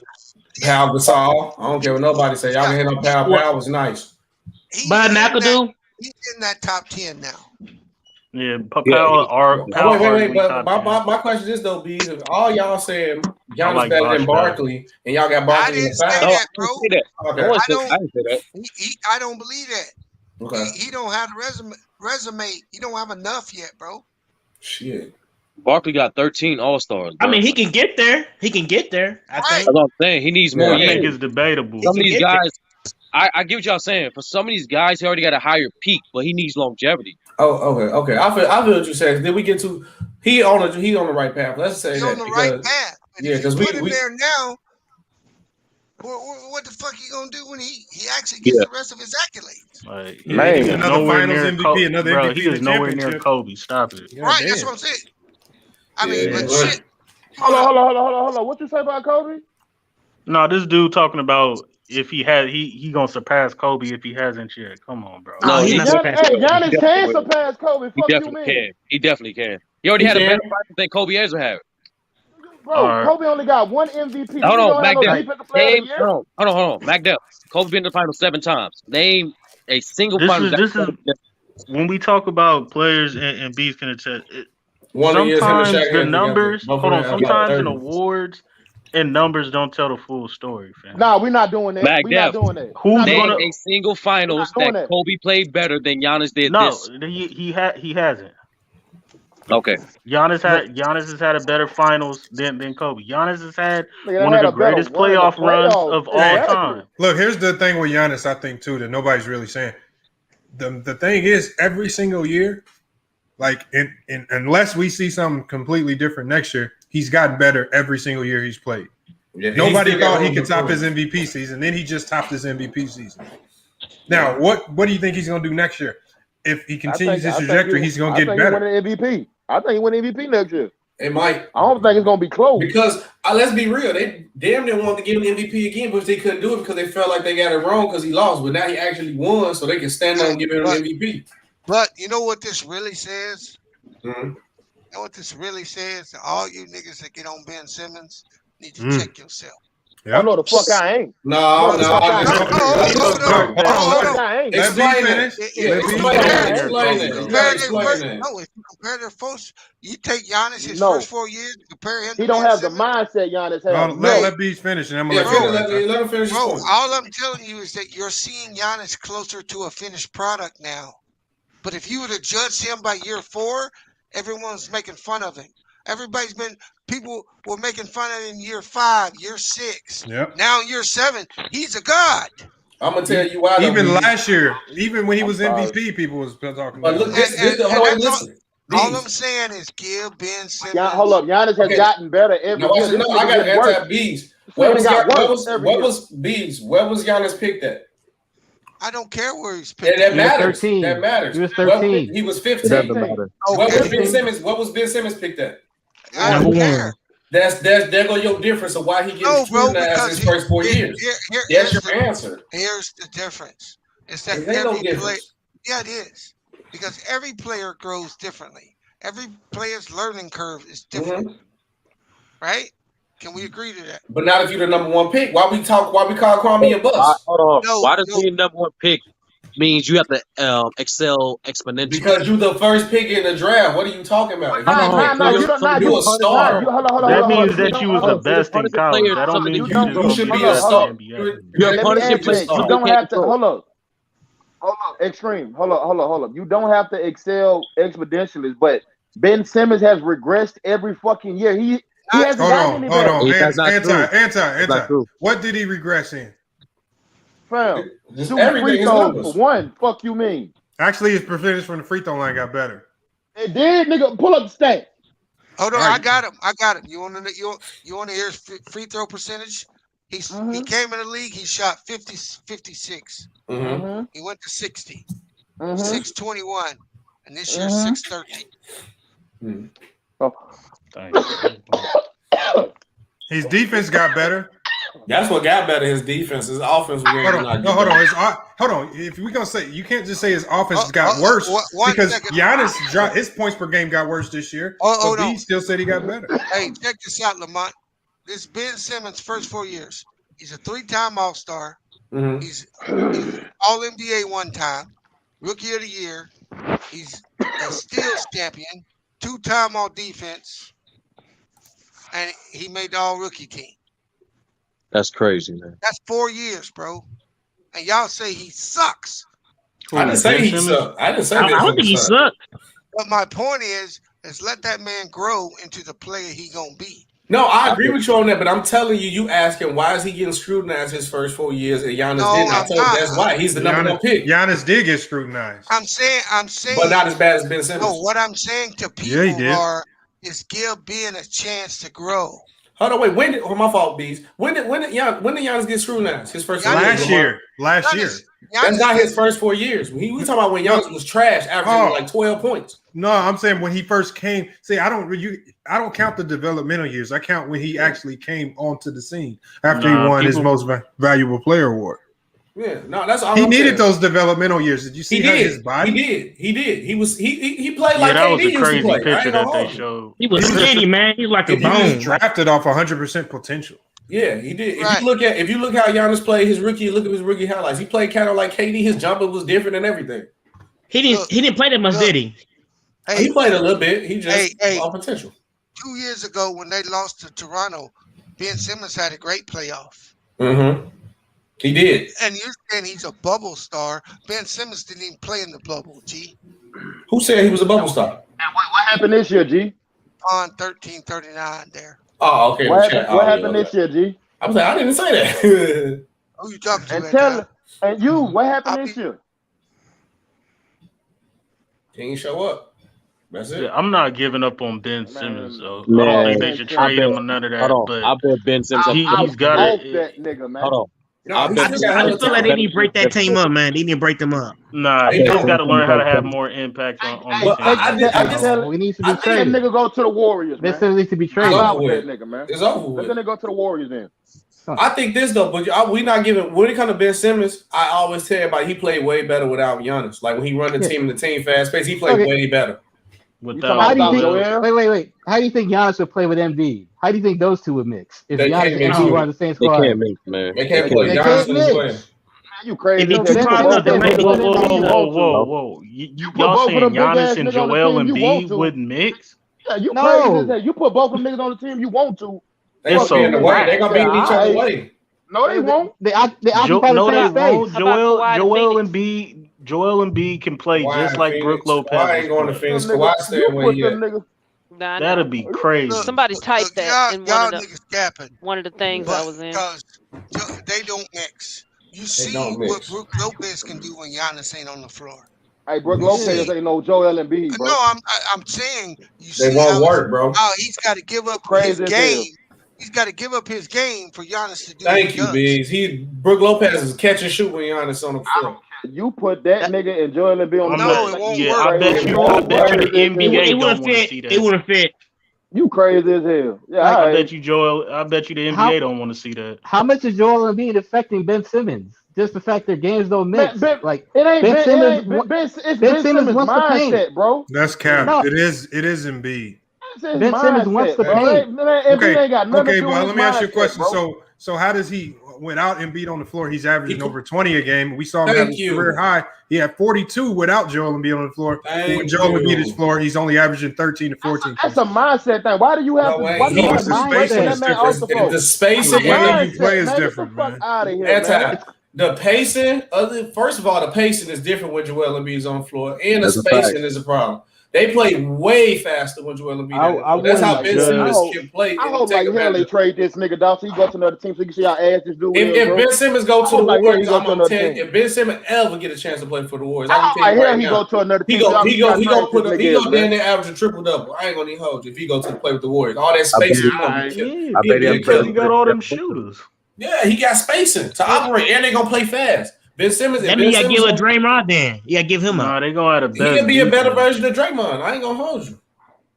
Pal Gasol. I don't care what nobody say. Y'all can hit on Pal. Pal was nice. Bud McAdoo. He's in that top 10 now. Yeah, wait. But my question is though, B, if all y'all saying Giannis better than Barkley, and y'all got Barkley. I didn't say that, bro. Okay. I don't believe that. Okay. He don't have the resume. He don't have enough yet, bro. Shit. Barkley got 13 All-Stars. I mean, he can get there. I think. That's what I'm saying. He needs more. I think it's debatable. Some of these guys, I get what y'all saying. For some of these guys, he already got a higher peak, but he needs longevity. Oh, okay. I feel what you said. Did we get to? He on the right path. Let's say he's that on the right path. Yeah, because we put him there now. What the fuck he gonna do when he actually gets the rest of his accolades? He's another Finals MVP, another MVP. He is nowhere near Kobe. Stop it. Right, that's what I'm saying. I mean, but shit. Hold on. What you say about Kobe? No, this dude talking about if he had he gonna surpass Kobe if he hasn't yet. Come on, bro. No, he's not surpassing. Giannis can surpass Kobe. He definitely can. He definitely can. He already had a better finals than Kobe ever had. Bro, Kobe only got 1 MVP. Hold on, Mac Hold on. Mac Dell. Kobe been in the finals 7 times. Name a single finals. This is when we talk about players and Beef can attest. Sometimes the numbers. Sometimes in awards and numbers don't tell the full story, fam. Nah, we're not doing that. We're not doing that. Name a single finals that Kobe played better than Giannis did. No, he hasn't. Okay. Giannis has had a better finals than Kobe. Giannis has had one of the greatest playoff runs of all time. Look, here's the thing with Giannis, I think, too, that nobody's really saying. The thing is, every single year, like, unless we see something completely different next year, he's gotten better every single year he's played. Yeah, nobody thought he could top his MVP season. Then he just topped his MVP season. Now, what do you think he's going to do next year? If he continues his trajectory, he's going to get better. I think he win MVP next year. It might. I don't think it's going to be close. Because, let's be real, they damn near wanted to give him the MVP again, but they couldn't do it because they felt like they got it wrong because he lost. But now he actually won, so they can stand on and give him the MVP. But you know what this really says? Mm-hmm. You know what this really says to all you niggas that get on Ben Simmons? Need to check yourself. I know the fuck I ain't. No. Explain it. No, if you compare their folks, you take Giannis his first 4 years, compare him. He don't have the mindset Giannis has. Let Beach finish, and I'm gonna let him finish. Bro, all I'm telling you is that you're seeing Giannis closer to a finished product now. But if you were to judge him by year 4, everyone's making fun of him. People were making fun of him in year 5, year 6. Yep. Now year 7, he's a god. I'm gonna tell you why. Even last year, even when he was MVP, people was talking about. But look, listen. All I'm saying is give Ben Simmons. Hold up. Giannis has gotten better every year. No, I got to answer Bees. Where was Bees? Where was Giannis picked at? I don't care where he's picked. That matters. That matters. He was 13. He was 15. What was Ben Simmons picked at? I don't care. There go your difference of why he gets scrutinized his first 4 years. That's your answer. Here's the difference. It's that It ain't no difference. Yeah, it is. Because every player grows differently. Every player's learning curve is different. Right? Can we agree to that? But not if you're the number one pick. Why we call Kwame a bust? Hold on. Why does being number one pick means you have to excel exponentially? Because you're the first pick in the draft. What are you talking about? You're a star. That means that you was the best in college. That don't mean you should be a star. You're punishing players. You don't have to. Hold up. Extreme. Hold up. You don't have to excel exponentially, but Ben Simmons has regressed every fucking year. He hasn't gotten any better. Anti. What did he regress in? Fam, just shooting everything free is throws numbers. for one. Fuck you mean? Actually, his percentage from the free throw line got better. It did, nigga. Pull up the stat. Hold on, I got him. You want to hear his free throw percentage? He came in the league. He shot 56. Mm-hmm. He went to 60, 621, and this year 613. His defense got better. That's what got better. His defense, his offense. Hold on. If we gonna say, you can't just say his offense got worse because Giannis his points per game got worse this year. But he still said he got better. Hey, check this out, Lamont. This Ben Simmons' first 4 years. He's a 3-time All-Star. Mm-hmm. He's All NBA 1 time, Rookie of the Year. He's a steals champion, 2-time All Defense, and he made the All Rookie team. That's crazy, man. That's 4 years, bro. And y'all say he sucks. I didn't say he sucked. I don't think he sucked. But my point is let that man grow into the player he gonna be. No, I agree with you on that, but I'm telling you, you asking why is he getting scrutinized his first 4 years and Giannis didn't? I told you that's why. He's the number one pick. Giannis did get scrutinized. I'm saying, but not as bad as Ben Simmons. No, what I'm saying to people is give Ben a chance to grow. Hold on, wait. My fault, Bees. When did Giannis get scrutinized? His first last year. That's not his first 4 years. We talking about when Giannis was trash, averaging like 12 points. No, I'm saying when he first came. See, I don't count the developmental years. I count when he actually came onto the scene after he won his most valuable player award. Yeah, no, that's all. He needed those developmental years. Did you see his body? He did. He played like that was KD a crazy used to play. picture that they showed. He was skinny, man. He's like a He bone. was drafted off 100% potential. Yeah, he did. If you look how Giannis played his rookie, look at his rookie highlights. He played kind of like KD. His jumper was different and everything. He didn't play that much, did he? Hey, he played a little bit. He just all potential. 2 years ago when they lost to Toronto, Ben Simmons had a great playoff. Mm-hmm. He did. And you're saying he's a bubble star. Ben Simmons didn't even play in the bubble, G. Who said he was a bubble star? And what happened this year, G? On 1339 there. Oh, okay. What happened this year, G? I was like, I didn't say that. Who you talking to? And what happened this year? He ain't show up. That's it. Yeah, I'm not giving up on Ben Simmons, though. I don't think they should trade him or none of that. But I bet Ben Simmons. He's got it. That nigga, man. Hold on. I just feel like they need to break that team up, man. They need to break them up. Nah, he's got to learn how to have more impact on the team. We need to be That traded. nigga go to the Warriors, man. This needs to be traded. Nigga, man. It's over with. Let him go to the Warriors then. I think this though, but we not giving. When it comes to Ben Simmons, I always tell everybody he played way better without Giannis. Like when he run the team in the team fast pace, he played way better. How do you think? Wait. How do you think Giannis would play with Embiid? How do you think those two would mix? If Giannis and Embiid were on the same squad, They can't mix, man. They can't play. Giannis is playing. You crazy? Whoa. Y'all saying Giannis and Joel Embiid wouldn't mix? Yeah, you crazy? You put both of them niggas on the team you want to. They're gonna be in the way. They're gonna be in each other's way. No, they won't. They occupy the same space. Joel Embiid can play just like Brook Lopez. Kawhi ain't going to Phoenix. Kawhi staying where he at. That'd be crazy. Somebody typed that in y'all niggas capping. one of the things I was in. Because they don't mix. You see what Brook Lopez can do when Giannis ain't on the floor. Hey, Brook Lopez ain't no Joel Embiid, bro. No, I'm saying you They see won't work, bro. how he's got to give up his game. He's got to give up his game for Giannis to do. Thank you, Biggs. Brook Lopez is catch and shoot when Giannis on the floor. You put that nigga and Joel Embiid on the floor. No, it won't work. I bet you the NBA don't want to see that. It wouldn't fit. You crazy as hell. Yeah, I bet you the NBA don't want to see that. How much is Joel Embiid affecting Ben Simmons? Just the fact their games don't mix. Like it ain't Ben Simmons. Ben Simmons mindset, bro. That's cap. No. It is Embiid. Ben Simmons wants the paint. Okay, but let me ask you a question. So how does he, without Embiid on the floor, he's averaging over 20 a game. We saw him have his career high. He had 42 without Joel Embiid on the floor. When Joel Embiid is floor, he's only averaging 13 to 14. That's a mindset thing. Why do you have the spacing and you play is different, man. Out of here, man. The pacing, first of all, the pacing is different when Joel Embiid is on the floor, and the spacing is a problem. They play way faster when Joel Embiid. That's how Ben Simmons can play. I hope like hell they trade this nigga Dawson. He go to another team so you can see how ass this dude is. If Ben Simmons go to the Warriors, I'm gonna tell you. If Ben Simmons ever get a chance to play for the Warriors, I'm gonna tell you right now. He go to another team. He go down there average a triple double. I ain't gonna even hold you if he go to play with the Warriors. All that spacing, he got all them shooters. Yeah, he got spacing to operate, and they gonna play fast. Ben Simmons. That means you gotta give a Draymond then. You gotta give him a. They gonna have He can be a better version of Draymond. I ain't gonna hold you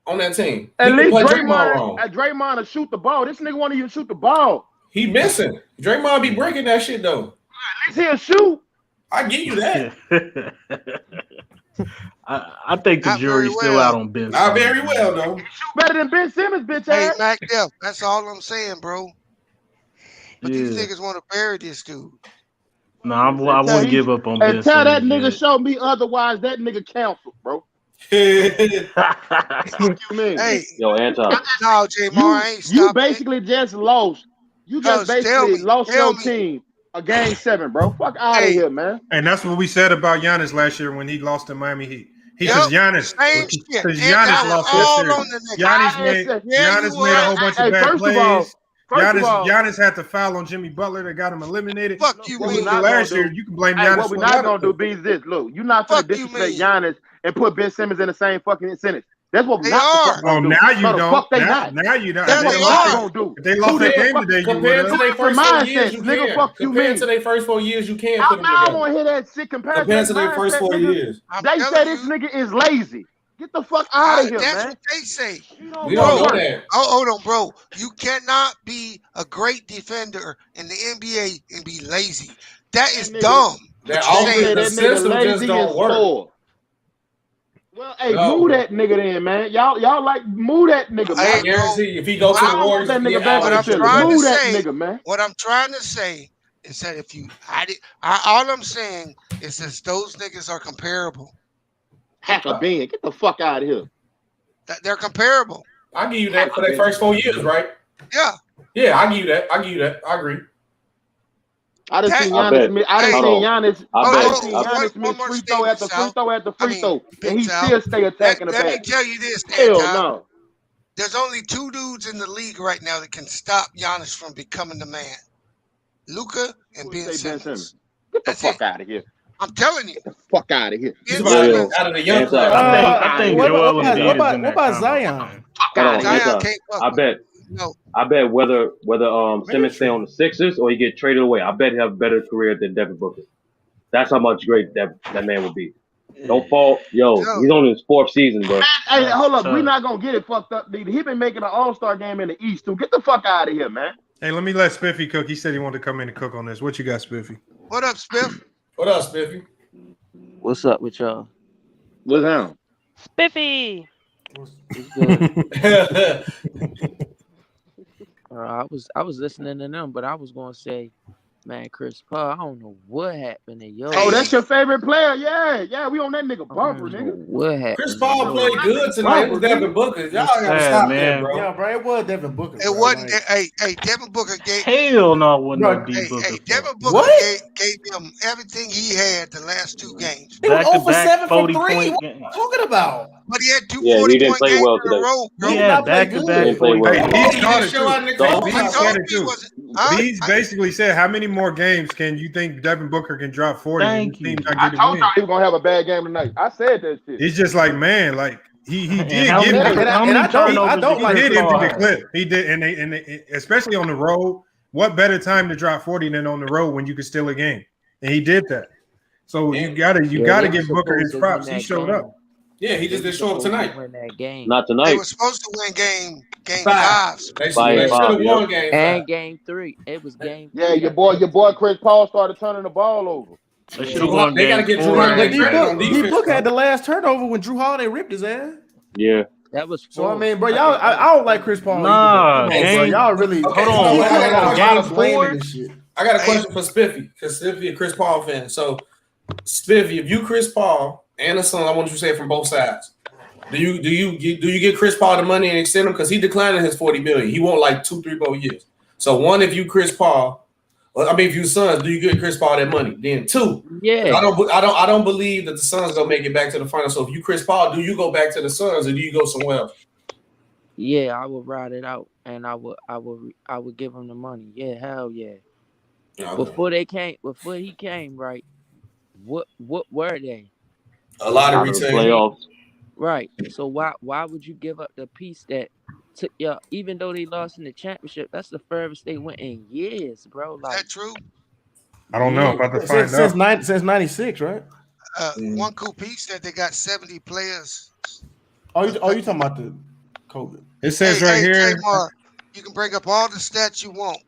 on that team. At least Draymond will shoot the ball. This nigga won't even shoot the ball. He missing. Draymond be breaking that shit though. At least he'll shoot. I give you that. I think the jury's still out on Ben. Not very well though. Shoot better than Ben Simmons, bitch ass. Hey, Mac Def, that's all I'm saying, bro. But these niggas want to bury this dude. No, I wouldn't give up on Ben. Until that nigga show me otherwise, that nigga canceled, bro. Hey, yo, Anton. No, J-Mar, I ain't stopping. You basically just lost. You just basically lost your team a game 7, bro. Fuck out of here, man. And that's what we said about Giannis last year when he lost to Miami Heat. Giannis lost this year. Giannis made a whole bunch of bad plays. Giannis had to foul on Jimmy Butler that got him eliminated. Fuck you, last year. You can blame Giannis. What we're not gonna do is this. Look, you're not gonna disrespect Giannis and put Ben Simmons in the same fucking sentence. That's what we're not gonna do. Now you don't. Fuck they not. Now you don't. That's what they gonna do. If they lost that game today, compared to their first 4 years, you nigga, fuck you, compared to their first 4 years, you can't put them I together. want to hear that shit compared to their first 4 years. They say this nigga is lazy. Get the fuck out of here, that's man. what they say. We don't know that. Hold on, bro. You cannot be a great defender in the NBA and be lazy. That is dumb. The system just don't work. Well, hey, move that nigga then, man. Y'all like move that nigga, man. I guarantee if he go to the Warriors, that nigga back move that nigga, man. What I'm trying to say is that if you all I'm saying is that those niggas are comparable. Hack a bean. Get the fuck out of here. They're comparable. I give you that for their first 4 years, right? Yeah. Yeah, I give you that. I agree. I done seen Giannis. I done seen Giannis miss free throw after free throw after free throw, and he still stay attacking the back. Let me tell you this. Hell no. There's only 2 dudes in the league right now that can stop Giannis from becoming the man. Luka and Ben Simmons. Get the fuck out of here. I'm telling you. Get the fuck out of here. Out of the young player. I think Joel Embiid What about Zion? Zion can't fuck. I bet whether Simmons stay on the Sixers or he get traded away, I bet he'll have a better career than Devin Booker. That's how much great that man would be. Don't fall, he's on his 4th season, bro. Hey, hold up, we not gonna get it fucked up. He been making an All-Star game in the East too. Get the fuck out of here, man. Hey, let me let Spiffy cook. He said he wanted to come in and cook on this. What you got, Spiffy? What up, Spiff? What up, Spiffy? What's up with y'all? What's down? Spiffy. I was listening to them, but I was gonna say, man, Chris Paul, I don't know what happened to yo. Oh, that's your favorite player? Yeah, we on that nigga bumper, nigga. What happened? Chris Paul played good tonight. It was Devin Booker. Y'all gotta stop that, bro. Yeah, bro, it was Devin Booker. It wasn't. Hey, Devin Booker gave. Hell no, wasn't no D Booker. Hey, Devin Booker gave him everything he had the last 2 games. He was over 7 for 3. What are you talking about? But he had 2 he 40-point didn't play games well in today. a row, bro. Yeah, back-to-back. He didn't play well. He didn't show out in the He said it too. He's basically said, how many more games can you think Devin Booker can drop 40? Thank you. I told y'all he was gonna have a bad game tonight. I said that shit. He's just like, man, like he did how give many- how many turnovers did he did Chris Paul empty the have? clip. He did, and especially on the road. What better time to drop 40 than on the road when you can steal a game? And he did that. So you gotta give Booker his props. He showed up. Yeah, he just didn't show up tonight. Win that game. Not They tonight. were supposed to win game Five. 5. They should have won game 5. And game 3. It was game. Yeah, your boy Chris Paul started turning the ball over. They should have won They gotta game get Drew 4. Holiday. D-Book had the last turnover when Drew Holiday ripped his ass. Yeah. That was So I mean, bro, y'all, I don't like Chris Paul. Nah, either, bro. game- Y'all really Hold on. Game 4. I got a question for Spiffy, because Spiffy a Chris Paul fan. So, Spiffy, if you Chris Paul and the Suns, I want you to say it from both sides. Do you get Chris Paul the money and extend him because he declining his $40 million? He want like 2-3 more years. So one, if you Chris Paul, if you Suns, do you get Chris Paul that money? Then 2, Yeah. I don't believe that the Suns gonna make it back to the finals. So if you Chris Paul, do you go back to the Suns or do you go somewhere else? Yeah, I would ride it out, and I would give him the money. Yeah, hell yeah. Okay. Before he came, right? What were they? A lot of playoffs. Right. So why would you give up the piece that took y'all? Even though they lost in the championship, that's the furthest they went in years, bro. Is Like, that true? I don't know. About to find out. Since '96, right? One cool piece that they got 70 players. Oh, you talking about the COVID? It says right here. Tamar, you can bring up all the stats you want.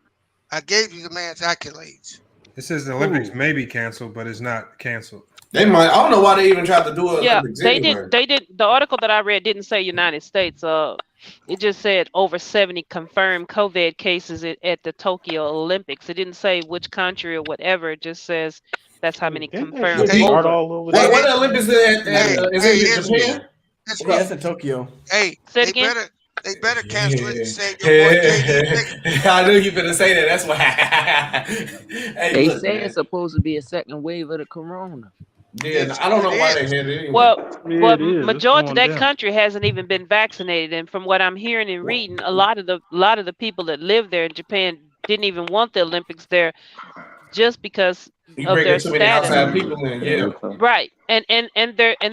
I gave you the man's accolades. It says the Olympics may be canceled, but it's not canceled. They might. I don't know why they even tried to do it. Yeah, they did. The article that I read didn't say United States. It just said over 70 confirmed COVID cases at the Tokyo Olympics. It didn't say which country or whatever. It just says that's how many confirmed. Start all over. What the Olympics is it in Japan? That's in Tokyo. Hey, Say it they again? better cancel it and say your boy KD. I knew you were gonna say that. That's why. Hey, they look, say man. it's supposed to be a second wave of the corona. Yeah, I don't know why they had it anyway. Well, majority of that country hasn't even been vaccinated, and from what I'm hearing and reading, a lot of the people that live there in Japan didn't even want the Olympics there, just because of their too many outside status. people in, yeah. Right, and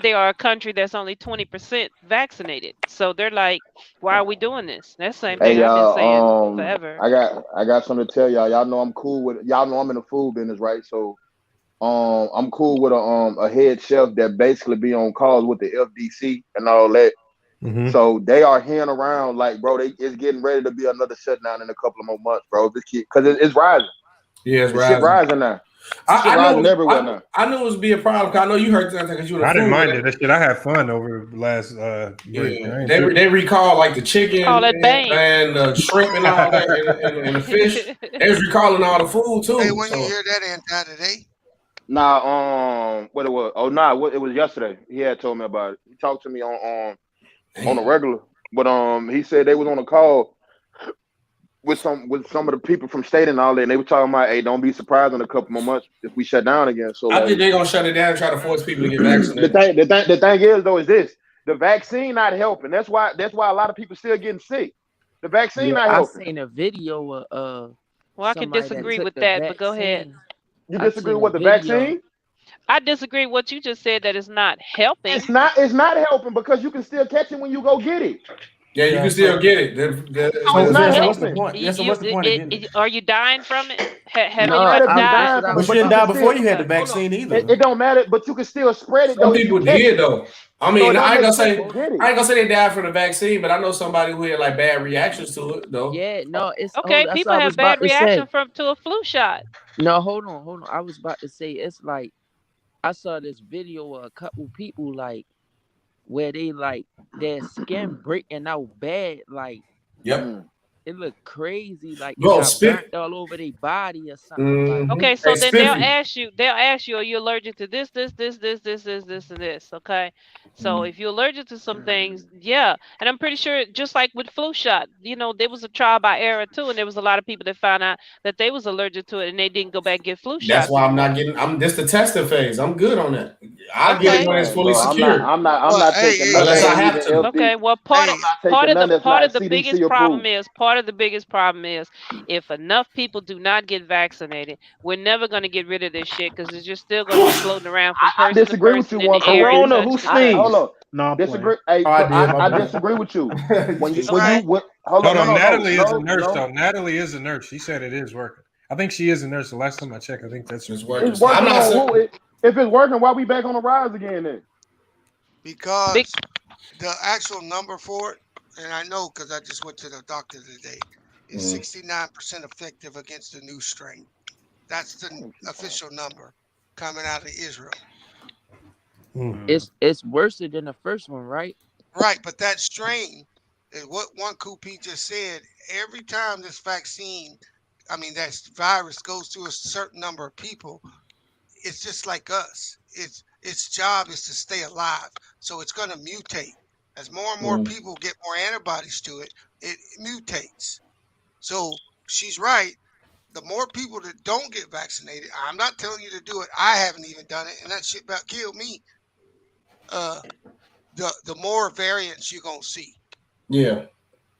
they are a country that's only 20% vaccinated, so they're like, why are we doing this? That's the same thing Hey I've been saying y'all, forever. I got something to tell y'all. Y'all know I'm cool with. Y'all know I'm in the food business, right? So, I'm cool with a head chef that basically be on calls with the FDC and all that. Mm-hmm. So they are hearing around like, bro, it's getting ready to be another shutdown in a couple of more months, bro. Because it's rising. Yeah, it's Shit rising now. I rising know, everywhere now. I knew it was be a problem. 'Cause I know you heard that because you were. I didn't mind it. That shit, I had fun over the last break. Yeah, they recall like the chicken Call it bang. and the shrimp and all that and the fish. They was recalling all the food too. Hey, when you hear that anti today? Nah, what it was? Oh, nah, it was yesterday. He had told me about it. He talked to me on a regular, but he said they was on a call with some of the people from state and all that, and they were talking about, hey, don't be surprised in a couple more months if we shut down again. So I think they're gonna shut it down and try to force people to get vaccinated. The thing is though is this: the vaccine not helping. That's why a lot of people still getting sick. The vaccine not I helping. seen a video of Well, I can somebody disagree took with the that, but go ahead. vaccine. You I disagree seen with a the video. vaccine? I disagree with what you just said, that it's not helping. It's not helping because you can still catch it when you go get it. Yeah, you can still get it. What's the point? Yeah, so what's the point of getting it? Are you dying from it? Have No, you ever I'm died? dying. But you didn't die before you had the vaccine either. It don't matter, but you can still spread it. Some though, if people you catch did it. though. I So mean, it don't I ain't make gonna sense say to get it. I ain't gonna say they died from the vaccine, but I know somebody who had like bad reactions to it though. Yeah, no, it's Okay, that's people what I have was about bad to say. reaction to a flu shot. No, hold on. I was about to say it's like I saw this video of a couple people like where they like their skin breaking out bad, like Yep. it looked crazy, like they Bro, got spit. burnt all over their body or something. Like, Okay, so Hey, then Spiffy. they'll ask you, are you allergic to this, and this? Okay. So if you're allergic to some things, yeah. And I'm pretty sure just like with flu shot, there was a trial by error too, and there was a lot of people that found out that they was allergic to it and they didn't go back and get flu shots. That's why I'm not getting. This the testing phase. I'm good on that. I'll get it when it's fully Bro, secure. I'm not taking Unless I nothing have even to. LD. Okay, well, I'm not taking none that's part not of the CDC biggest approved. problem is part part of the biggest problem is if enough people do not get vaccinated, we're never going to get rid of this shit because it's just still going to be floating around from I person to disagree with person you in the one air. Corona, and who touch to touch. Hold on. No, I'm Disagree. playing. Hey, I disagree with you. When you hold on, Natalie is a nurse though. Natalie is a nurse. She said it is working. I think she is a nurse. The last time I checked, I think that's it's working. It's working on who? If it's working, why we back on the rise again then? Because the actual number for it, and I know because I just went to the doctor today, is 69% effective against the new strain. That's the official number coming out of Israel. It's worse than the first one, right? Right, but that strain is what one Koopy just said. Every time this vaccine, that virus goes through a certain number of people, it's just like us. Its job is to stay alive, so it's going to mutate. As more and more people get more antibodies to it, it mutates. So she's right. The more people that don't get vaccinated, I'm not telling you to do it. I haven't even done it, and that shit about killed me. The more variants you're gonna see. Yeah.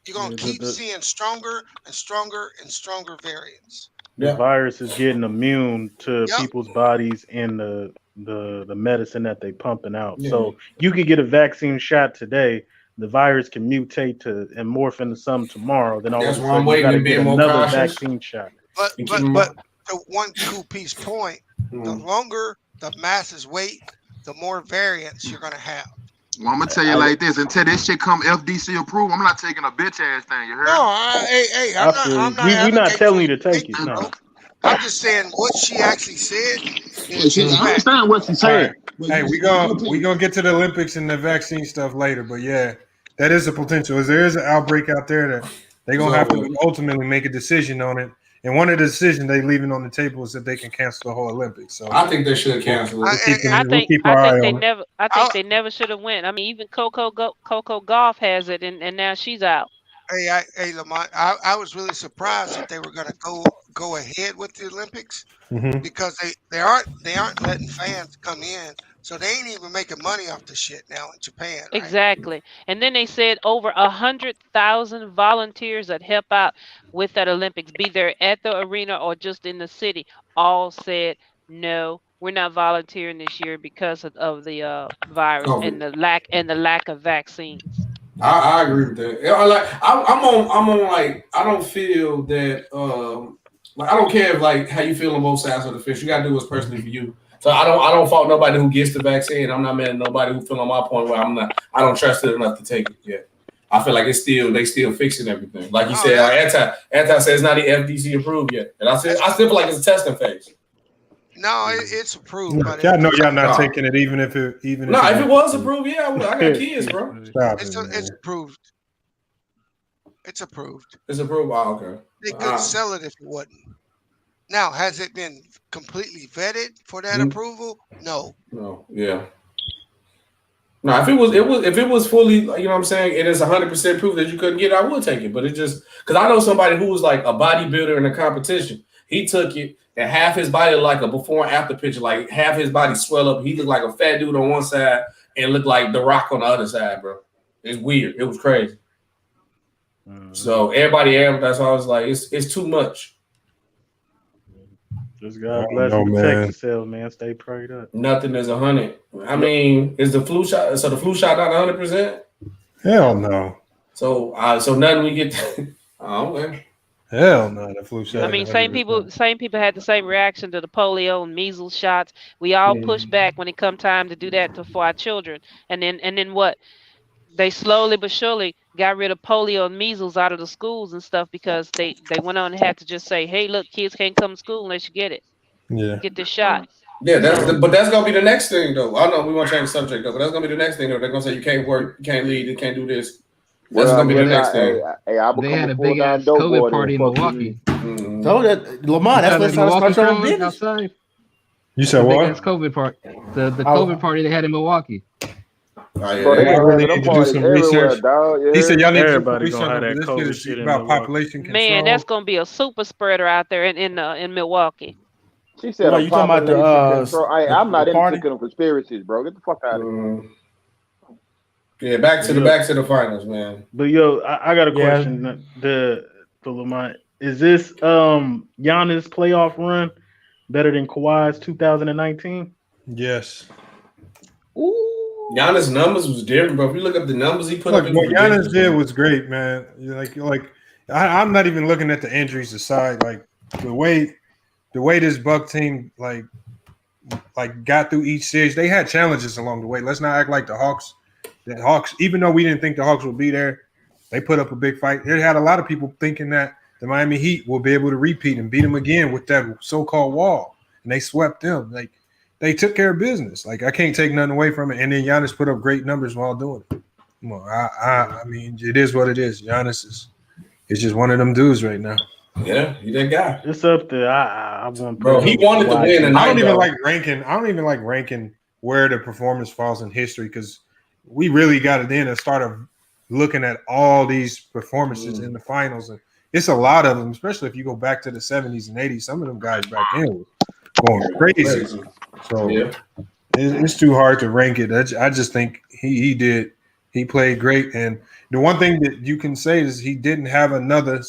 You're gonna keep seeing stronger and stronger and stronger variants. The virus is getting immune to people's bodies and the medicine that they pumping out. Yeah. So you could get a vaccine shot today. The virus can mutate and morph into something tomorrow. Then all of a sudden you got to get another vaccine shot. But the one two-piece point, the longer the masses wait, the more variants you're gonna have. Well, I'm gonna tell you like this: until this shit come FDC approved, I'm not taking a bitch ass thing. You heard? No, I'm not. We're not telling you to take it. No. I'm just saying what she actually said. I understand what she said. Right. Hey, we gonna get to the Olympics and the vaccine stuff later, but yeah, that is a potential. There is an outbreak out there that they're gonna have to ultimately make a decision on it. And one of the decisions they leaving on the table is that they can cancel the whole Olympics. So I think they should cancel it. I think they never should have went. I mean, even Coco Gauff has it, and now she's out. Hey, Lamont, I was really surprised that they were going to go ahead with the Olympics because they aren't letting fans come in, so they ain't even making money off the shit now in Japan. Right? Exactly, and then they said over 100,000 volunteers that help out with that Olympics, be there at the arena or just in the city, all said no. We're not volunteering this year because of the virus and the lack of vaccines. I agree with that. I'm on like I don't feel that I don't care if like how you feel on both sides of the fence. You gotta do what's personally for you. So I don't fault nobody who gets the vaccine. I'm not mad at nobody who feel on my point where I don't trust it enough to take it yet. I feel like they still fixing everything. Like you said, anti says it's not the FDC approved yet. And I still feel like it's a testing phase. No, it's approved. But y'all know y'all not taking it even if it was approved, yeah, I got kids, bro. It's approved. It's approved. It's approved. Oh, okay. They couldn't sell it if it wasn't. Now, has it been completely vetted for that approval? No. No. Yeah. No, if it was fully, you know what I'm saying, it is 100% proof that you couldn't get it, I would take it. But it just because I know somebody who was like a bodybuilder in a competition. He took it and half his body like a before and after picture, like half his body swell up. He looked like a fat dude on one side and looked like The Rock on the other side, bro. It's weird. It was crazy. So everybody, that's why I was like, it's too much. Just God bless and protect yourself, man. Stay prayed up. Nothing is 100. I mean, is the flu shot? So the flu shot not 100%? Hell no. So nothing we get. Okay. Hell no, the flu shot. I mean, same people had the same reaction to the polio and measles shots. We all push back when it come time to do that for our children, and then what? They slowly but surely got rid of polio and measles out of the schools and stuff because they went on and had to just say, hey, look, kids can't come to school unless you get it. Yeah. Get this shot. Yeah, but that's gonna be the next thing though. I know we want to change the subject though, but that's gonna be the next thing though. They're gonna say you can't work, you can't lead, you can't do this. That's gonna be the next thing. They had a big ass COVID party in Milwaukee. So that Lamont, that's what's on business. Outside. You said what? Big ass COVID party. The COVID party they had in Milwaukee. Oh, yeah. Bro, they really need to do some research. He said y'all need to do some Everybody gonna have that research. COVID This shit is in about Milwaukee. population control. Man, that's gonna be a super spreader out there in Milwaukee. She said, you talking about the I'm not party? into conspiracies, bro. Get the fuck out of here. Yeah, back to the finals, man. But yo, I got a question. for Lamont. Is this Giannis playoff run better than Kawhi's 2019? Yes. Ooh. Giannis' numbers was different, bro. If you look up the numbers he put up, what Giannis did was great, man. I'm not even looking at the injuries aside. Like the way this Buck team like got through each series, they had challenges along the way. Let's not act like the Hawks, even though we didn't think the Hawks would be there, they put up a big fight. It had a lot of people thinking that the Miami Heat will be able to repeat and beat them again with that so-called wall, and they swept them. Like they took care of business. Like I can't take nothing away from it. And then Giannis put up great numbers while doing it. Well, I mean, it is what it is. Giannis is just one of them dudes right now. Yeah, he that guy. It's up there. I want, bro. He wanted to win, and I don't even like ranking where the performance falls in history because we really got it in and started looking at all these performances in the finals, and it's a lot of them, especially if you go back to the 70s and 80s. Some of them guys back then were going crazy. So it's too hard to rank it. I just think he played great, and the one thing that you can say is he didn't have another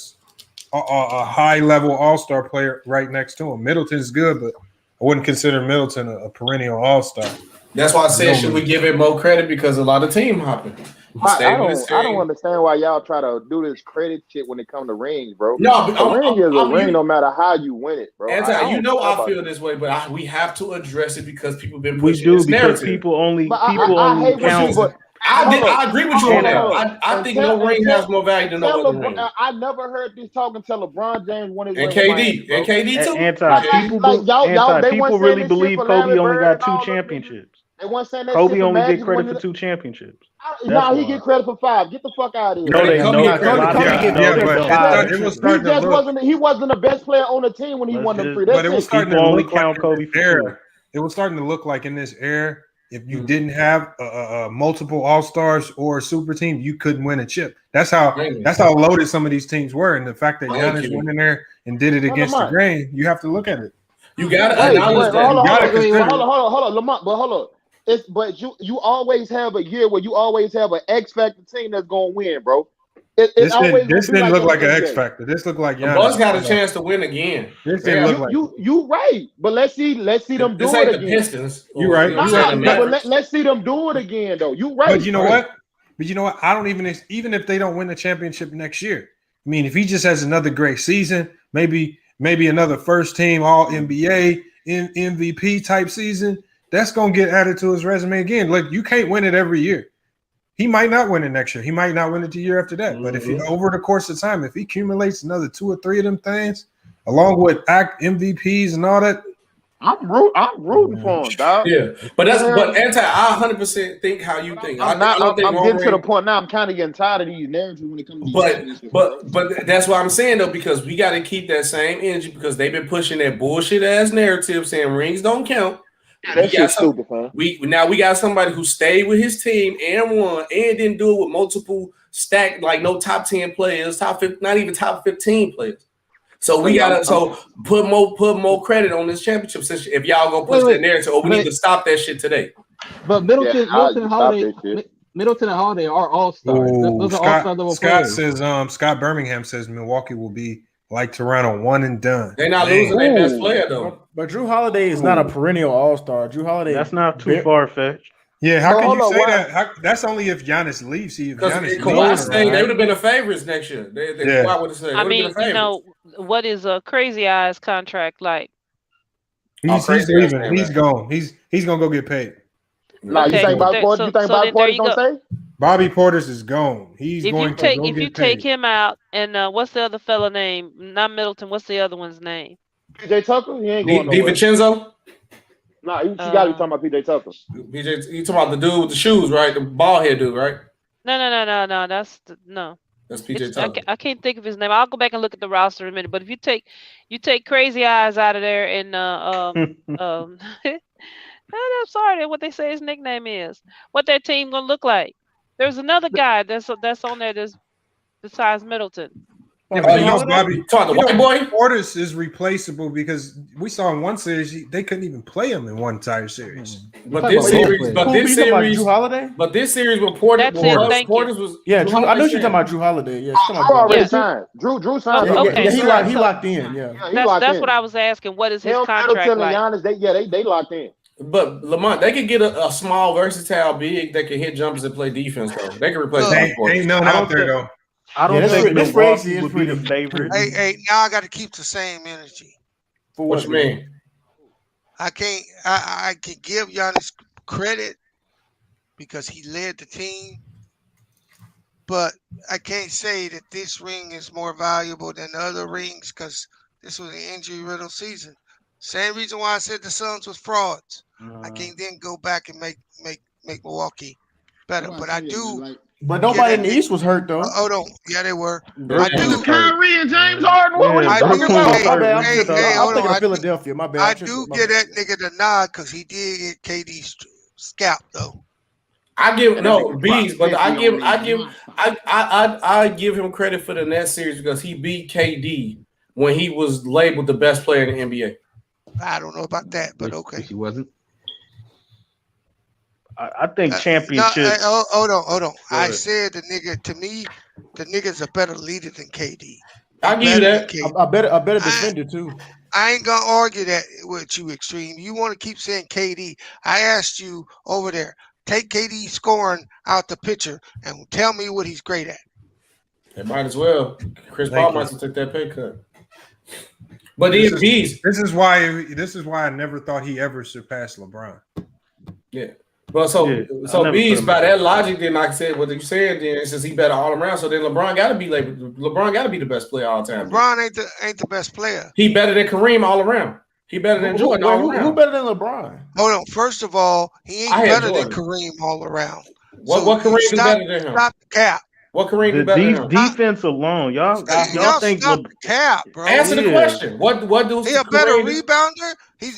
a high-level all-star player right next to him. Middleton's good, but I wouldn't consider Middleton a perennial all-star. That's why I said, should we give him more credit because a lot of team hopping. I don't understand why y'all try to do this credit shit when it comes to rings, bro. No, but a ring is a ring no matter how you win it, bro. I feel this way, but we have to address it because people been we pushing do this because narrative. people only count. I agree with you on that. I think no ring has more value than no other ring. I never heard this talk until LeBron James won his ring. And KD too. People really believe Kobe only got 2 championships. They weren't saying that Kobe only get credit for 2 championships. No, he get credit for 5. Get the fuck out of here. He wasn't the best player on the team when he won the 3. But it was starting to look like in this era. It was starting to look like in this era, if you didn't have multiple all-stars or a super team, you couldn't win a chip. That's how loaded some of these teams were. And the fact that Giannis went in there and did it against the grain, you have to look at it. You got to acknowledge that. Hold on, Lamont, but hold on. But you always have a year where you always have an X factor team that's gonna win, bro. This didn't look like an X factor. This looked like Giannis. The Bucks got a chance to win again. This didn't look like you right, but let's see them do it again. Pistons. You right. But let's see them do it again, though. You right. But you know what? I don't even if they don't win the championship next year. I mean, if he just has another great season, maybe another first team All NBA MVP type season. That's going to get added to his resume again. Like, you can't win it every year. He might not win it next year. He might not win it the year after that. But if he, over the course of time, if he accumulates another 2 or 3 of them things, along with MVPs and all that, I'm rooting for him, dog. Yeah, but I 100% think how you think. I'm getting to the point now. I'm kind of getting tired of these narratives when it comes to but that's what I'm saying though, because we got to keep that same energy because they've been pushing that bullshit ass narrative saying rings don't count. Yeah, that shit's stupid, man. We got somebody who stayed with his team and won and didn't do it with multiple stacked, like no top 10 players, not even top 15 players. So we gotta put more credit on this championship since if y'all gonna push that narrative, we need to stop that shit today. But Middleton and Holiday are all stars. Those are all star level players. Scott Birmingham says Milwaukee will be like Toronto, one and done. They're not losing their best player though. But Drew Holiday is not a perennial all-star. Drew Holiday. That's not too far-fetched. Yeah, how can you say that? That's only if Giannis leaves. See, if Giannis leaves, they would have been the favorites next year. I mean, what is a Crazy Eyes contract like? He's leaving. He's gone. He's gonna go get paid. No, you think Bobby Portis? Gonna stay? Bobby Portis is gone. If you take him out, and what's the other fella name? Not Middleton. What's the other one's name? PJ Tucker. He ain't going nowhere. DiVincenzo. No, you got to be talking about PJ Tucker. You talking about the dude with the shoes, right? The bald head dude, right? No. That's PJ Tucker. I can't think of his name. I'll go back and look at the roster in a minute. But if you take Crazy Eyes out of there, and I'm sorry, what they say his nickname is. What that team gonna look like? There's another guy that's on there besides Middleton. Yeah, but Bobby, white boy Portis is replaceable because we saw in one series they couldn't even play him in one entire series. But this series, Drew Holiday. But this series with Portis was I know she's talking about Drew Holiday. Yeah, she's talking about Drew signed. Drew signed. He locked in. Yeah, that's what I was asking. What is his contract like? Giannis, they locked in. But Lamont, they could get a small, versatile big that can hit jumpers and play defense though. They can replace. Ain't none out there though. I don't think Milwaukee would be the favorite. Hey, now I got to keep the same energy. For what you mean? I can't. I can give Giannis credit because he led the team, but I can't say that this ring is more valuable than the other rings because this was an injury-riddled season. Same reason why I said the Suns was frauds. I can't then go back and make Milwaukee better, but I do. But nobody in the East was hurt though. Hold on, yeah, they were. I do. Kyrie and James Harden. What were you talking about? I'm thinking of Philadelphia. My bad. I do get that nigga the nod because he did get KD's scalp though. I give Bees, but I give him credit for the Nets series because he beat KD when he was labeled the best player in the NBA. I don't know about that, but okay. He wasn't. I think championships. Hold on. I said the nigga, to me, the nigga's a better leader than KD. I give you that. A better defender too. I ain't gonna argue that with you, Extreme. You want to keep saying KD. I asked you over there, take KD scoring out the picture and tell me what he's great at. It might as well. Chris Paul might have took that pay cut. But this is why I never thought he ever surpassed LeBron. Yeah. Well, so Bees, by that logic, then like I said, what you said, then since he better all around, so then LeBron got to be the best player all time. LeBron ain't the best player. He better than Kareem all around. He better than Jordan all around. Who better than LeBron? Hold on. First of all, he ain't better than Kareem all around. What Kareem is better than him? Stop the cap. What Kareem is better than him? Defense alone, y'all think stop the cap, bro. Answer the question. What do he a better rebounder? He's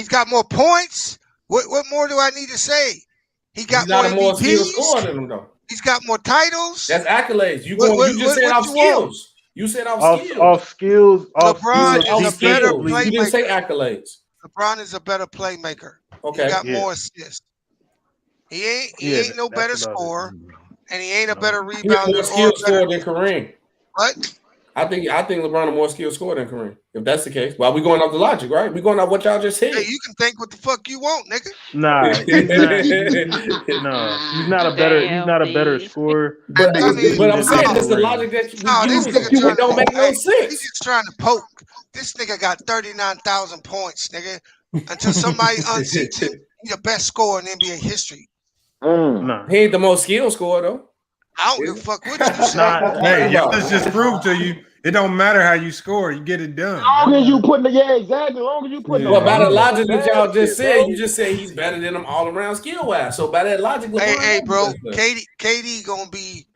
got more points. What more do I need to say? He got more MVPs. More skilled scorer than him, though. He's got more titles. That's accolades. You just said off skills. You said off skills. Off skills. LeBron is a better playmaker. You didn't say accolades. LeBron is a better playmaker. Okay. He got more assists. He ain't no better scorer, and he ain't a better rebounder. He's more skilled scorer than Kareem. What? I think LeBron a more skilled scorer than Kareem. If that's the case, well, we going off the logic, right? We going off what y'all just said. Hey, you can think what the fuck you want, nigga. Nah, he's not a better scorer. But I'm saying that's the logic that you use. It don't make no sense. He's just trying to poke. This nigga got 39,000 points, nigga. Until somebody unseats him, he's the best scorer in NBA history. No. He ain't the most skilled scorer though. I don't give a fuck what you say. Hey, let's just prove to you. It don't matter how you score, you get it done. As long as you putting exactly. As long as you putting Well, by the logic that y'all just said, you just said he's better than him all around skill wise. So by that logic, hey, bro, KD gonna be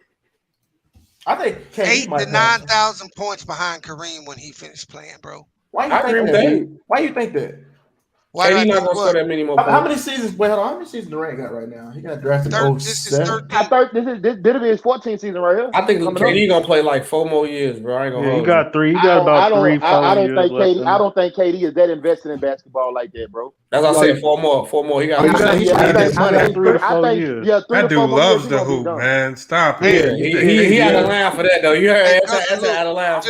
I think 8,000 to 9,000 points behind Kareem when he finished playing, bro. Why you think that? Why you think that? Why KD not gonna score that many more points. How many seasons? Wait, hold on. How many seasons Durant got right now? He got drafted in 07. This be his 14th season right here. I think KD gonna play like 4 more years, bro. I ain't gonna. He got 3. He got about 3. I don't think KD is that invested in basketball like that, bro. That's what I said. 4 more. He got. That dude loves the hoop, man. Stop it. He had a line for that though. You heard? That's out of line.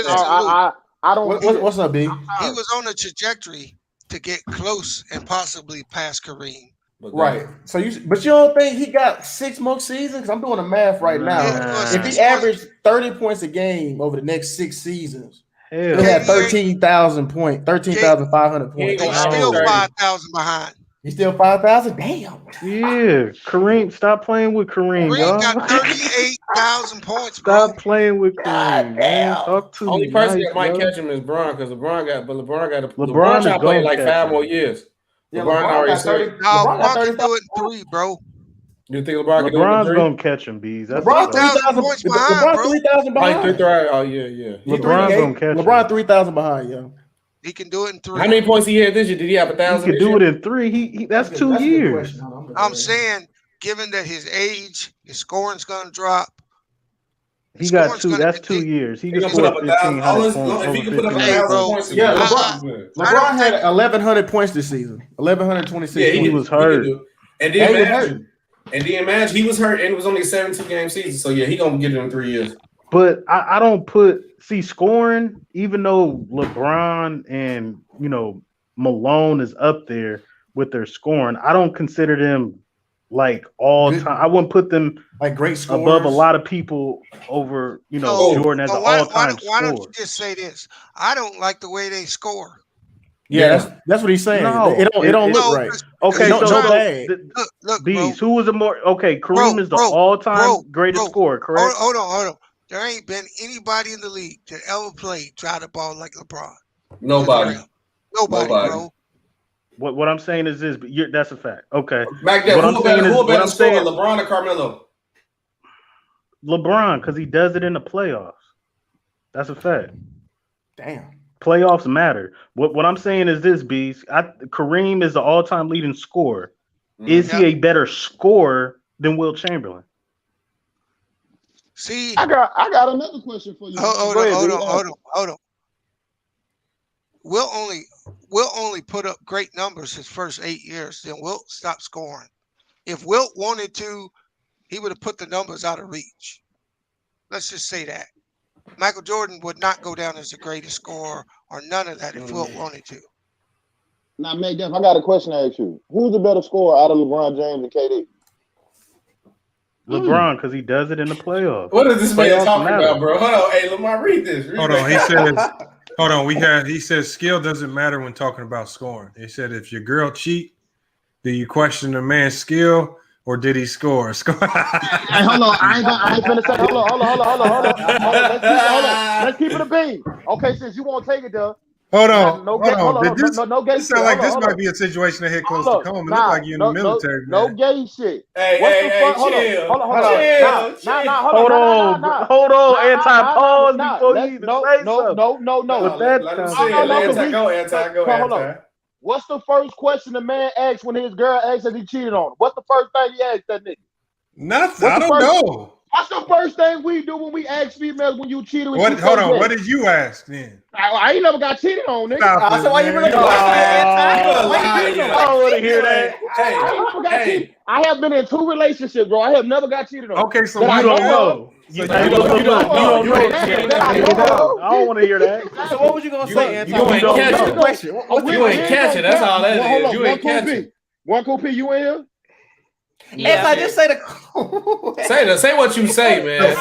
I don't. What's up, B? He was on a trajectory to get close and possibly pass Kareem. Right. So but you don't think he got 6 more seasons? Because I'm doing the math right now. If he averaged 30 points a game over the next 6 seasons, he had 13,000 points, 13,500 points. He's still 5,000 behind. He's still 5,000? Damn. Yeah. Kareem, stop playing with Kareem, y'all. Got 38,000 points, bro. Stop playing with Kareem, man. Talk to Only me. person that might catch him is Bron, because LeBron got to play like 5 more years. Yeah, LeBron already said. LeBron can do it in 3, bro. You think LeBron's gonna catch him, Bees? LeBron 3,000 points behind. LeBron 3,000 behind. Oh yeah. LeBron's gonna catch him. LeBron 3,000 behind, yo. He can do it in 3. How many points he had this year? Did he have 1,000? He could do it in 3. He that's 2 years. I'm saying, given that his age, his scoring's gonna drop, He got two. That's 2 years. He just put up scored 1,000. 1,500 points. If he Over can put up 1,500 points, Yeah, LeBron had 1,100 points this season. 1,126. Yeah, he was hurt. And then imagine he was hurt and it was only a 72-game season. So yeah, he gonna get it in 3 years. But I don't scoring, even though LeBron and Malone is up there with their scoring, I don't consider them like all time. I wouldn't put them like great scorers above a lot of people over, Jordan as an all-time Why don't you scorer. just say this? I don't like the way they score. Yeah, that's what he's saying. No, it don't look right. Okay, look, Bees, who was Kareem is the all-time greatest scorer, correct? Hold on. There ain't been anybody in the league that ever played drive the ball like LeBron. Nobody, bro. What I'm saying is this, but that's a fact. Okay. Back then, who better score, LeBron or Carmelo? LeBron, because he does it in the playoffs. That's a fact. Damn. Playoffs matter. What I'm saying is this, Bees. Kareem is the all-time leading scorer. Is he a better scorer than Will Chamberlain? See, I got another question for you. Hold on. Will only put up great numbers his first 8 years. Then Wilt stopped scoring. If Wilt wanted to, he would have put the numbers out of reach. Let's just say that. Michael Jordan would not go down as the greatest scorer or none of that if Wilt wanted to. Now, Meg, I got a question to ask you. Who's the better scorer out of LeBron James and KD? LeBron, because he does it in the playoffs. What is this man talking about, bro? Hold on. Hey, Lamar, read this. Hold on. He says, hold on. He says skill doesn't matter when talking about scoring. He said if your girl cheat, do you question the man's skill or did he score? Hey, hold on. I ain't finna say. Hold on. Let's keep it a beam. Okay, since you won't take it there. Hold on. No gay This sounds like this might be a situation that hit close to home. It look like you're in the military. No gay shit. Hey, chill. Hold on. Anti-pause before you even say something. No. Anti. What's the first question the man asks when his girl asks if he cheated on him? What's the first thing he asks that nigga? Nothing. I don't know. What's the first thing we do when we ask females when you cheated? Hold on. What did you ask then? I ain't never got cheated on, nigga. So why you really? I don't want to hear that. Hey, I have been in 2 relationships, bro. I have never got cheated on. Okay, so you don't know. You don't know. I don't want to hear that. So what was you gonna say? You ain't catch it. Question. You ain't catch it. That's all that is. You ain't catch it. One cool P, you in here? Yeah. I just say the say what you say, man.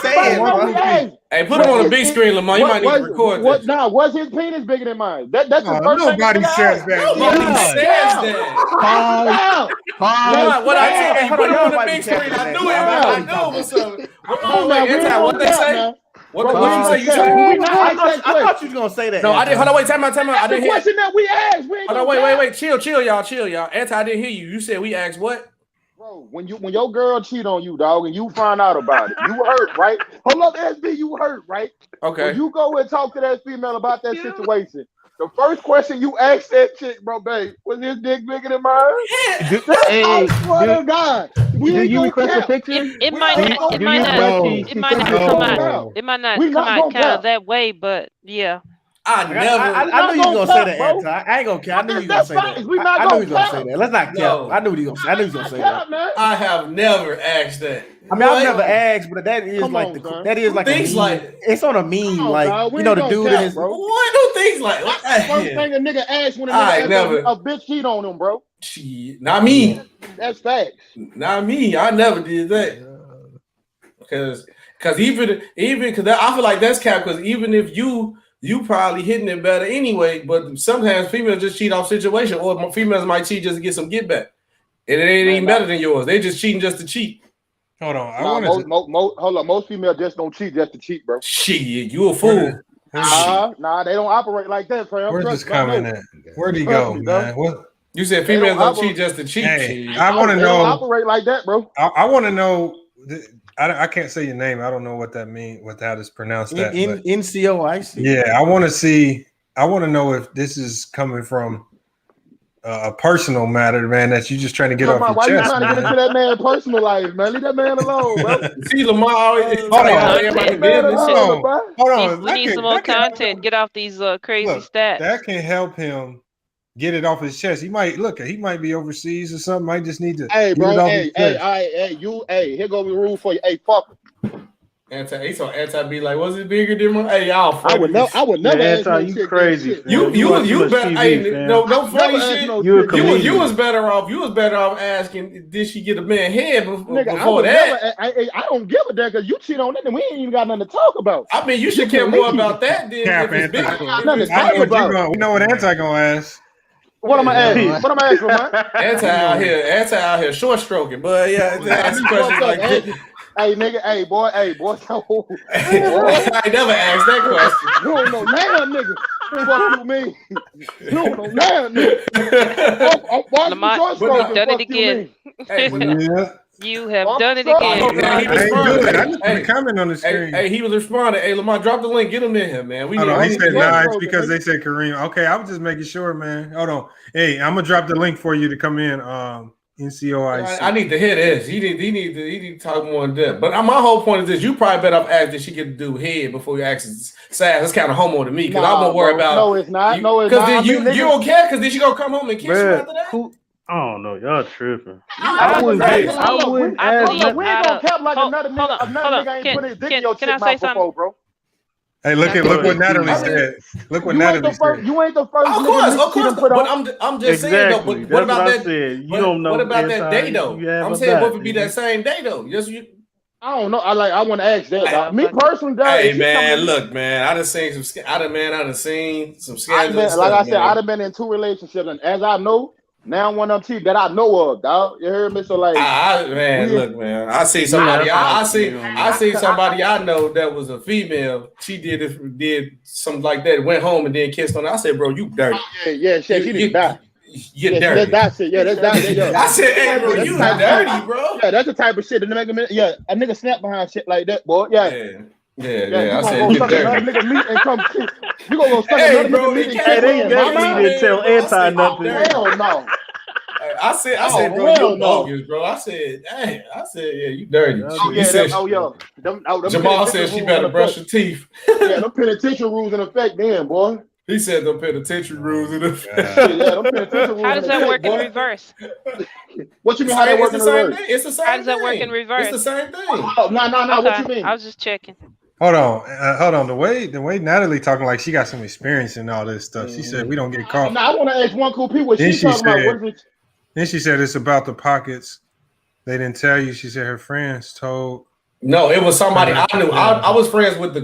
Hey, put him on the big screen, Lamar. You might need to record this. Nah, was his penis bigger than mine? That's the first thing. Nobody says that. Nobody says that. What I said, you put him on the big screen. I knew it. I knew it was what they say. What you say? I thought you was gonna say that. No, I didn't. Hold on, wait. Time out. I didn't hear. Question that we asked. Hold on, wait. Chill, y'all. Anti, I didn't hear you. You said we asked what? Bro, when your girl cheat on you, dog, and you find out about it, you hurt, right? Hold up, SB, you hurt, right? Okay. When you go and talk to that female about that situation, the first question you ask that chick, bro, babe, was his dick bigger than mine? I swear to God. Do you request a picture? It might not come out kind of that way, but yeah. I knew you was gonna say that, Anti. I ain't gonna care. I knew you was gonna say that. I knew you was gonna say that. Let's not cap. I knew he was gonna say that. I have never asked that. I mean, I've never asked, but that is like things like it's on a meme, like the dude in his. What do things like? First thing a nigga asks when a bitch cheat on him, bro. Not me. That's facts. Not me. I never did that. Because even because I feel like that's cap. Because even if you probably hitting it better anyway, but sometimes females just cheat off situation, or females might cheat just to get some get back. And it ain't even better than yours. They just cheating just to cheat. Hold on. Most females just don't cheat just to cheat, bro. Shit, you a fool. Nah, they don't operate like that, fam. Where's this comment at? Where'd he go, man? What? You said females don't cheat just to cheat. Hey, I want to know. They don't operate like that, bro. I want to know. I can't say your name. I don't know what that means. How to pronounce that? NCOIC. Yeah, I want to see. I want to know if this is coming from a personal matter, man, that you just trying to get off your Why chest. you trying to get into that man's personal life, man? Leave that man alone, bro. See, Lamar always Hold on. We need some more content. Get off these crazy stats. That can help him get it off his chest. He might be overseas or something. Might just need to. Hey, bro. Hey, here go the rule for you. Hey, fuck him. Anti be like, was it bigger than my? Hey, y'all. I would never. Anti, you crazy. You better. Hey, no funny shit. You was better off. You was better off asking, did she get a man head before that? I don't give a damn because you cheat on it and we ain't even got nothing to talk about. I mean, you should care more about that than nothing to talk about. We know what Anti gonna ask. What am I asking? What am I asking, man? Anti out here, short stroking, but yeah, ask questions like this. Hey, nigga, hey, boy. I never asked that question. You don't know now, nigga. What you mean? You don't know now, nigga. Lamont, you've done it again. You have done it again. I need to comment on the screen. Hey, he was responding. Hey, Lamont, drop the link. Get him in here, man. He said it's because they said Kareem. Okay, I was just making sure, man. Hold on. Hey, I'm gonna drop the link for you to come in. NCOIC. I need to hear this. He need to talk more in depth. But my whole point is this: you probably better ask that she get to do head before you ask Sass. That's kind of homo to me because I'm gonna worry about. No, it's not. Because you don't care because then she gonna come home and kiss you after that. I don't know. Y'all tripping. I wouldn't ask. We ain't gonna cap like another nigga ain't put his dick in your shit mouth before, bro. Hey, look what Natalie said. Look what Natalie said. You ain't the first. Of course. But I'm just saying though. But what about that? You don't know. What about that day though? I'm saying what would be that same day though? I don't know. I want to ask that. Dog. Me personally, dog. Hey man, look, man. I done seen some. I done seen some scandalous. Like I said, I done been in 2 relationships, and as I know. Now one of them cheap that I know of, dog. You heard me? So like, look, man. I see somebody. I see somebody I know that was a female. She did something like that. Went home and then kissed on her. I said, bro, you dirty. She didn't die. You're dirty. That's it. Yeah, that's that. I said, hey, bro, you dirty, bro. Yeah, that's the type of shit that make a yeah, a nigga snap behind shit like that, boy. Yeah. I said, you dirty. Nigga meet and come kiss. You gonna go stuck another nigga meet and kiss? They definitely didn't tell Anti nothing. Hell no. I said, bro, you bogus, bro. I said, yeah, you dirty. Jamal said she better brush her teeth. Yeah, them penitentiary rules in effect then, boy. He said them penitentiary rules in effect. Them penitentiary rules. How does that work in reverse? What you mean? How they work in reverse? It's the same thing. How does that work in reverse? It's the same thing. Oh, no. What you mean? I was just checking. Hold on. The way Natalie talking like she got some experience in all this stuff. She said we don't get caught. Now I want to ask one cool people. What she talking about? Then she said it's about the pockets. They didn't tell you. She said her friends told. No, it was somebody I knew. I was friends with the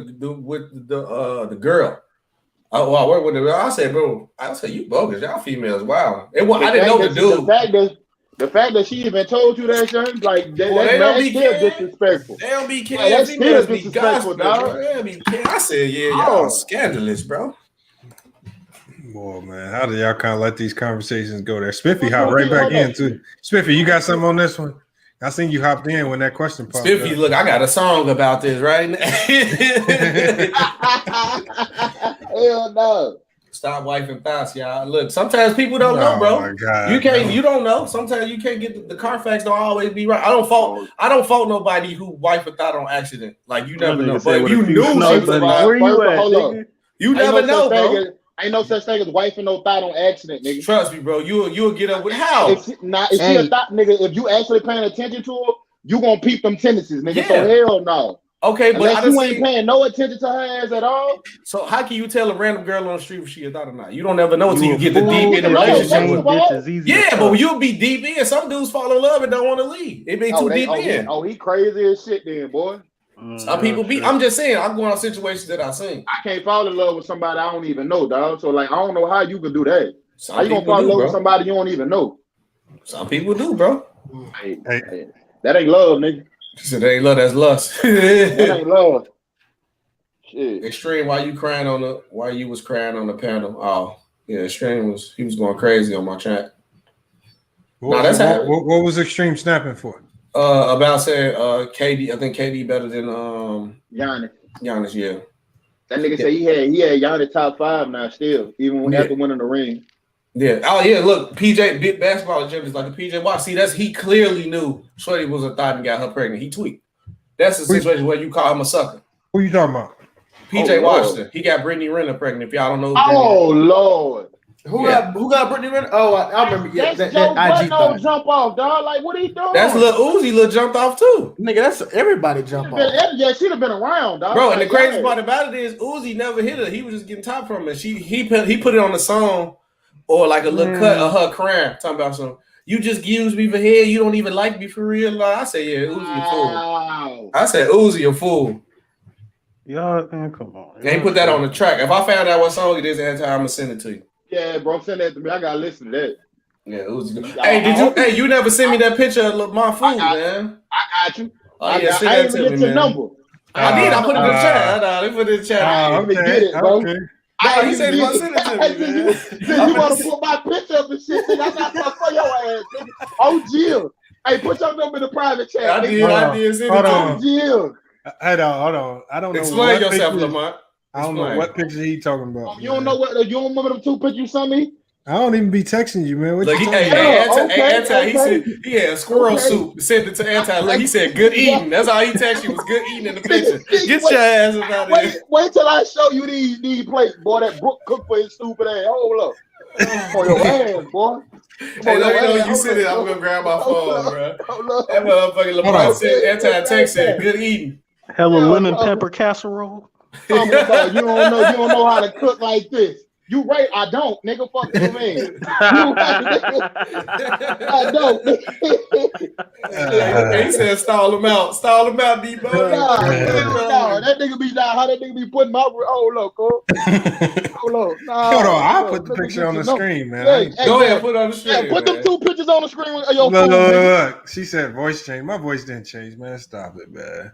girl. I worked with the girl. I said, bro, you bogus. Y'all females, wow. I didn't know the dude. The fact that she even told you that shit, like that's still disrespectful. They don't be kidding. That's still disrespectful, dog. I said, y'all scandalous, bro. Boy, man, how do y'all kind of let these conversations go there? Spiffy hopped right back in too. Spiffy, you got something on this one? I seen you hopped in when that question popped Spiffy, up. Look, I got a song about this right now. Hell no. Stop wiping thoughts, y'all. Look, sometimes people don't know, bro. My God, you don't know. Sometimes you can't get the Carfax don't always be right. I don't fault nobody who wipe a thought on accident. Like you never know. But if you knew something, where you at? You never know, bro. Ain't no such thing as wiping no thought on accident, nigga. Trust me, bro. You'll get up with how? If she a thought, nigga, if you actually paying attention to her, you gonna peep them tendencies, nigga. Yeah. So hell no. Okay, but unless you ain't paying no attention to her ass at all. So how can you tell a random girl on the street if she a thought or not? You don't ever know until you get the deep in the relationship with. Yeah, but you'll be deep in. Some dudes fall in love and don't want to leave. It be too deep in. He crazy as shit, then, boy. Some people be. I'm just saying. I'm going on situations that I seen. I can't fall in love with somebody I don't even know, dog. So like, I don't know how you can do that. How you gonna fall in love with somebody you don't even know? Some people do, bro. Hey, that ain't love, nigga. She said that ain't love. That's lust. That ain't love. Shit. Extreme. Why you was crying on the panel? Oh, yeah. Extreme he was going crazy on my chat. What was Extreme snapping for? About saying KD. I think KD better than Giannis. Giannis, yeah. That nigga said he had Giannis top 5 now still, even after winning the ring. Yeah. Oh yeah. Look, PJ big basketball gymnast like a PJ Watt. See, he clearly knew Shorty was a thought and got her pregnant. He tweaked. That's the situation where you call him a sucker. Who you talking about? PJ Washington. He got Brittany Renner pregnant. If y'all don't know. Oh Lord. Who got Brittany Renner? Oh, I remember. Yeah, That's that Joe IG Budden thing. jump off, dog. Like, what are you doing? That's Lil Uzi. Lil jumped off too. Nigga, that's everybody jump off. Yeah, she'd have been around, dog. Bro, and the Like, crazy yeah. part about it is Uzi never hit her. He was just getting top from her. He put it on the song or like a little cut of her crying, talking about some. You just used me for head. You don't even like me for real. Like, I said, yeah, Uzi a fool. I said Uzi a fool. Y'all, man, come on. They put that on the track. If I found out what song it is at the time, I'm gonna send it to you. Yeah, bro, send that to me. I gotta listen to that. Yeah, Uzi. Hey, you never send me that picture of my food, man. I got you. Oh yeah, send that to me, man. Number. I did. I put it in the chat. They put it in the chat. Let me get it, bro. He said he was send it to me, man. You want to put my picture up and shit? Nigga, I got for your ass, nigga. Oh, Jill. Hey, put your number in the private chat. I did. Send it to me. Jill. Hold on. I don't know. Explain yourself, Lamont. I don't know what picture he talking about. You don't know what? You don't remember them 2 pictures you sent me? I don't even be texting you, man. What you talking about? Anti, he said he had squirrel soup. Sent it to Anti. Like he said, good eating. That's all he texted you was good eating in the picture. Get your ass out of here. Wait till I show you these plates, boy. That Brooke cooked for his stupid ass. Hold up. For your ass, boy. Hey, let me know you send it. I'm gonna grab my phone, bro. That motherfucking Lamont said Anti-text said good eating. Hella lemon pepper casserole. You don't know how to cook like this. You right, I don't, nigga. Fuck you, man. You right, I don't. He said, "Stall him out, Debo." No, that nigga be how that nigga be putting my. Hold up, Cole. Hold up. Hold on, I'll put the picture on the screen, man. Go ahead, put it on the screen. Yeah, put them 2 pictures on the screen of your phone. Look. She said voice change. My voice didn't change, man. Stop it, man.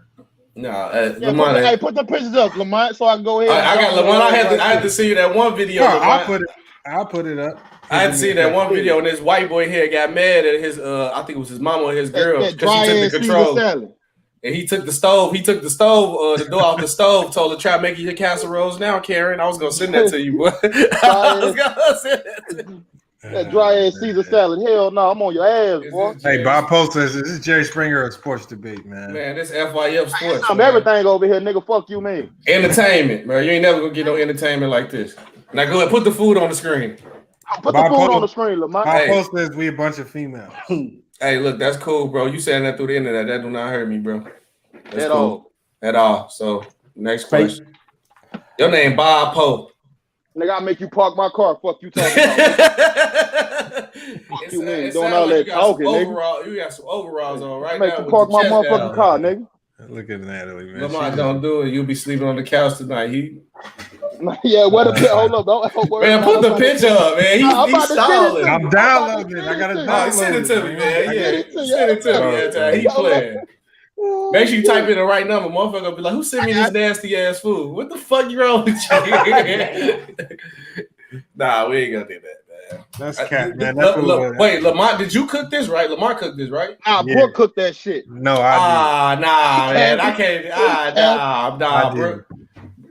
No, Lamont. Hey, put the pictures up, Lamont, so I can go ahead. I got Lamont. I had to see that one video. No, I'll put it up. I had to see that one video, and this white boy here got mad at his. I think it was his mama or his girl because she took the control. And he took the stove. The door off the stove. Told her, "Try making your casseroles now, Karen." I was gonna send that to you, boy. I was gonna send that to you. That dry ass Caesar salad. Hell no, I'm on your ass, boy. Hey, Bob Post says this is Jerry Springer at Sports Debate, man. Man, this FYF Sports. I'm everything over here, nigga. Fuck you, man. Entertainment, man. You ain't never gonna get no entertainment like this. Now go ahead, put the food on the screen. Put the food on the screen, Lamont. Bob Post says we a bunch of females. Hey, look, that's cool, bro. You saying that through the internet. That do not hurt me, bro. That's cool. At all. So, next question. Your name Bob Pope. Nigga, I'll make you park my car. Fuck you talking about. Fuck you, nigga. Don't all that talking, nigga. You got some overalls on right now. Make you park my motherfucking car, nigga. Look at Natalie, man. Lamont, don't do it. You'll be sleeping on the couch tonight. Yeah, what the hold up. Don't man, put the picture up, man. He's stalling. I'm downloading it. I got to download it. Send it to me, man. Yeah, send it to me. He playing. Make sure you type in the right number. Motherfucker will be like, who sent me this nasty ass food? What the fuck you wrong with you? Nah, we ain't gonna do that, man. That's cat, man. Wait, Lamont, did you cook this, right? Lamont cooked this, right? Nah, Brooke cooked that shit. No, I didn't. Nah, man. I can't. Nah, Brooke.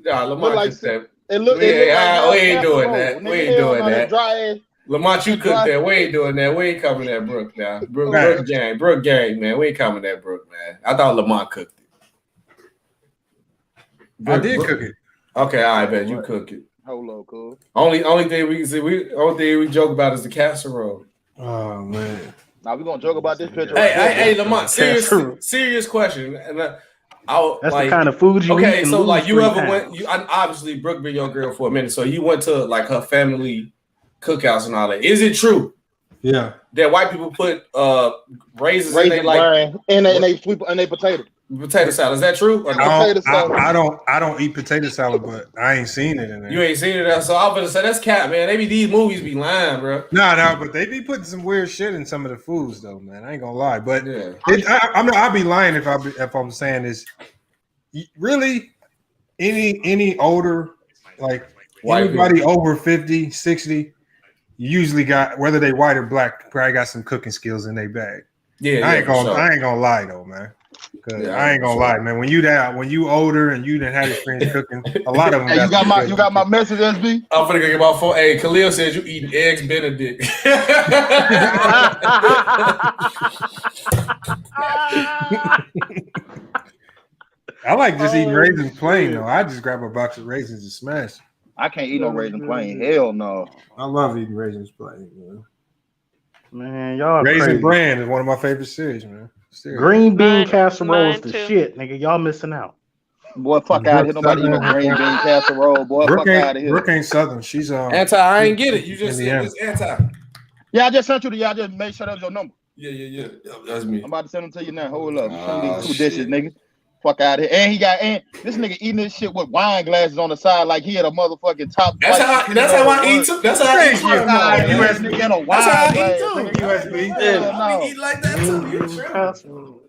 Nah, Lamont just said. We ain't doing that. We ain't doing that. Lamont, you cooked that. We ain't doing that. We ain't covering that Brooke now. Brooke gang, man. We ain't covering that Brooke, man. I thought Lamont cooked it. I did cook it. Okay, all right, man. You cook it. Hold on, cool. Only thing we joke about is the casserole. Oh man. Now we're gonna joke about this picture. Hey, Lamont. Serious question. And that's the kind of food you eat. Okay, so like you ever went? Obviously Brooke been your girl for a minute, so you went to like her family cookouts and all that. Is it true? Yeah. That white people put raisins in they like and they sweep and they potato salad. Is that true? Or no? I don't eat potato salad, but I ain't seen it in there. You ain't seen it, so I'm gonna say that's cat, man. Maybe these movies be lying, bro. No, but they be putting some weird shit in some of the foods, though, man. I ain't gonna lie, but I'll be lying if I'm saying this. Really, any older, like white anybody people over 50, 60, usually got, whether they white or black, probably got some cooking skills in their bag. Yeah, I ain't gonna lie though, man. Yeah, I ain't gonna lie, man. When you older and you didn't have experience cooking, a lot of them. Hey, you got my message, SB? I'm finna go get my phone. Hey, Khalil says you eating eggs Benedict. I like just eating raisins plain though. I just grab a box of raisins and smash. I can't eat no raisin plain. Hell no. I love eating raisins plain, Man, y'all Raisin crazy. Bran is one of my favorite cereals, man. Green bean Mine- casserole is mine the too. shit, nigga. Y'all missing out. Boy, fuck out of here. Nobody eat no green bean casserole. Boy, Brooke fuck out of here. Brooke ain't Southern. She's Anti, I ain't get it. You just said Indiana. it's anti. Yeah, I just sent you the. I just made sure that was your number. Yeah. That's me. I'm about to send them to you now. Hold up. Send these 2 dishes, nigga. Fuck out of here. And this nigga eating this shit with wine glasses on the side like he had a motherfucking top. That's how I eat too. That's how I eat too. USB in a wine That's how I glass. eat too. USB. I eat like that too. You tripping.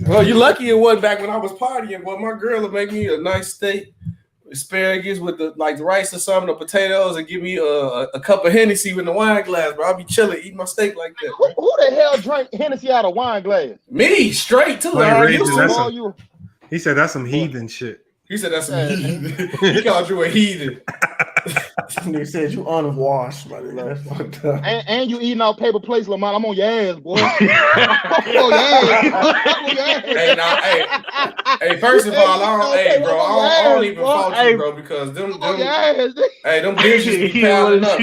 Well, you lucky it wasn't back when I was partying. Well, my girl would make me a nice steak, asparagus with the rice or something, the potatoes, and give me a cup of Hennessy with the wine glass, bro. I'll be chilling, eating my steak like that. Who the hell drank Hennessy out of wine glass? Me, straight too. He said that's some heathen shit. He said that's some heathen. He called you a heathen. He said you unwashed, buddy. That's fucked up. And you eating out paper plates, Lamont. I'm on your ass, boy. I'm on your ass. Hey, first of all, I don't even fault you, bro, because them dishes be piling up.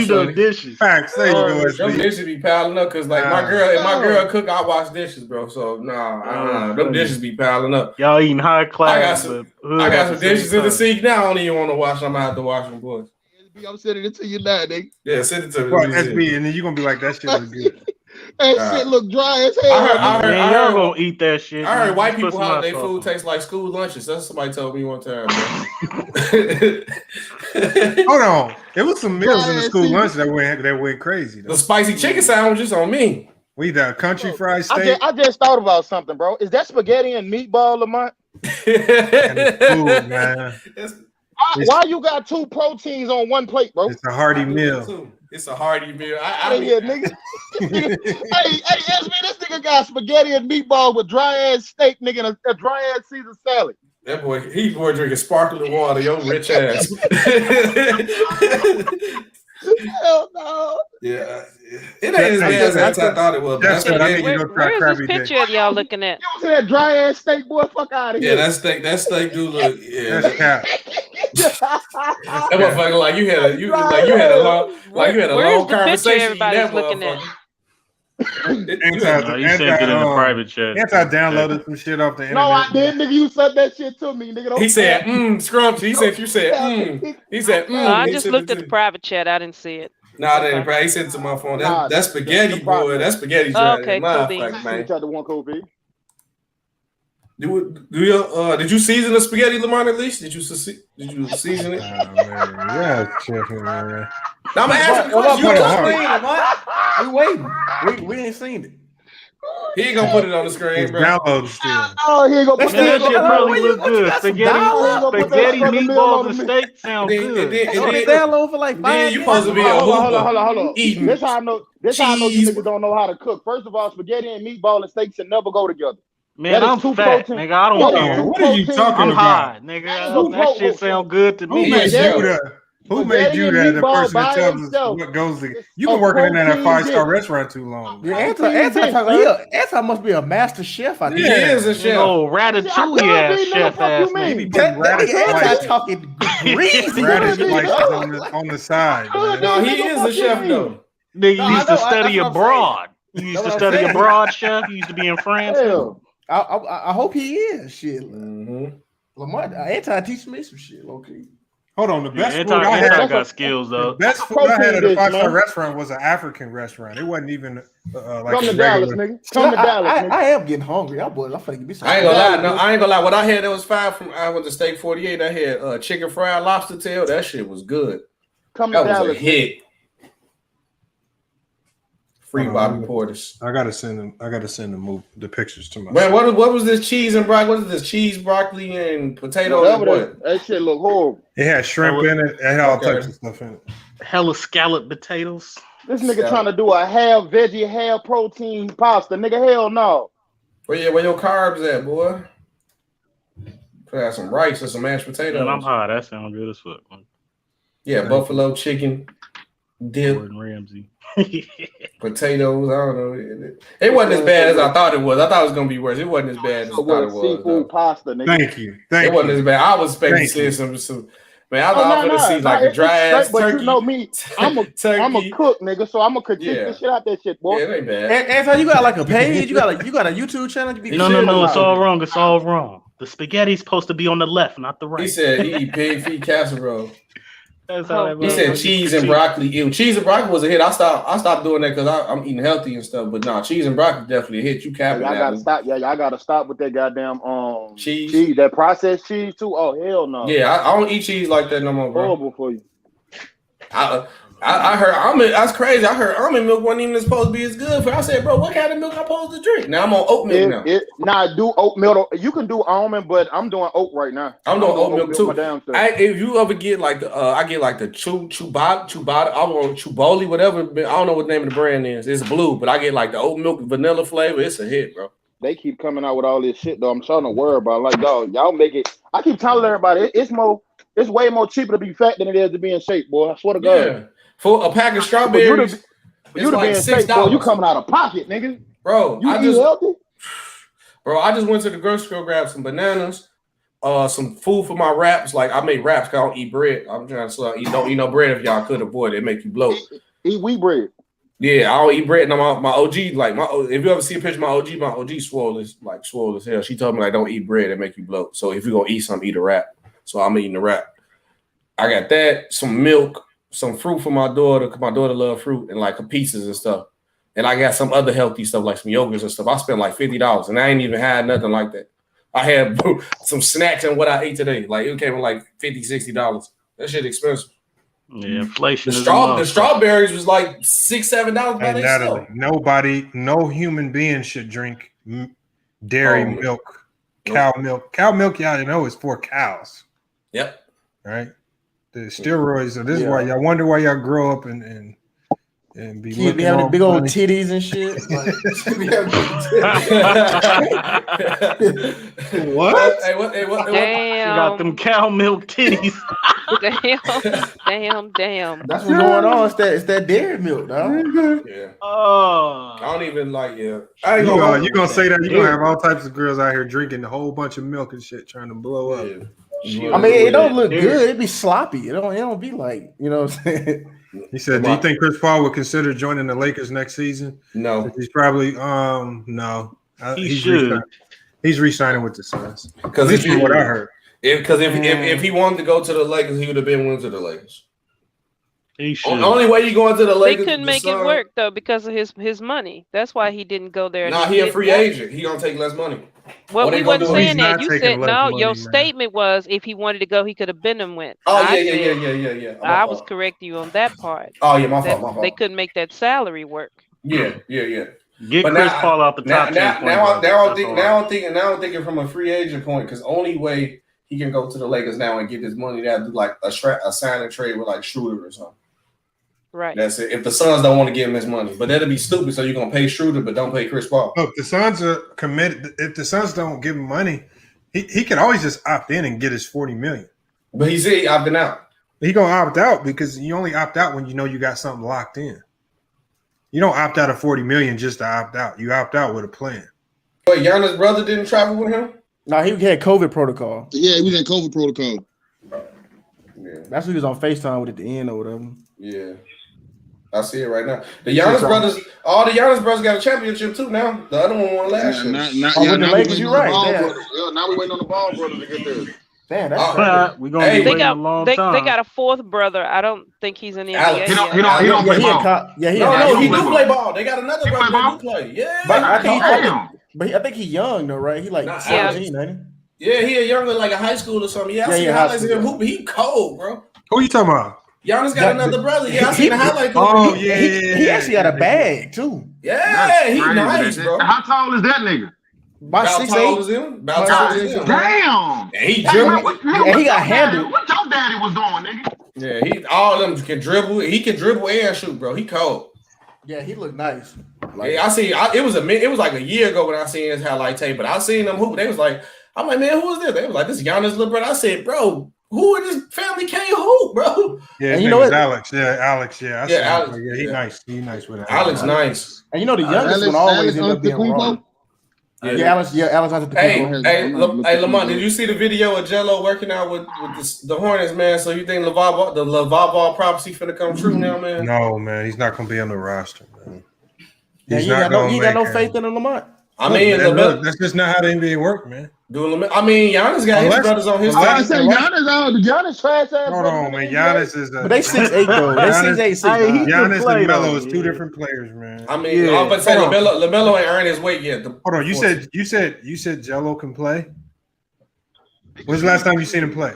Facts, there you go. Them dishes be piling up because like my girl cook, I wash dishes, bro. So them dishes be piling up. Y'all eating high class. I got some dishes in the sink now. I don't even want to wash them. I have to wash them, boys. I'm sending it to you now, nigga. Yeah, send it to me. Well, SB, and then you're gonna be like, that shit look good. That shit look dry as hell. I heard y'all gonna eat that shit. I heard white people Put some holiday hot food sauce tastes like school lunches. That's what somebody told me one time. Hold on, there was some meals in the school lunch that went crazy. Though. The spicy chicken sandwiches on me. We got country fried steak. I just thought about something, bro. Is that spaghetti and meatball, Lamont? Food, man. Why you got 2 proteins on 1 plate, bro? It's a hearty meal. It's a hearty meal. Nigga. hey, SB, this nigga got spaghetti and meatball with dry ass steak, nigga, and a dry ass Caesar salad. That boy drinking sparkling water, your rich ass. Hell no. Yeah. It ain't as bad as I thought it was. That's what I need to go try Where's this Krabby picture Day. of y'all looking at? You was in that dry ass steak, boy. Fuck out of here. Yeah, that steak do look. Yeah. That's cap. That motherfucker like you had a long conversation. Everybody's looking at. You sent it in the private chat. Downloaded some shit off the internet. No, I didn't, nigga. You said that shit to me, nigga. He said, scrumptious. He said, you said, He said, I just looked at the private chat. I didn't see it. Nah, that ain't. He sent it to my phone. That's spaghetti, boy. That's spaghetti. Okay, cool, man. Tried to one Kobe. Did you season the spaghetti, Lamont? At least did you season it? Oh, man. Yeah, checking, man. Now I'm asking questions. We waiting. We ain't seen it. He ain't gonna put it on the screen, bro. Download still. Oh, he ain't gonna put that shit probably you- look good. Spaghetti, meatballs, and steak sound good. Download for like 5 Then you minutes. supposed to be a Hold hooper. on. Eating. This how I know you niggas don't know how to cook. First of all, spaghetti and meatball and steak should never go together. Man, I'm fat, nigga. I don't care. What are you talking I'm about? high, nigga. That shit sound good to me. Who made you that? Who made you that? The person that tells us what goes to. You've been working in that 5-star restaurant too long. Yeah, Anti must be a master chef. I think. He is a chef. Oh, ratatouille ass chef ass. Anti talking greasy. Radish slices on the side. No, he is a chef though. Nigga used to study abroad. You used to study abroad, chef. You used to be in France. I hope he is. Shit. Lamar, Anti teach me some shit, okay. Hold on, the best food I I had got skills though. The best food I had at a 5-star restaurant was an African restaurant. It wasn't even like Come to Dallas, nigga. Come to Dallas, nigga. I am getting hungry. I'm finna give me some. I ain't gonna lie. No, I ain't gonna lie. What I had that was fire from. I went to Steak 48. I had chicken fried lobster tail. That shit was good. Come to That Dallas, was a hit. Free Hold Bobby on. Portis. I gotta send them the pictures to my. Man, what was this cheese and broccoli? What is this cheese, broccoli, and potatoes? And what? That shit look horrible. It had shrimp in it. It had all types of stuff in it. Hella scalloped potatoes. This nigga trying to do a half veggie, half protein pasta. Nigga, hell no. Where your carbs at, boy? Put out some rice or some mashed potatoes. Man, I'm high. That sounds good as fuck. Yeah, buffalo chicken, dip, Gordon Ramsay. potatoes. I don't know. It wasn't as bad as I thought it was. I thought it was gonna be worse. It wasn't as bad as I thought it was. Seafood pasta, nigga. Thank you. It wasn't as bad. I was expecting to see some. Man, I thought I was gonna see like a dry ass but turkey. You know me, I'm a cook, nigga. So I'm gonna critique the shit out that shit, boy. Yeah, it ain't bad. And so you got like a page? You got a YouTube channel? You No, it's all wrong. It's all wrong. The spaghetti's supposed to be on the left, not the right. He said he eat pig feet casserole. That's how He said cheese and broccoli. Ew, cheese and broccoli was a hit. I stopped doing that because I'm eating healthy and stuff. But nah, cheese and broccoli definitely a hit. You capping y'all that. Gotta stop. Yeah, y'all gotta stop with that goddamn cheese. That processed cheese too. Oh hell no. Yeah, I don't eat cheese like that no more, bro. Horrible for you. I heard almond. That's crazy. I heard almond milk wasn't even supposed to be as good. I said, bro, what kind of milk I'm supposed to drink? Now I'm on oat milk now. Do oat milk. You can do almond, but I'm doing oat right now. I'm doing oat milk too. If you ever get like I get like the Chubata, I want Chuboli, whatever. I don't know what the name of the brand is. It's blue, but I get like the oat milk vanilla flavor. It's a hit, bro. They keep coming out with all this shit though. I'm trying to worry about like, dog, y'all make it. I keep telling everybody it's way more cheaper to be fat than it is to be in shape, boy. I swear to God. Yeah. For a pack of strawberries, you to be in shape, boy. You coming out of pocket, nigga. Bro, I just healthy? Bro, I just went to the grocery store, grabbed some bananas, some food for my wraps. Like I make wraps because I don't eat bread. I'm trying to don't eat no bread if y'all could avoid it. It make you bloat. Eat wheat bread. Yeah, I don't eat bread. No, my OG, like if you ever see a picture of my OG swole as hell. She told me like don't eat bread, it make you bloat. So if you're gonna eat something, eat a wrap. So I'm eating the wrap. I got that, some milk, some fruit for my daughter, because my daughter loves fruit, and like pizzas and stuff. And I got some other healthy stuff, like some yogurts and stuff. I spent like $50, and I ain't even had nothing like that. I had some snacks and what I ate today. Like it came with like $50, $60. That shit expensive. Yeah, inflation. The strawberries was like $6, $7 by themselves. No human being should drink dairy milk, cow milk. Cow milk, y'all know, is for cows. Yep. Right? The steroids. So this is why y'all wonder why y'all grow up and be having big old titties and shit. What? What? Damn. You got them cow milk titties. Damn. That's what's going on. It's that dairy milk, dog. Yeah. Oh. I don't even like you gonna say that you're gonna have all types of girls out here drinking a whole bunch of milk and shit trying to blow up. I mean, it don't look good. It be sloppy. It don't be like, you know what I'm saying? He said, do you think Chris Paul would consider joining the Lakers next season? No. He's probably no. He should. He's re-signing with the Suns. Because this is what I heard. If he wanted to go to the Lakers, he would have been went to the Lakers. He should. The only way you going to the Lakers, they couldn't make it work though because of his money. That's why he didn't go there. Nah, he a free agent. He gonna take less money. Well, we wasn't saying that. You said no. Your statement was if he wanted to go, he could have been and went. Oh yeah. I was correcting you on that part. Oh yeah, my fault. They couldn't make that salary work. Yeah. Get Chris Paul out the top 10. Now I'm thinking from a free agent point because only way he can go to the Lakers now and get his money, they have to do like a sign and trade with like Schroeder or something. Right. That's it. If the Suns don't want to give him his money, but that'd be stupid. So you're gonna pay Schroeder, but don't pay Chris Paul. Look, the Suns are committed. If the Suns don't give him money, he can always just opt in and get his $40 million. But he said he opting out. He gonna opt out because you only opt out when you know you got something locked in. You don't opt out of $40 million just to opt out. You opt out with a plan. Wait, Giannis' brother didn't travel with him? No, he had COVID protocol. Yeah, he was in COVID protocol. Yeah. That's who he was on FaceTime with at the end or whatever. Yeah. I see it right now. The Giannis brothers, all the Giannis brothers got a championship too now. The other one won last year. With the Lakers, you're right. Now we're waiting on the Ball brothers to get there. Damn, that's we're gonna be waiting a long time. They got a fourth brother. I don't think he's in the NBA. He don't play ball. He do play ball. They got another brother that do play. Yeah. But I think he's young though, right? He like 17, ain't he? Yeah, he a younger, like a high school or something. Yeah, I seen highlights of him hooping. He cold, bro. Who you talking about? Giannis got another brother. Yeah, I seen the highlight. Oh, yeah. He actually got a bag too. Yeah, he nice, bro. How tall is that nigga? About 6'8". About 6'8". Damn. And he got handled. What your daddy was doing, nigga? Yeah, all of them can dribble. He can dribble and shoot, bro. He cold. Yeah, he looked nice. Like, yeah, it was like a year ago when I seen his highlight tape, but I seen them hoop. They was like, I'm like, man, who is this? They was like, this is Giannis' little brother. I said, bro, who in this family can't hoop, bro? Yeah, you know what? Alex. Yeah, Alex. Yeah, Alex. Yeah, he nice. He nice with it. Alex, nice. And you know the youngest one always end up being wrong. Alex Antetokounmpo. Hey, Lamont, did you see the video of Jello working out with the Hornets, man? So you think the LeVar Ball prophecy finna come true now, man? No, man, he's not gonna be on the roster, man. You got no faith in Lamont. I mean, that's just not how the NBA work, man. I mean, Giannis got his brothers on his team. I say Giannis trash ass. Hold on, man. Giannis is. But they 6'8" though. They 6'8". Giannis and Melo is two different players, man. I mean, I was about to say LaMelo ain't earned his weight yet. Hold on, you said Jello can play. When's the last time you seen him play?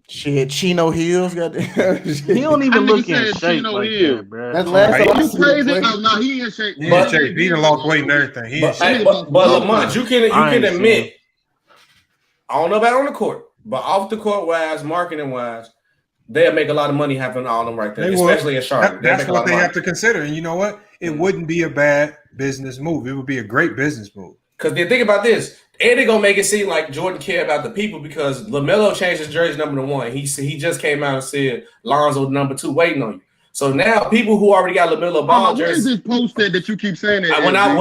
Shit, Chino Hills got he don't even look in shape like that, bro. That's last time you crazy? No, he in shape. He in shape. He done lost weight and everything. But Lamont, you can admit, I don't know about on the court, but off the court wise, marketing wise, they'll make a lot of money having all them right there, especially in Charlotte. That's what they have to consider. And you know what? It wouldn't be a bad business move. It would be a great business move. Because they think about this. And they're gonna make it seem like Jordan care about the people because LaMelo changed his jersey number to 1. He just came out and said Lonzo number 2 waiting on you. So now people who already got LaMelo Ball jersey. What is this posted that you keep saying that? When I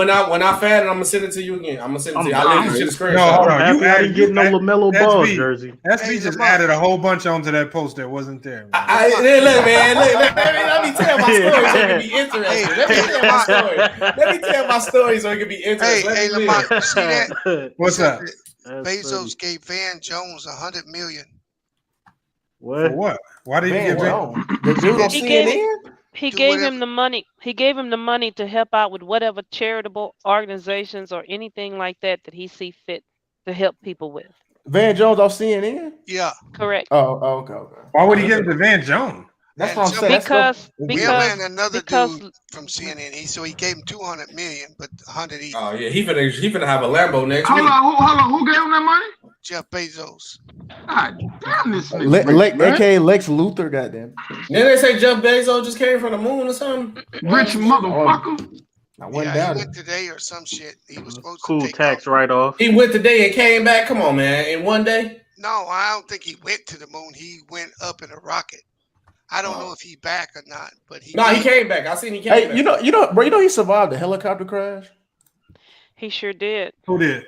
find it, I'm gonna send it to you again. I'm gonna send it to you. I'll leave it to the screen. No, hold on. I didn't get no LaMelo Ball jersey. SB just added a whole bunch onto that post that wasn't there. Look, let me tell my story so it can be interesting. Let me tell my story so it can be interesting. Hey, Lamont, you see that? What's up? Bezos gave Van Jones $100 million. What? For what? Why did he give the dude on CNN? He gave him the money. He gave him the money to help out with whatever charitable organizations or anything like that he see fit to help people with. Van Jones on CNN? Yeah, correct. Oh, okay. Why would he give it to Van Jones? That's what I'm saying. Because another dude from CNN. He gave him $200 million, but 100 each. Oh yeah, he finna have a Lambo next week. Hold on. Who gave him that money? Jeff Bezos. God damn this nigga. AKA Lex Luthor, goddamn. Then they say Jeff Bezos just came from the moon or something. Rich motherfucker. I went down. He went today or some shit. He was supposed to take tax write-off. He went today and came back. Come on, man. In one day? No, I don't think he went to the moon. He went up in a rocket. I don't know if he back or not, but he came back. I seen he came back. You know he survived the helicopter crash? He sure did. Who did?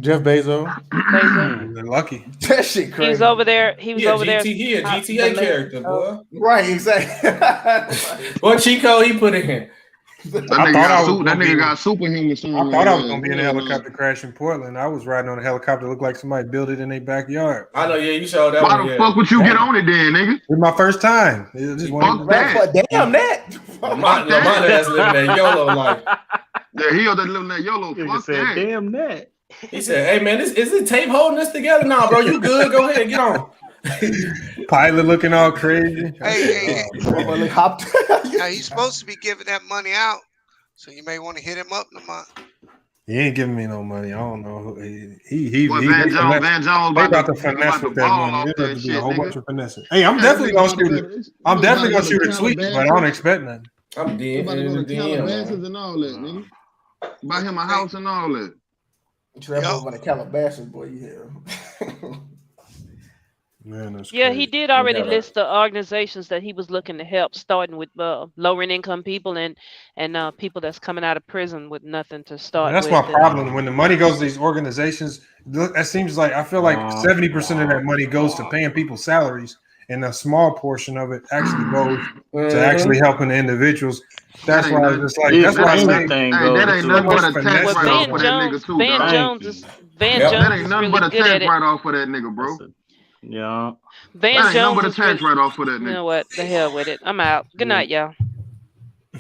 Jeff Bezos. They're lucky. That shit crazy. He was over there. He was over there. He a GTA character, boy. Right, exactly. What Chico he put in? That nigga got superhuman. I thought I was gonna be in a helicopter crash in Portland. I was riding on a helicopter. Looked like somebody built it in their backyard. I know, yeah, you showed that. Why the fuck would you get on it then, nigga? It's my first time. Fuck that. Damn that. Lamont that's living that YOLO life. Yeah, he was living that YOLO. Fuck that. Damn that. He said, "Hey man, is it tape holding this together? Nah, bro, you good? Go ahead, get on." Pilot looking all crazy. Hey. He's supposed to be giving that money out, so you may want to hit him up, Lamont. He ain't giving me no money. I don't know. He Van Jones about to finesse with that money. There's a whole bunch of finessing. Hey, I'm definitely gonna shoot it. I'm definitely gonna shoot a tweet, but I don't expect nothing. I'm dead. About to go to Calabasas and all that, nigga. Buy him a house and all that. Travel to Calabasas, boy. Yeah. Man, yeah, he did already list the organizations that he was looking to help, starting with lower income people and people that's coming out of prison with nothing to start. That's with. My problem. When the money goes to these organizations, that seems like I feel like 70% of that money goes to paying people salaries, and a small portion of it actually goes to actually helping the individuals. That's why I was just like, that's why I'm saying that ain't nothing but a tax write-off for that nigga too. Van Jones is really but a good tax at it. write-off for that nigga, bro. Yeah. Van Jones is tax write-off for that nigga. You know what? The hell with it. I'm out. Good night, y'all.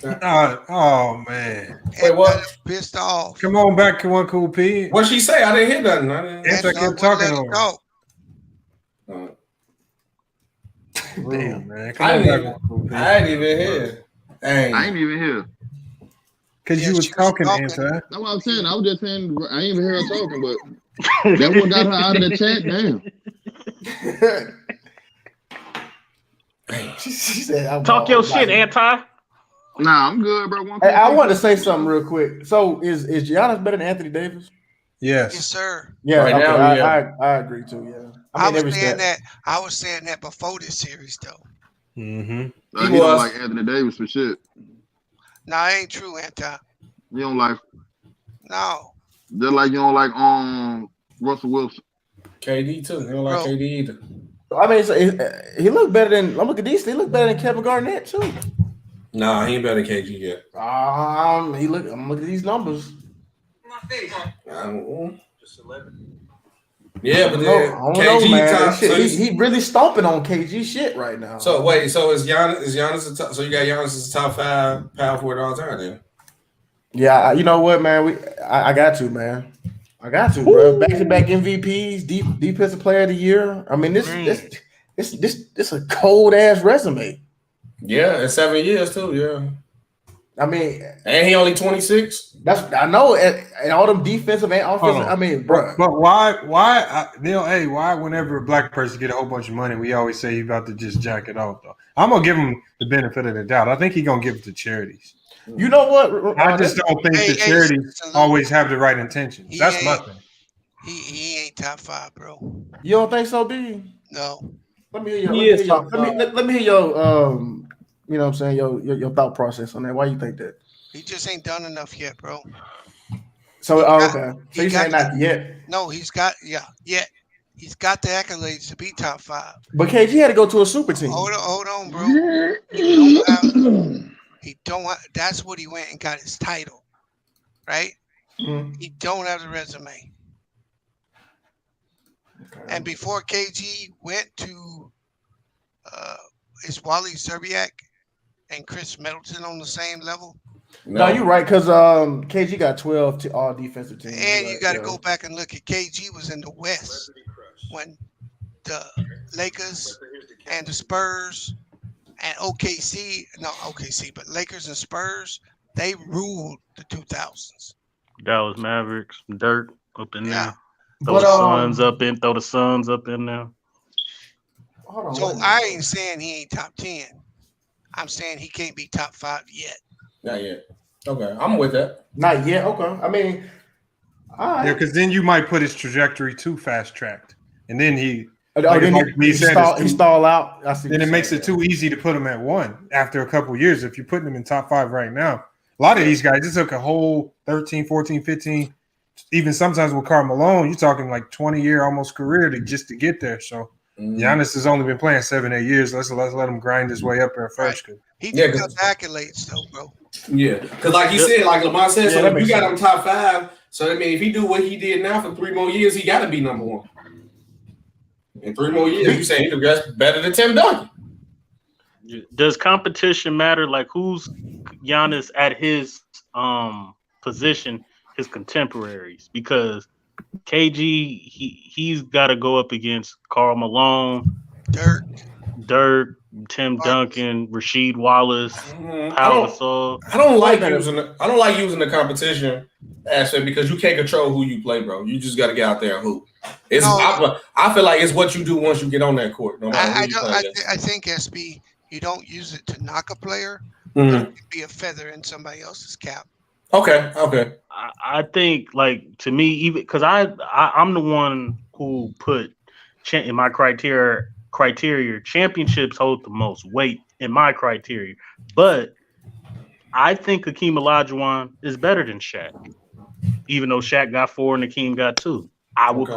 Oh man. Wait, what? Pissed off. Come on back to one cool P. What'd she say? I didn't hear nothing. I kept talking on. Damn, man. I didn't even hear. Dang. I ain't even hear. Cause you was talking, Anti. That's what I'm saying. I was just saying I ain't even hear her talking, but that one got her out of the chat. Damn. She said, talk your shit, Anti. Nah, I'm good, bro. Hey, I wanted to say something real quick. So is Giannis better than Anthony Davis? Yes. Yes, sir. Yeah, Right okay, now, yeah. I agree too. Yeah, I mean, was saying that. I was saying that before this series, though. He don't like Anthony Davis for shit. Nah, it ain't true, Anti. You don't like. No. Just like you don't like Russell Wilson. KD too. He don't like KD either. I mean, so he looked better than. Look at these. He looked better than Kevin Garnett too. Nah, he ain't better than KG yet. I'm looking at these numbers. Just 11. Yeah, but then I don't KG know, man. top. Shit, So he really stomping on KG shit right now. So wait, so is Giannis a top, so you got Giannis as top 5 power forward all time then? Yeah, you know what, man? I got to, man. I got to, bro. Back-to-back MVPs, defensive player of the year. I mean, this a cold ass resume. Yeah, in 7 years too. Yeah. I mean, and he only 26. I know, and all them defensive and offensive. I mean, bro. But why, Neil? Hey, why? Whenever a black person get a whole bunch of money, we always say he's about to just jack it off. Though I'm gonna give him the benefit of the doubt. I think he's gonna give it to charities. You know what? I just don't think the charities always have the right intentions. That's my thing. He ain't top 5, bro. You don't think so, B? No. Let me hear your. Let me hear your. You know what I'm saying? Your thought process on that. Why you think that? He just ain't done enough yet, bro. So okay. So you saying not yet? No, he's got yet. He's got the accolades to be top 5. But KG had to go to a super team. Hold on, bro. He don't have, that's what he went and got his title, right? Mm-hmm. He don't have the resume. Okay. And before KG went to is Wally Zerbiak and Chris Middleton on the same level? No, you're right, because KG got 12 to all defensive teams. And you got to go back and look at KG was in the West when the Lakers and the Spurs and but Lakers and Spurs, they ruled the 2000s. Dallas Mavericks, Dirk up in there. Throw the Suns up in there. So I ain't saying he ain't top 10. I'm saying he can't be top 5 yet. Not yet. Okay, I'm with that. Not yet. Okay. I mean, all right. Yeah, because then you might put his trajectory too fast tracked, and then he stall out. Then it makes it too easy to put him at 1 after a couple of years. If you're putting him in top 5 right now, a lot of these guys, it took a whole 13, 14, 15, even sometimes with Karl Malone, you're talking like 20-year almost career to get there. So Giannis has only been playing 7-8 years. Let's let him grind his way up there first. He just got accolades though, bro. Yeah, because like you said, like Lamont said, so if you got him top 5, so I mean, if he do what he did now for 3 more years, he got to be number 1. In 3 more years, you saying he's better than Tim Duncan. Does competition matter? Like, who's Giannis at his position, his contemporaries? Because KG, he's got to go up against Karl Malone, Dirk, Tim Duncan, Rasheed Wallace, Pau Gasol. I don't like using the competition aspect because you can't control who you play, bro. You just got to get out there and hoop. I feel like it's what you do once you get on that court. No matter who you play against. I think SB, you don't use it to knock a player. But it could be a feather in somebody else's cap. Okay. I think, like, to me, even because I'm the one who put in my criteria championships hold the most weight in my criteria, but I think Hakeem Olajuwon is better than Shaq, even though Shaq got 4 and Hakeem got 2. I think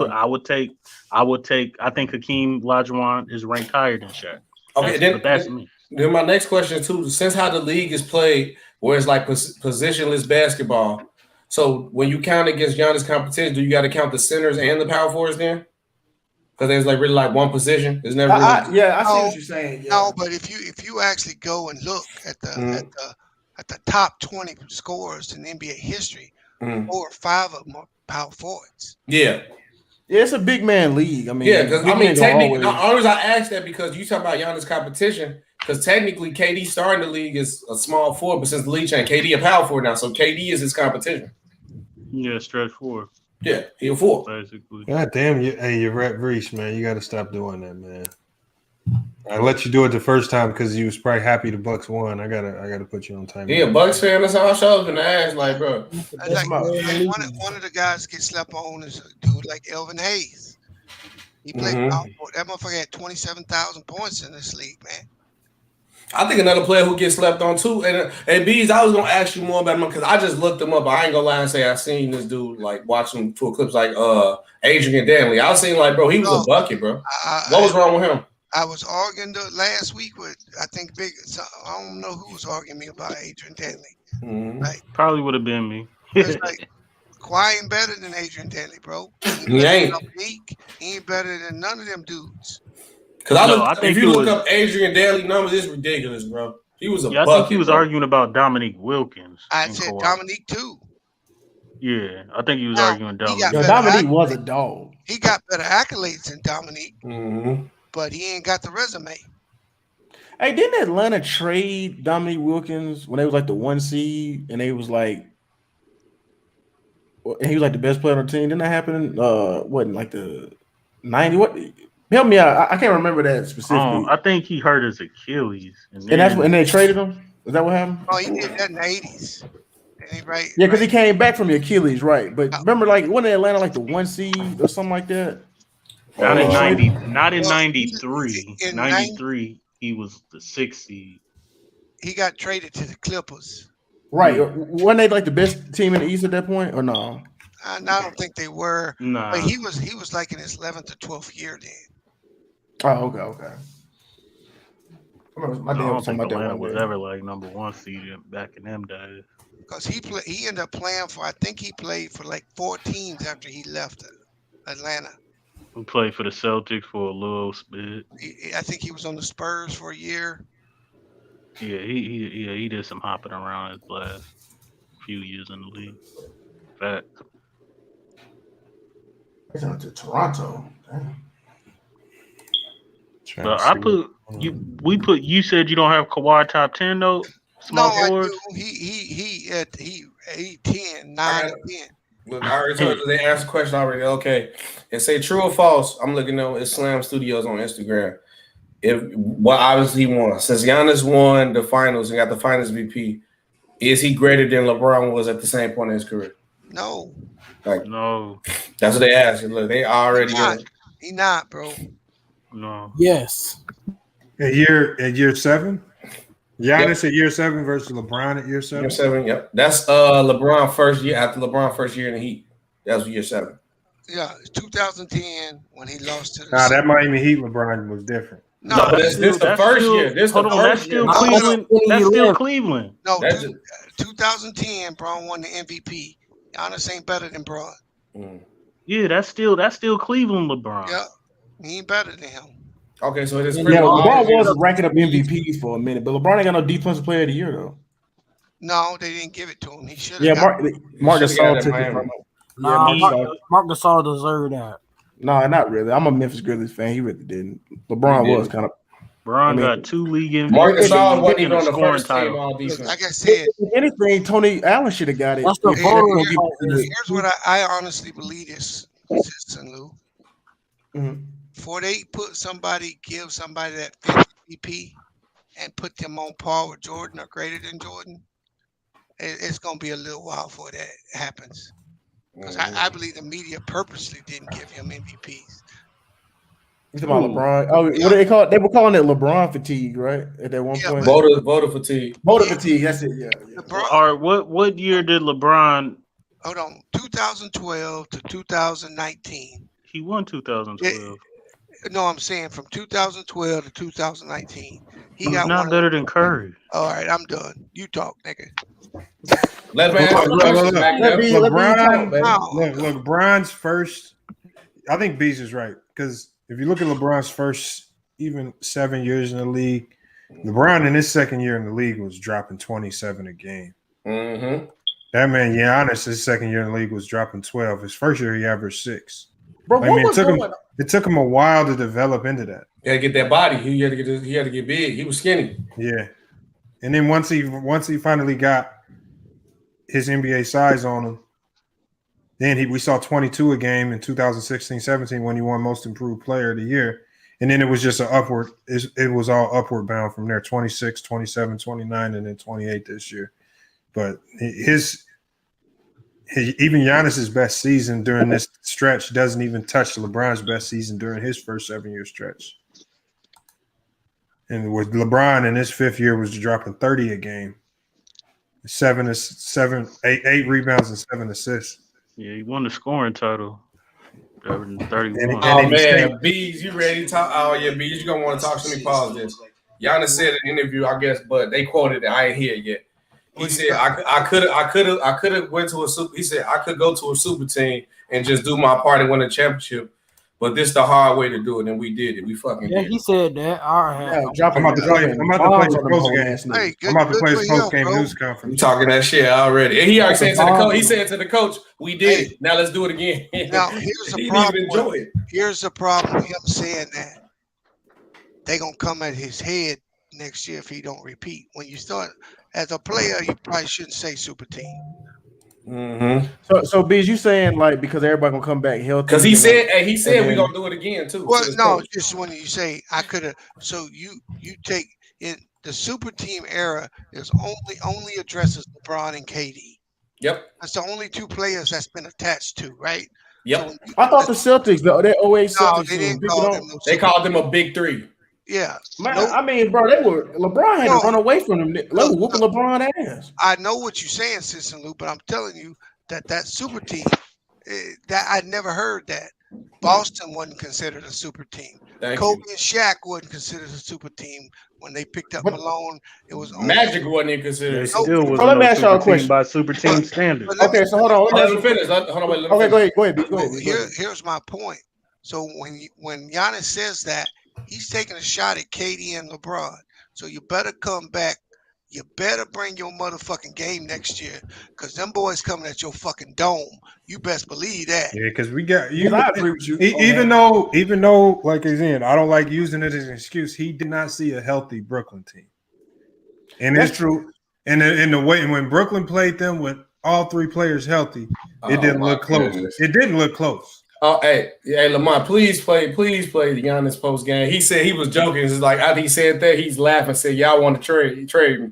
Hakeem Olajuwon is ranked higher than Shaq. Okay, that's me. Then my next question too, since how the league is played, where it's like positionless basketball. So when you count against Giannis competition, do you got to count the centers and the power forwards then? Because there's like really like one position. There's never. I see what you're saying. Yeah. No, but if you actually go and look at the top 20 scorers in NBA history, 4 or 5 of them are power forwards. Yeah. Yeah, it's a big man league. I mean, because technically, the only reason I asked that because you talk about Giannis competition, because technically KD starting the league is a small forward, but since the league changed, KD a power forward now, so KD is his competition. Yeah, stretch 4. Yeah, he a 4. Basically. God damn you! Hey, you're Reese, man. You got to stop doing that, man. I let you do it the first time because you was probably happy the Bucks won. I gotta put you on time. Yeah, Bucks fan. That's how I was gonna ask, like, bro. Like one of the guys get slept on is a dude like Elvin Hayes. He played that motherfucker had 27,000 points in this league, man. I think another player who gets slept on too. And Bees, I was gonna ask you more about him because I just looked him up. I ain't gonna lie and say I seen this dude like watching full clips like Adrian Danley. I was seeing like, bro, he was a bucket, bro. What was wrong with him? I was arguing last week with I don't know who was arguing me about Adrian Danley. Like probably would have been me. It's like Kawhi ain't better than Adrian Danley, bro. He ain't. He ain't better than none of them dudes. Because if you look up Adrian Danley numbers, it's ridiculous, bro. He was a bucket. I think he was arguing about Dominique Wilkins. I said Kawhi. Dominique too. Yeah, I think he was arguing Dominique. Dominique was a dog. He got better accolades than Dominique, but he ain't got the resume. Hey, didn't Atlanta trade Dominique Wilkins when they was like the 1 seed and they was like, and he was like the best player on the team? Didn't that happen? What in like the 90? What? Help me out. I can't remember that specifically. I think he hurt his Achilles, and they traded him. Is that what happened? Oh, he did that in the 80s. Right. Yeah, because he came back from the Achilles, right? But remember, like, wasn't Atlanta like the 1 seed or something like that? Not in 90. Not in 93. In 93, he was the 6th seed. He got traded to the Clippers. Right. Weren't they like the best team in the East at that point, or no? I don't think they were. No. But he was like in his 11th or 12th year then. Oh, okay. My dad was talking about Atlanta that was ever like number 1 seed back in them days. Because he ended up playing for, I think he played for like 4 teams after he left Atlanta. He played for the Celtics for a little bit. I think he was on the Spurs for a year. Yeah, he did some hopping around his last few years in the league. Fact. He's on to Toronto. Damn. But you said you don't have Kawhi top 10 though? Small forward? I do. He 10, 9, 10. Look, I already told you they asked the question already. Okay. And say true or false. I'm looking at Slam Studios on Instagram. Obviously he won. Since Giannis won the finals and got the finals MVP, is he greater than LeBron was at the same point in his career? No. No. That's what they asked. Look, they already He not, bro. No. Yes. At year 7? Giannis at year 7 versus LeBron at year 7? Year 7, yep. That's LeBron first year after LeBron first year in the Heat. That was year 7. Yeah, 2010 when he lost to the that Miami Heat LeBron was different. No, but this the first year. This the first year. That's still Cleveland. No, 2010, Bron won the MVP. Giannis ain't better than Bron. Yeah, that's still Cleveland LeBron. Yeah, he ain't better than him. Okay, so it is. LeBron was ranking up MVPs for a minute, but LeBron ain't got no Defensive Player of the Year though. No, they didn't give it to him. He should have. Yeah, Marc Gasol took it from him. Marc Gasol deserved that. No, not really. I'm a Memphis Grizzlies fan. He really didn't. LeBron was kind of. LeBron got 2 league MVPs. Marc Gasol wasn't even on the first team on defense. Like I said, if anything, Tony Allen should have got it. That's the Here's what I honestly believe is, Lou. Before they give somebody that MVP and put them on par with Jordan or greater than Jordan, it's going to be a little while before that happens. Because I believe the media purposely didn't give him MVPs. You talking about LeBron? Oh, what do they call it? They were calling it LeBron fatigue, right? At that one point. Voter fatigue. Voter fatigue. That's it. Yeah. All right. What year did LeBron? Hold on. 2012 to 2019. He won 2012. No, I'm saying from 2012 to 2019. He's not better than Curry. All right, I'm done. You talk, nigga. LeBron's first. I think Bees is right because if you look at LeBron's first even 7 years in the league, LeBron in his second year in the league was dropping 27 a game. That man Giannis, his second year in the league, was dropping 12. His first year he averaged 6. Bro, it took him a while to develop into that. He had to get that body. He had to get big. He was skinny. Yeah, and then once he finally got his NBA size on him, then we saw 22 a game in 2016-17 when he won Most Improved Player of the Year, And then it was just an upward. It was all upward bound from there. 26, 27, 29, and then 28 this year. But even Giannis's best season during this stretch doesn't even touch LeBron's best season during his first 7-year stretch. And with LeBron in his 5th year was dropping 30 a game, 8 rebounds and 7 assists. Yeah, he won the scoring title. 31. Oh man, Bees, you ready to talk? Oh yeah, Bees, you gonna want to talk to me? Pause this. Giannis said in an interview, I guess, but they quoted it. I ain't hear it yet. He said, "I could have went to a super." He said, "I could go to a super team and just do my part and win a championship, but this the hard way to do it, and we did it. We fucking did it." He said that. All right. I'm about to play his post game news conference. You talking that shit already? And he already said to the coach. He said to the coach, "We did it. Now let's do it again." Now here's the problem. Here's the problem with him saying that. They gonna come at his head next year if he don't repeat. When you start as a player, you probably shouldn't say super team. Mm-hmm. So Biz, you saying like because everybody gonna come back healthy? Because he said we gonna do it again too. Well, no, just when you say I could have. So you take in the super team era. There's only addresses LeBron and KD. Yep, that's the only 2 players that's been attached to, right? Yep. So I thought the Celtics, that 08 Celtics, they didn't call them. They called them a big 3. Yeah, man. I mean, bro, LeBron had to run away from them. They were whooping LeBron ass. I know what you're saying, Sis and Lou, but I'm telling you that super team, that I never heard that. Boston wasn't considered a super team. Kobe and Shaq wasn't considered a super team when they picked up Malone. It was Magic wasn't even considered. It still was let me ask y'all a question by super team standards. Okay, so hold on. Let me finish. Okay, go ahead. Here's my point. So when Giannis says that, he's taking a shot at KD and LeBron. So you better come back. You better bring your motherfucking game next year, because them boys coming at your fucking dome. You best believe that. Yeah, because we got you. I agree with you. Even though, like again, I don't like using it as an excuse. He did not see a healthy Brooklyn team, and it's true. And in the way when Brooklyn played them with all 3 players healthy, it didn't look close. It didn't look close. Oh, hey, Lamont, please play the Giannis post game. He said he was joking. It's like after he said that, he's laughing. Said, "Y'all want to trade me?"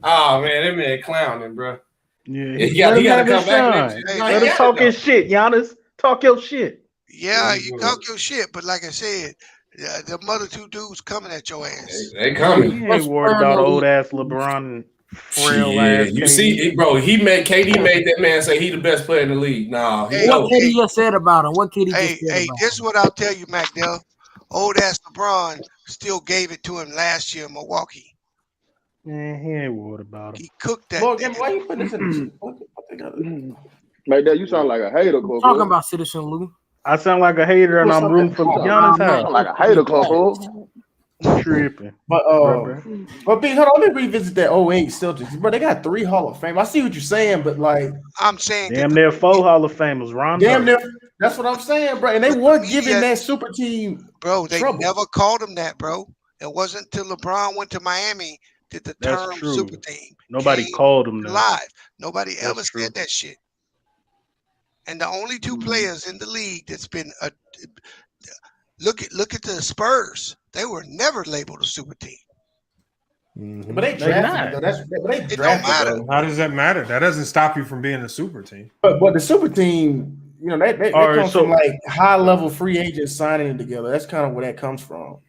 Oh man, that man clowning, bro. Yeah, he got to come back. Let him talk his shit, Giannis. Talk your shit. Yeah, you talk your shit, but like I said, the mother 2 dudes coming at your ass. They coming. You ain't worried about old ass LeBron and frail ass. You see, bro, KD made that man say he the best player in the league. Nah, what KD just said about him? What KD just said about him? This is what I'll tell you, MacDell. Old ass LeBron still gave it to him last year in Milwaukee. Man, he ain't worried about him. He cooked that. Look, why you put this in? MacDell, you sound like a hater, bro. Talking about Citizen Lou. I sound like a hater, and I'm rooting for Giannis. Sound like a hater, bro. Tripping. But B, hold on, let me revisit that 08 Celtics. Bro, they got 3 Hall of Fame. I see what you're saying, but like I'm saying damn near 4 Hall of Famers, Ron. Damn near, that's what I'm saying, bro. And they weren't giving that super team. Bro, they trouble. never called him that, bro. It wasn't until LeBron went to Miami that the term super team. Nobody called him that. Live. Nobody ever said that shit. And the only 2 players in the league that's been look at the Spurs. They were never labeled a super team. Mm-hmm. But they drafted. It don't matter. How does that matter? That doesn't stop you from being a super team. But the super team, you know, they come from like high level free agents signing it together. That's kind of where that comes from.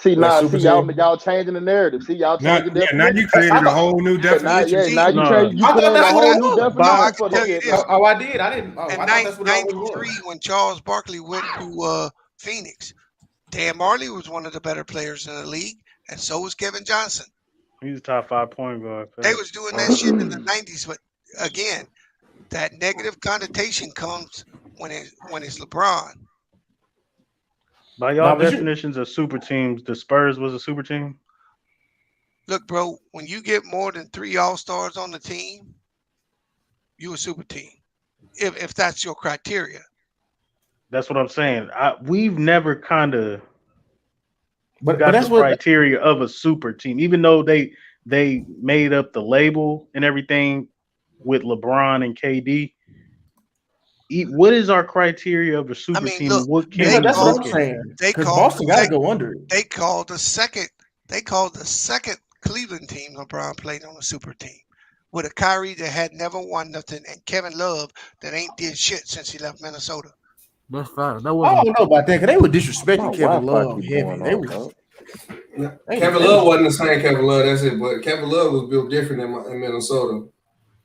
See, y'all changing the narrative. See, y'all changing the now you created a whole new definition. Now you put in a whole new definition. I can tell you this. Oh, I did. I didn't. In 1993, when Charles Barkley went to Phoenix, Dan Marley was one of the better players in the league, and so was Kevin Johnson. He's a top 5 point guard. They was doing that shit in the 90s, but again, that negative connotation comes when it's LeBron. By y'all definitions of super teams, the Spurs was a super team? Look, bro, when you get more than 3 All-Stars on the team, you a super team. If that's your criteria. That's what I'm saying. We've never kind of got that's the criteria of a super team, even though they made up the label and everything with LeBron and KD. what is our criteria of a super team? Look, what can that's what I'm look saying. They Because called Boston got to go under it. They called the second Cleveland team LeBron played on a super team with a Kyrie that had never won nothing and Kevin Love that ain't did shit since he left Minnesota. That's fine. I don't know about that because they were disrespecting Kevin Love heavy. They were. Kevin Love wasn't the same Kevin Love. That's it. But Kevin Love was built different in Minnesota.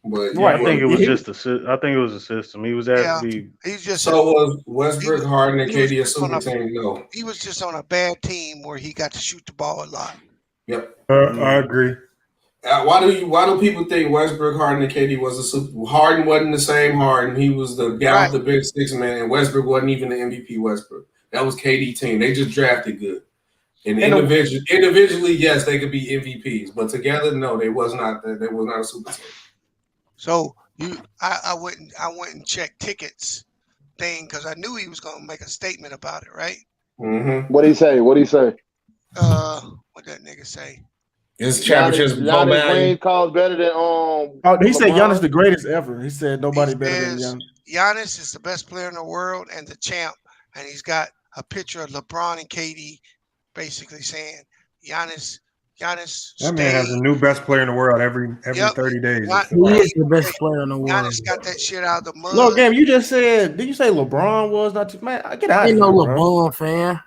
But I think it was just I think it was a system. He was asked to be. He's just so was Westbrook, Harden, and KD a super team? No, he was just on a bad team where he got to shoot the ball a lot. Yep, I agree. Why do people think Westbrook, Harden, and KD was a super? Harden wasn't the same Harden. He was the guy with the big six man, and Westbrook wasn't even the MVP. Westbrook. That was KD team. They just drafted good. And individually, yes, they could be MVPs, but together, no, they was not. They was not a super team. So I went and checked tickets thing because I knew he was going to make a statement about it, right? Mm-hmm. What did he say? What that nigga say? His championships. Giannis win calls better than he said Giannis the greatest ever. He said nobody better than Giannis. Giannis is the best player in the world and the champ, and he's got a picture of LeBron and KD, basically saying Giannis. That man has a new best player in the world every 30 days. He is the best player in the world. Giannis got that shit out of the mud. No, game. You just said. Did you say LeBron was not? Man, get out of here. Ain't no LeBron fan.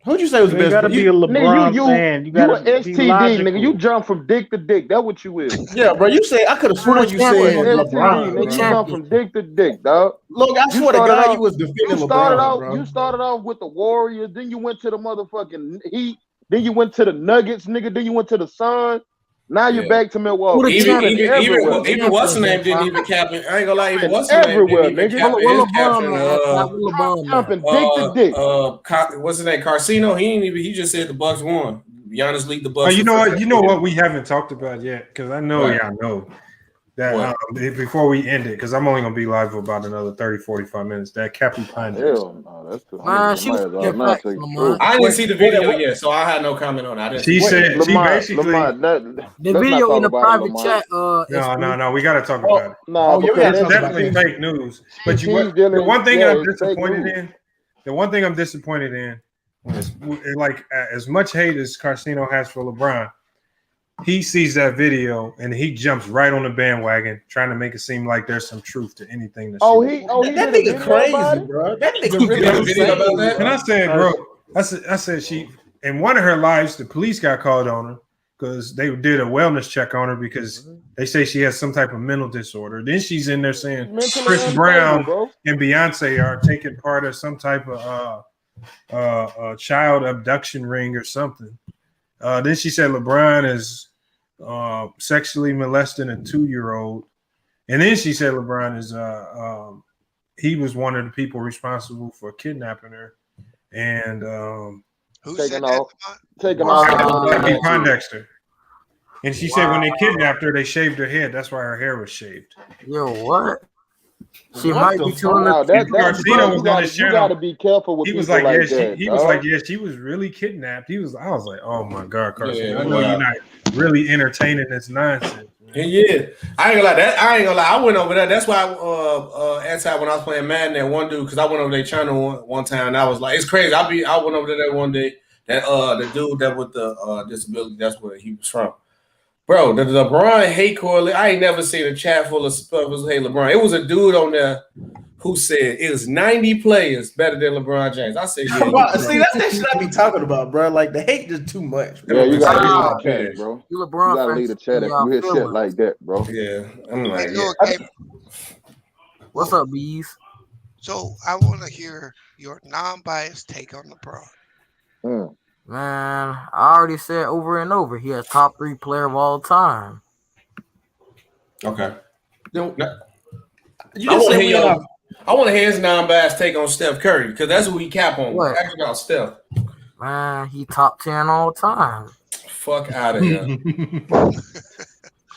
Who'd you say was the best? You gotta be a LeBron fan. You gotta be STD, nigga. You jump from dick to dick. That's what you is. Yeah, bro. You say I could have sworn you said LeBron. Nigga, you jump from dick to dick, dog. Look, I swear to God, you was defending LeBron, bro. You started off with the Warriors, then you went to the motherfucking Heat, then you went to the Nuggets, nigga. Then you went to the Suns. Now you're back to Milwaukee. Even what's the name didn't even cap it. I ain't gonna lie, even what's the name everywhere, didn't even nigga. Jumping dick to dick. What's his name? Carcino. He just said the Bucks won. Giannis lead the Bucks. You know what we haven't talked about yet, because I know y'all know that before we end it, because I'm only gonna be live for about another 30-45 minutes. That Cappy Pine. Hell no, that's too I didn't see the video yet, so I had no comment on it. She said she basically the video in the private chat. No, we gotta talk about it. No, it's definitely fake news. But the one thing I'm disappointed in is like as much hate as Carcino has for LeBron. He sees that video and he jumps right on the bandwagon, trying to make it seem like there's some truth to anything. That nigga crazy, bro. That nigga really video about that. And I said, bro, I said she in one of her lives, the police got called on her because they did a wellness check on her because they say she has some type of mental disorder. Then she's in there saying Chris Brown and Beyonce are taking part of some type of child abduction ring or something. Then she said LeBron is sexually molesting a 2-year-old. And then she said LeBron is he was one of the people responsible for kidnapping her. And taking off. Pondexter. And she said when they kidnapped her, they shaved her head. That's why her hair was shaved. Yo, what? She might be telling us. Garcino was on his channel. You gotta be careful with he was people like, that. He was like, yeah, she was really kidnapped. I was like, oh my God, Carcino. I know you're not really entertaining this nonsense. Yeah, I ain't gonna lie. I went over there. That's why when I was playing Madden, that one dude, because I went over their channel one time, and I was like, it's crazy. I went over there that one day. That the dude that with the disability, that's where he was from. Bro, the LeBron hate correlation. I ain't never seen a chat full of stuff was hate LeBron. It was a dude on there who said it was 90 players better than LeBron James. I said, yeah. See, that's that shit I be talking about, bro. Like the hate is too much. Bro. Yeah, you gotta leave the chat, bro. You LeBron. You gotta leave the chat if you hear shit like that, bro. Yeah, I'm like, what's up, bees? So I want to hear your non-biased take on LeBron. Man, I already said over and over, he is top 3 player of all time. Okay. I want to hear his non-biased take on Steph Curry, because that's who we cap on. What? Ask about Steph. Man, he top 10 all time. Fuck out of here.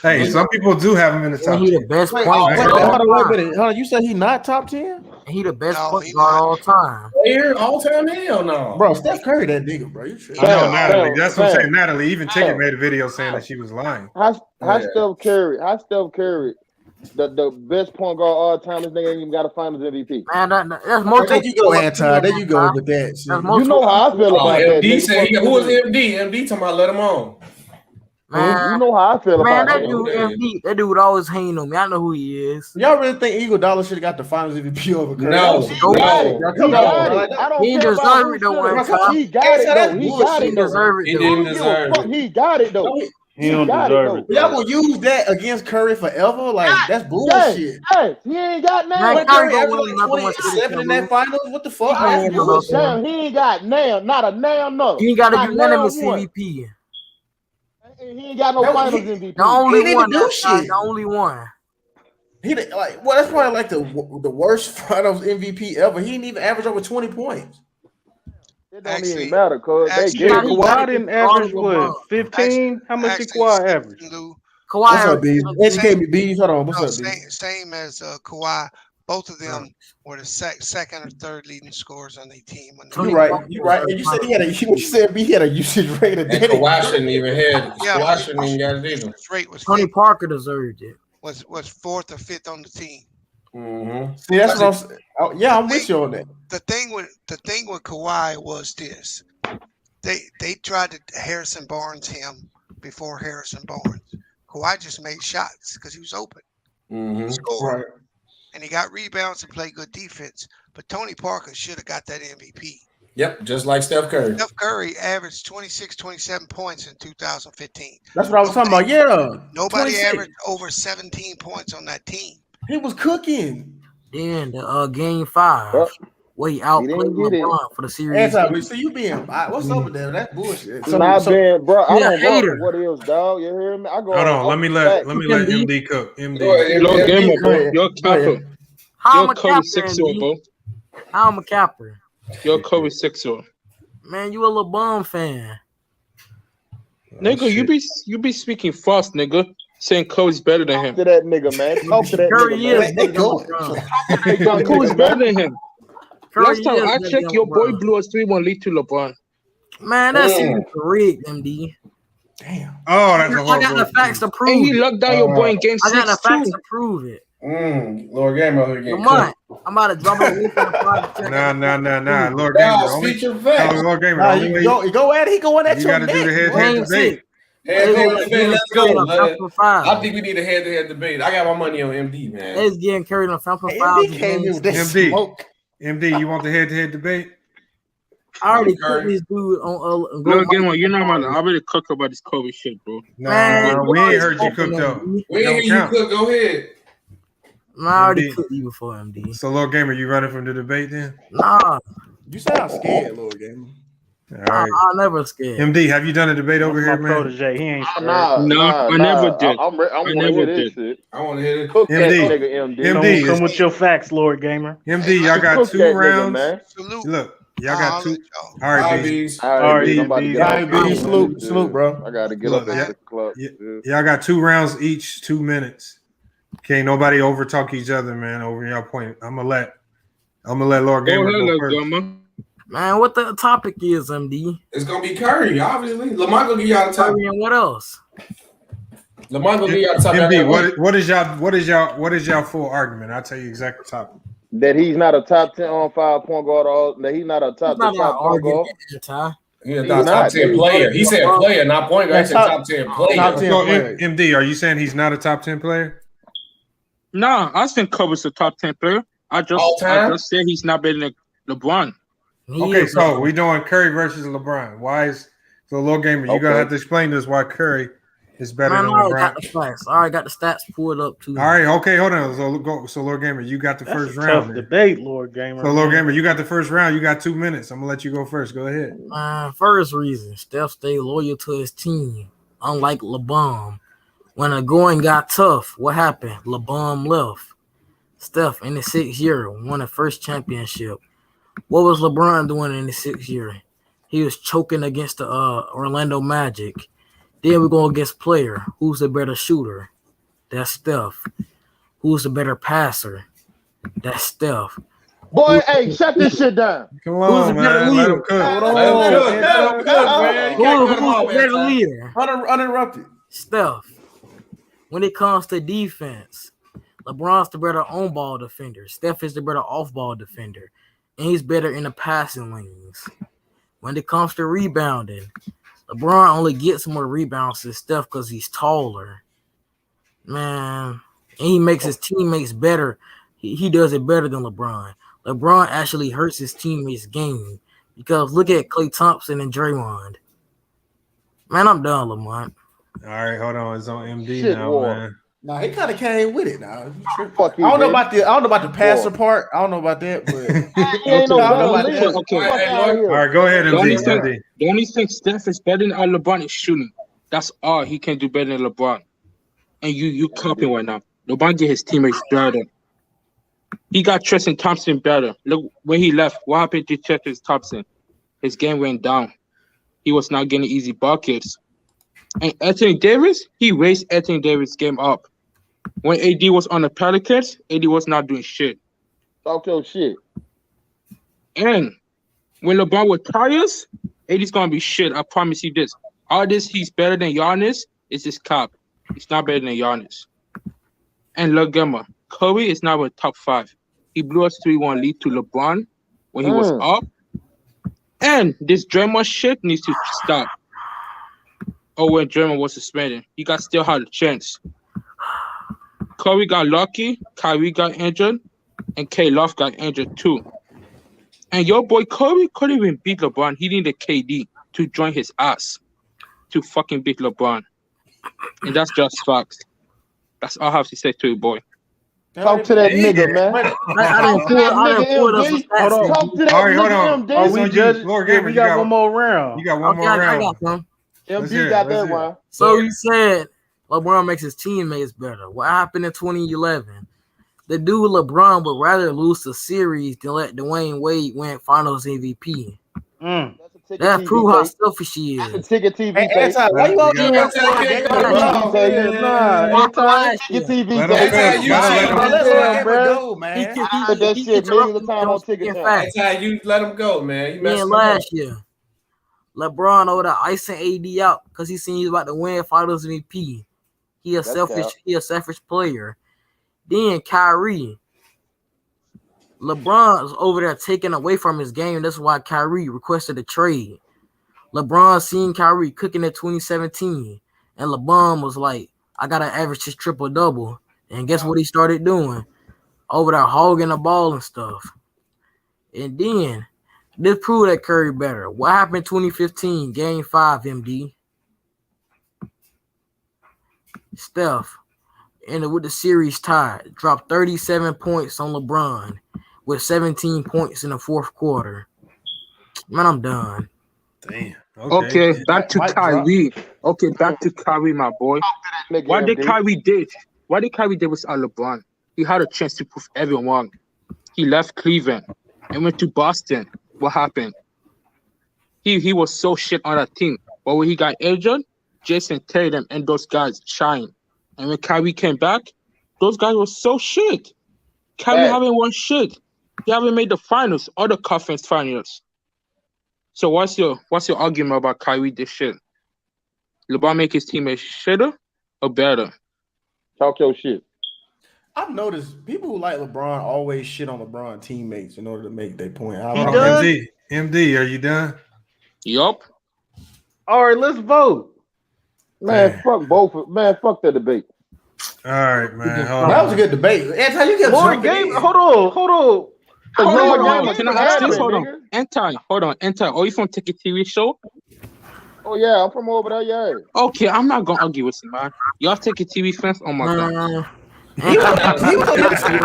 Hey, some people do have him in the top 10. He the best point guard. Hold on, you said he not top 10? He the best point guard all time. Player all time? Hell no. Bro, Steph Curry that nigga, bro. You I know Natalie. That's what I'm saying. Natalie, even Ticket made a video saying that she was lying. How Steph Curry the best point guard all time. This nigga ain't even got a Finals MVP. Man, that's multiple. There you go, Anton. There you go with that. Shit. You know how I feel about that. MD nigga. said, who was MD? MD talking about let him on. Man, you know how I feel about that dude. MD, that dude always hating on me. I know who he is. Y'all really think Eagle Dollar should have got the Finals MVP over Curry? No. He deserved it though. He got it though. He got it though. He didn't deserve it. He got it though. He don't deserve it. Y'all will use that against Curry forever? Like that's bullshit. Yes, he ain't got now. But Curry averaged like 27 in that Finals. What the fuck? That's bullshit. Damn, he ain't got now. Not a now, no. He ain't got a unanimous MVP. He ain't got no Finals MVP. The only one. Do shit. The only one. He like that's probably like the worst Finals MVP ever. He didn't even average over 20 points. It don't even matter, cause they get Kawhi didn't average what 15. How much did Kawhi average? Kawhi, what's up, B? Educate me, B. Hold on, what's up, B? Same as Kawhi. Both of them were the second or third leading scorers on their team. You're right. You're right. And you said he had a. What you said? B, he had a usage rate of. And Kawhi shouldn't even had. Kawhi shouldn't even got it either. Rate was Tony Parker deserved it. Was fourth or fifth on the team. Mm-hmm. See, that's what I'm. Yeah, I'm with you on that. The thing with Kawhi was this: they tried to Harrison Barnes him before Harrison Barnes. Kawhi just made shots because he was open. Mm-hmm. Scored. Right. And he got rebounds and played good defense. But Tony Parker should have got that MVP. Yep, just like Steph Curry. Steph Curry averaged 26, 27 points in 2015. That's what I was talking about. Yeah. Nobody 26. averaged over 17 points on that team. He was cooking. Then the game 5. Where he outplayed LeBron for the series. So you being what's up with that? That's bullshit. Bro. I don't know what it is, dog. You hear me? I go. Hold on, let me let MD cook. MD. Yo, gamer, bro. Yo, capper. Yo, Kobe 6-0, bro. How I'm a capper. Yo, Kobe 6-0. Man, you a LeBron fan. Nigga, you be speaking fast, nigga. Saying Kobe's better than him. Talk to that nigga, man. Talk to that nigga, man. Kobe's better than him. Last time I checked, your boy blew us 3-1 lead to LeBron. Man, that's even rigged, MD. Damn. Oh, that's a horrible. I got the facts to prove it. And he locked down your boy in game 6 I got the facts to prove it. Lord Gamer again. Come on. I'm about to drop a link on the podcast. Nah. Lord Gamer. Speak your facts. Lord Gamer. You go at it. He going at you got to do the head-to-head debate. Head-to-head debate. Let's go. I think we need a head-to-head debate. I got my money on MD, man. It's getting carried on Phantom 5. MD, you want the head-to-head debate? I already cooked this dude on. Look, you know, man, I already cooked about this Kobe shit, bro. Nah, we ain't heard you cook though. We ain't heard you cook. Go ahead. Nah, I already cooked you before, MD. So, Lord Gamer, you running from the debate then? Nah. You sound scared, Lord Gamer. All right. I'm never scared. MD, have you done a debate over here, man? Protege. He ain't scared. I never did. I never did. Shit. I want to hear it. Cook that nigga, MD. Come with your facts, Lord Gamer. MD, y'all got 2 rounds. Salute. Look, y'all got 2. All right, bees. All right, salute, bro. I gotta get up at the club. Y'all got 2 rounds each, 2 minutes. Can't nobody overtalk each other, man. Over your point, I'm gonna let Lord Gamer go first. Man, what the topic is, MD? It's gonna be Curry, obviously. Lamar gonna give y'all the topic. Curry and what else? Lamar gonna give y'all the topic. MD, what is y'all full argument? I'll tell you exactly the topic. That he's not a top 10 on 5 point guard. That he's not a top 10 point guard. He's a top 10 player. He said player, not point guard. He said top 10 player. Top 10 player. MD, are you saying he's not a top 10 player? Nah, I think Kobe's a top 10 player. I just said he's not better than LeBron. Okay, so we doing Curry versus LeBron. Why is so Lord Gamer? You gonna have to explain to us why Curry is better than LeBron. I got the facts. I already got the stats pulled up too. All right, okay, hold on. So Lord Gamer, you got the first round. Tough debate, Lord Gamer. So Lord Gamer, you got the first round. You got 2 minutes. I'm gonna let you go first. Go ahead. First reason, Steph stayed loyal to his team, unlike LeBron. When the going got tough, what happened? LeBron left. Steph in the 6th year won the first championship. What was LeBron doing in the 6th year? He was choking against the Orlando Magic. Then we're going against player. Who's the better shooter? That's Steph. Who's the better passer? That's Steph. Boy, hey, shut this shit down. Come on, man. Let him cook. Who's the better leader? Uninterrupted. Steph. When it comes to defense, LeBron's the better on-ball defender. Steph is the better off-ball defender. And he's better in the passing lanes. When it comes to rebounding, LeBron only gets more rebounds than Steph because he's taller. Man, and he makes his teammates better. He does it better than LeBron. LeBron actually hurts his teammates' game because look at Klay Thompson and Draymond. Man, I'm done, Lamont. All right, hold on. It's on MD now, man. Nah, he kind of came with it now. I don't know about the passer part. I don't know about that, but All right, go ahead, MD. The only thing Steph is better than LeBron is shooting. That's all he can do better than LeBron. And you copying right now. LeBron get his teammates better. He got Tristan Thompson better. Look, when he left, what happened to Tristan Thompson? His game went down. He was not getting easy buckets. And Anthony Davis, he raised Anthony Davis' game up. When AD was on the Pelicans, AD was not doing shit. Talk your shit. And when LeBron retires, AD's gonna be shit. I promise you this. All this, he's better than Giannis. It's his cap. He's not better than Giannis. And look, Gemma, Curry is now in top 5. He blew a 3-1 lead to LeBron when he was up. And this Draymond shit needs to stop. Oh, when Draymond was suspended, he still had a chance. Curry got lucky, Kyrie got injured, and K-Love got injured too. And your boy Curry couldn't even beat LeBron. He needed KD to join his ass to fucking beat LeBron. And that's just facts. That's all I have to say to you, boy. Talk to that nigga, man. I didn't pull up some stats. Talk to that nigga, MD. Oh, we judge. We got one more round. You got one more round. I got some. MD got that one. So you said LeBron makes his teammates better. What happened in 2011? The dude LeBron would rather lose the series than let Dwayne Wade win Finals MVP. That proves how selfish he is. That's a ticket TV. Hey, why you all doing that? That shit millions of times on ticket. That's how you let him go, man. You messed last year. LeBron over there icing AD out because he seen he's about to win Finals MVP. He a selfish player. Then Kyrie. LeBron's over there taking away from his game. That's why Kyrie requested a trade. LeBron seen Kyrie cooking in 2017. And LeBron was like, I got to average his triple-double. And guess what he started doing? Over there hogging the ball and stuff. And then, this proved that Curry better. What happened in 2015, Game 5, MD? Steph, and with the series tied, dropped 37 points on LeBron with 17 points in the fourth quarter. Man, I'm done. Damn. Okay, back to Kyrie. Okay, back to Kyrie, my boy. What did Kyrie do with LeBron? He had a chance to prove everyone. He left Cleveland and went to Boston. What happened? He was so shit on that team. But when he got injured, Jason Tatum and those guys shined. And when Kyrie came back, those guys were so shit. Kyrie haven't won shit. He haven't made the finals or the conference finals. So what's your argument about Kyrie this shit? LeBron make his teammates shitter or better? Talk your shit. I've noticed people who like LeBron always shit on LeBron teammates in order to make their point. MD, are you done? Yup. All right, let's vote. Man, fuck both. Man, fuck that debate. All right, man. That was a good debate. Anti, you get more game. Hold on. Can I ask this? Hold on. Anti, are you from Ticket TV show? Oh yeah, I'm from over there. Yeah. Okay, I'm not gonna argue with you, man. Y'all Ticket TV fans? Oh my god. He was on your side.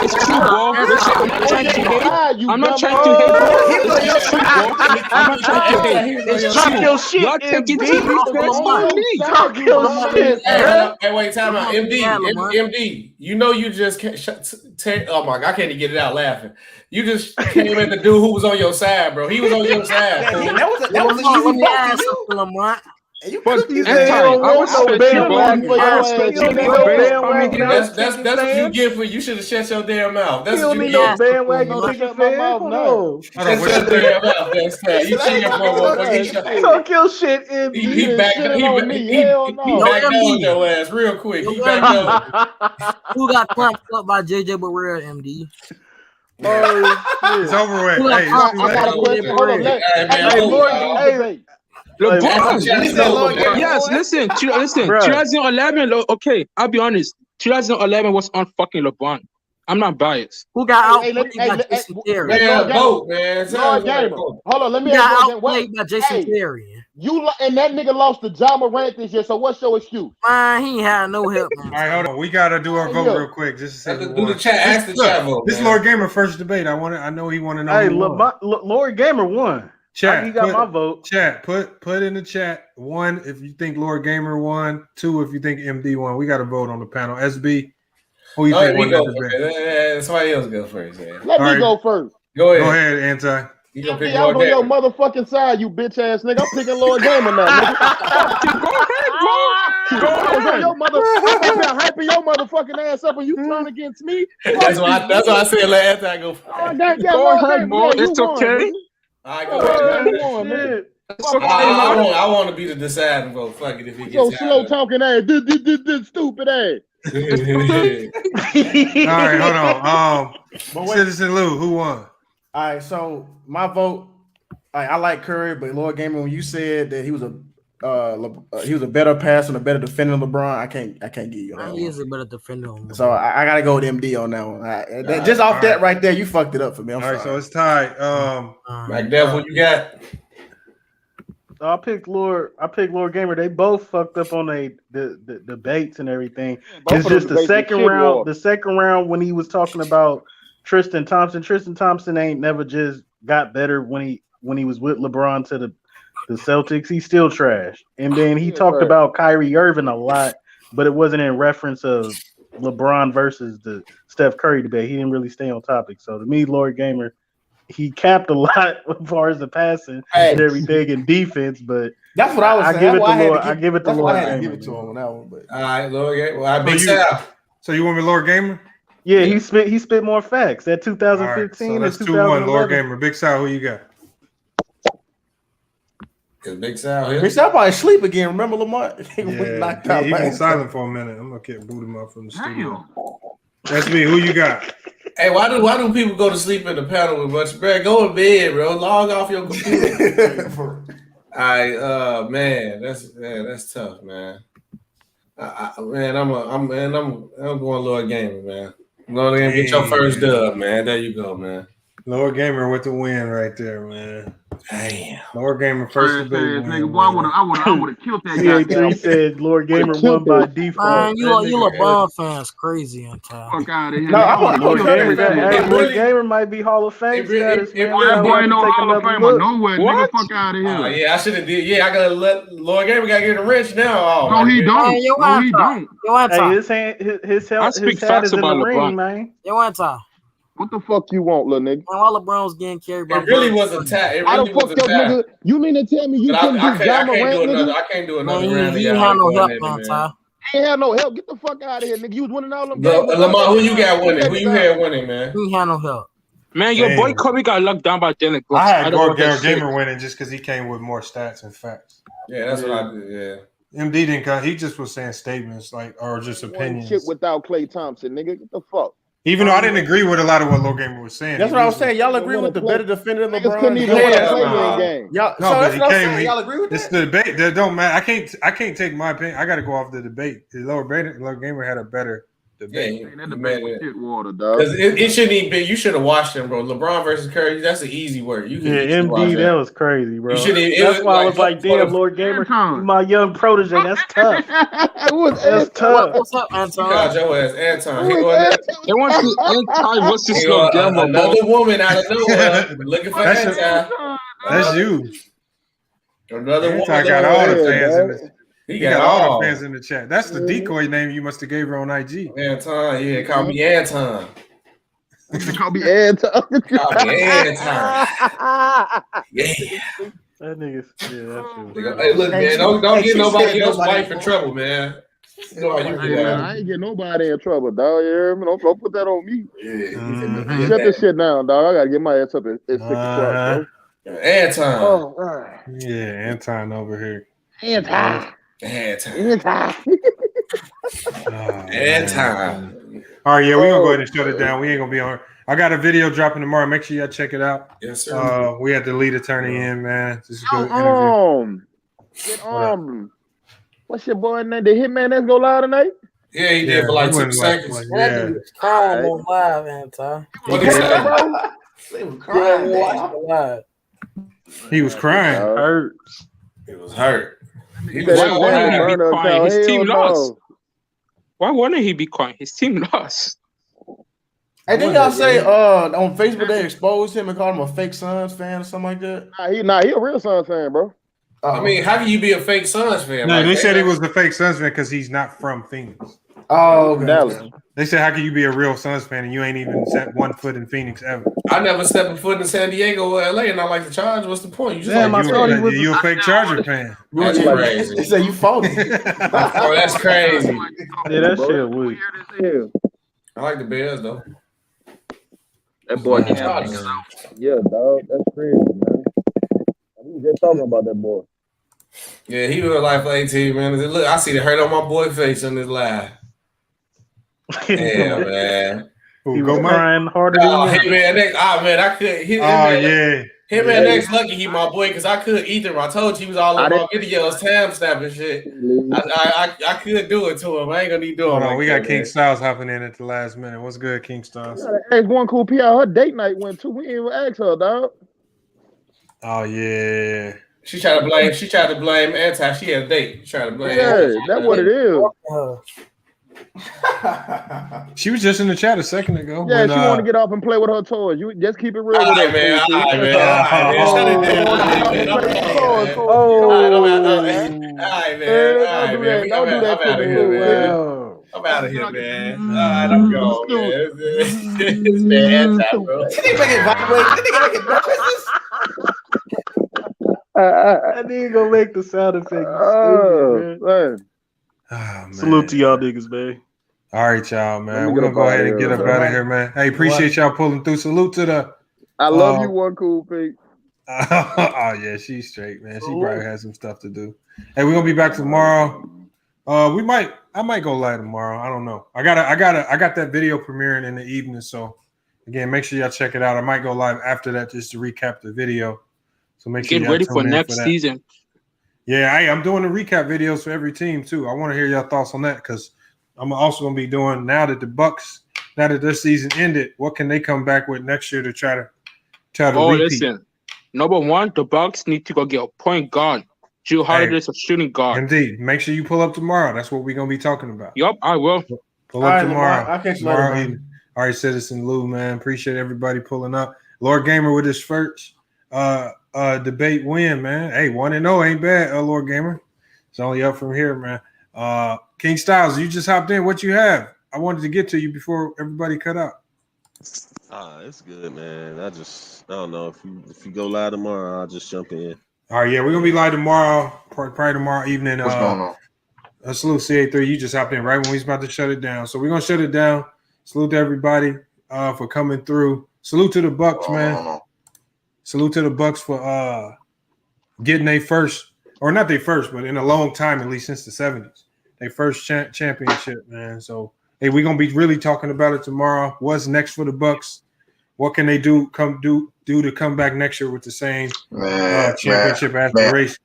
It's true, bro. I'm not trying to hate. It's true, bro. I'm not trying to hate. It's true. Y'all Ticket TV fans on me. Talk your shit. Hey, wait, time out. MD, you know you just can't oh my god, I can't even get it out laughing. You just came at the dude who was on your side, bro. He was on your side. That was an easy vote. You But cookies Anti, don't I want no respect your bandwagon for your ass. respect You don't need your no base. bandwagon. That's what you get for you should have shut your damn mouth. That's You what don't you need no get. bandwagon chicken fan. Hold on. Shut your damn mouth. That's that. You cheating for motherfucker. Talk your shit, MD. He backed shit on me. Hell no. He backed down your ass real quick. He backed down. Who got clamped up by JJ Barrera, MD? It's over with. Who Hey, got it's too clamped up by late. JJ Barrera? LeBron. Yes, listen. 2011. Okay, I'll be honest. 2011 was unfucking LeBron. I'm not biased. Who got outplayed by Jason Terry? Man, vote, man. Lord Gamer. Hold on, let me Who ask got you outplayed by Jason Terry? And that nigga lost to John Morant this year, so what's your excuse? Man, he ain't had no help, man. All right, hold on. We gotta do our vote real quick. Just to say do the chat. Ask the chat vote. This is Lord Gamer first debate. I know he want to know. Hey, who won. Lord Gamer won. Chat. He got my vote. Chat. Put in the chat 1 if you think Lord Gamer won. 2 if you think MD won. We got to vote on the panel. SB. Who you think won that debate? Somebody else go first. Man. Let me go first. Go ahead. Go ahead, Anti. You gonna pick I'm Lord on Gamer? your motherfucking side, you bitch ass nigga. I'm picking Lord Gamer now, nigga. Go ahead, your mother. I'm hyping your motherfucking ass up, and you turn against me. That's why I said let Anti go first. Go ahead, boy. It's okay. All right, go ahead. I want to be the deciding vote. Fuck it if he gets so slow talking ass, stupid ass. All right, hold on. Citizen Lou, who won? All right, so my vote. I like Curry, but Lord Gamer, when you said that he was a better passer and a better defender than LeBron, I can't give you that. He is a better defender. So I gotta go with MD on that one. Just off that right there, you fucked it up for me. I'm sorry. All right, so it's tied. Mike Dev, what you got? I picked Lord Gamer. They both fucked up on the debates and everything. It's just the second round. The second round when he was talking about Tristan Thompson. Tristan Thompson ain't never just got better when he was with LeBron to the Celtics. He's still trash. And then he talked about Kyrie Irving a lot, but it wasn't in reference of LeBron versus the Steph Curry debate. He didn't really stay on topic. So to me, Lord Gamer, he capped a lot as far as the passing and everything in defense, but that's what I was saying. I give it to Lord Gamer. Give it to him on that one. But all right, Lord Gamer. Well, Big Sal. So you want me Lord Gamer? Yeah, he spit more facts. That 2015 so that's and 2011. 2-1 Lord Gamer. Big Sal, who you got? Is Big Sal here? Big Sal probably asleep again. Remember Lamar? He been silent for a minute. I'm gonna get boot him up from the studio. That's me. Who you got? Hey, why do people go to sleep in the panel with much? Bro, go to bed, bro. Log off your computer. All right, man, that's tough, man. I'm going Lord Gamer, man. Lord Gamer, get your first dub, man. There you go, man. Lord Gamer with the win right there, man. Damn. Lord Gamer first debate. Nigga, boy, I would have killed that guy. CA3 said Lord Gamer won by default. Man, you LeBron fans crazy on time. Fuck out of here. No, Lord Gamer might be Hall of Fame status. That boy ain't no Hall of Famer nowhere. Nigga, fuck out of here. Yeah, I should have did. Yeah, I gotta let Lord Gamer gotta get a wrench now. No, he don't. No, he don't. Hey, his hat is in the ring, man. Yo, Anti. What the fuck you want, little nigga? Man, while LeBron was getting carried by it really was a tap. I don't fuck up, nigga. You mean to tell me you couldn't do John Morant, nigga? I can't do another round. You ain't have no help, man, Ty. He ain't had no help. Get the fuck out of here, nigga. You was winning all them games. Lamar, who you got winning? Who you had winning, man? He ain't had no help. Man, your boy Kobe got locked down by Dylan Brooks. I had Lord Gamer winning just because he came with more stats and facts. Yeah, that's what I did. Yeah. MD didn't come. He just was saying statements or just opinions. Shit without Klay Thompson, nigga. Get the fuck. Even though I didn't agree with a lot of what Lord Gamer was saying. That's what I was saying. Y'all agree with the better defender than LeBron? Couldn't even play Y'all, no, so but that's what I'm saying. came. Y'all agree with that? It's the debate. That don't matter. I can't take my opinion. I got to go off the debate. Lord Gamer had a better debate. Yeah, that debate was shit water, dog. It shouldn't even be. You should have watched them, bro. LeBron versus Curry. That's an easy word. You can MD, that was crazy, bro. That's why I was like, damn, Lord Gamer, my young protege. That's tough. That's tough. What's up, Anton? You got your ass, Anton. They want to Anti what's this Lord Gamer? Another woman out of nowhere looking for Anton. That's you. Another woman. I got all the fans in the. He got all the fans in the chat. That's the decoy name you must have gave her on IG. Anton, yeah, call me Anton. Call me Anton. Call me Anton. Yeah. That nigga's Hey, look, man, don't get nobody else's wife in trouble, man. You know how you Hey, get man, out. I ain't getting nobody in trouble, dog. You hear me? Don't put that on me. Yeah. Shut this shit down, dog. I gotta get my ass up at 6 o'clock, bro. Anton. Oh, right. Yeah, Anton over here. Anton. All right, yeah, we're gonna go ahead and shut it down. We ain't gonna be on. I got a video dropping tomorrow. Make sure y'all check it out. Yes, sir. We had the lead attorney in, man. This is a good interview. What's your boy name? The Hitman that's go live tonight? Yeah, he did for like 2 seconds. That nigga was crying on live, Anton. What he say? He was crying. He was crying. Hurt. He was hurt. Why wouldn't he be crying? His team lost. Why wouldn't he be crying? His team lost. Hey, didn't y'all say on Facebook they exposed him and called him a fake Suns fan or something like that? Nah, he a real Suns fan, bro. I mean, how can you be a fake Suns fan? No, Like, they said he was a fake Suns fan because he's not from Phoenix. Oh, okay. Dallas. They said, how can you be a real Suns fan and you ain't even set one foot in Phoenix ever? I never stepped a foot in San Diego or LA, and I like the Chargers. What's the point? You just Damn, like, you a fake Charger fan. That's crazy. They say you faulty. Oh, that's crazy. Yeah, that shit weak. I like the Bears though. That boy can have Yeah, dog. That's crazy, man. We was just talking about that boy. Yeah, he was like for 18, man. Look, I see the hurt on my boy face on this live. Yeah, man. He was crying harder than Hey, man, I couldn't. Him and Next lucky he my boy because I couldn't eat him. I told you he was all over my videos, time snapping shit. I couldn't do it to him. I ain't gonna need doing. Hold on, like we that, got King man. Styles hopping in at the last minute. What's good, King Styles? Ask one cool P out her date night went too. We didn't even ask her, dog. Oh yeah. She tried to blame Anti. She had a date. She tried to blame. Yeah, that's what it is. She was just in the chat a second ago. Yeah, when, she want to get off and play with her toys. You just keep it real with her, man. Cool P. Don't do that to me. I'm out of here, man. All right, I'm going, man. This man Anti, bro. That nigga gonna make the sound effect. Stupid, man. Oh, man. Salute to y'all niggas, man. All right, y'all, man. We're gonna go ahead and get up out of here, man. Hey, appreciate y'all pulling through. Salute to the. I love you, one cool P. Oh yeah, she's straight, man. She probably has some stuff to do. Hey, we're gonna be back tomorrow. I might go live tomorrow. I don't know. I got that video premiering in the evening. So again, make sure y'all check it out. I might go live after that just to recap the video. So make sure get ready for next season. Yeah, I'm doing the recap videos for every team too. I want to hear your thoughts on that because I'm also going to be doing now that the Bucks, now that their season ended, what can they come back with next year to try to repeat? Listen, number one, the Bucks need to go get a point guard. Drew Holiday's a shooting guard. Indeed. Make sure you pull up tomorrow. That's what we're going to be talking about. Yup, I will. Pull up tomorrow. I'll catch you tomorrow later, evening. All right, Citizen Lou, man. Appreciate everybody pulling up. Lord Gamer with his first debate win, man. Hey, 1-0 ain't bad, Lord Gamer. It's only up from here, man. King Styles, you just hopped in. What you have? I wanted to get to you before everybody cut out. It's good, man. I don't know. If you go live tomorrow, I'll just jump in. All right, yeah, we're gonna be live tomorrow, probably tomorrow evening. What's going on? Salute CA3. You just hopped in right when we was about to shut it down. So we're gonna shut it down. Salute to everybody for coming through. Salute to the Bucks, man. Salute to the Bucks for getting their first, or not their first, but in a long time, at least since the 70s, their first championship, man. So hey, we're gonna be really talking about it tomorrow. What's next for the Bucks? What can they do to come back next year with the same championship aspirations?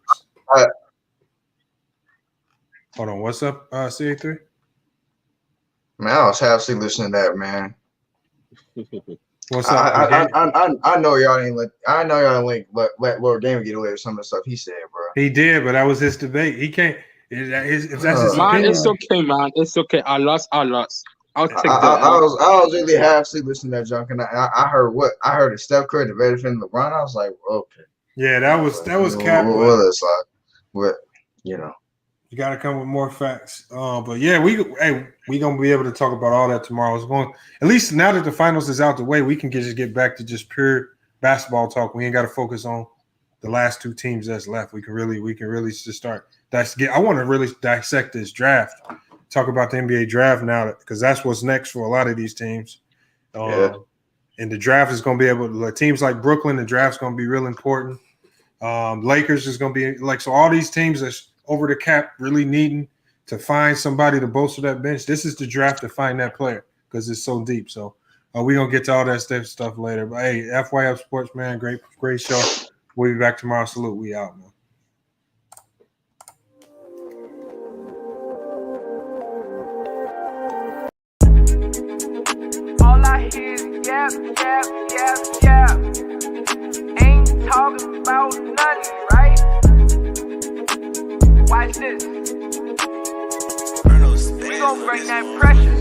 Hold on, what's up, CA3? Man, I was half asleep listening to that, man. What's up? I know y'all ain't let Lord Gamer get away with some of the stuff he said, bro. He did, but that was his debate. He can't. If that's his man, opinion. it's okay, man. It's okay. I lost. I'll take that. I was really half asleep listening to that junk, and I heard a Steph Curry, the very defender LeBron. I was like, okay. Yeah, that was cap. But you know, you got to come with more facts. But yeah, we gonna be able to talk about all that tomorrow. It's going, at least now that the finals is out the way, we can just get back to just pure basketball talk. We ain't got to focus on the last two teams that's left. We can really just start. I want to really dissect this draft. Talk about the NBA draft now because that's what's next for a lot of these teams. And the draft is going to be able to teams like Brooklyn. The draft's going to be real important. Lakers is going to be so all these teams that's over the cap really needing to find somebody to bolster that bench. This is the draft to find that player because it's so deep. So we're going to get to all that stuff later. But hey, FYF Sports, man, great show. We'll be back tomorrow. Salute. We out, man. All I hear is yap. Ain't talking about nothing, right? Watch this. We gon' bring that pressure.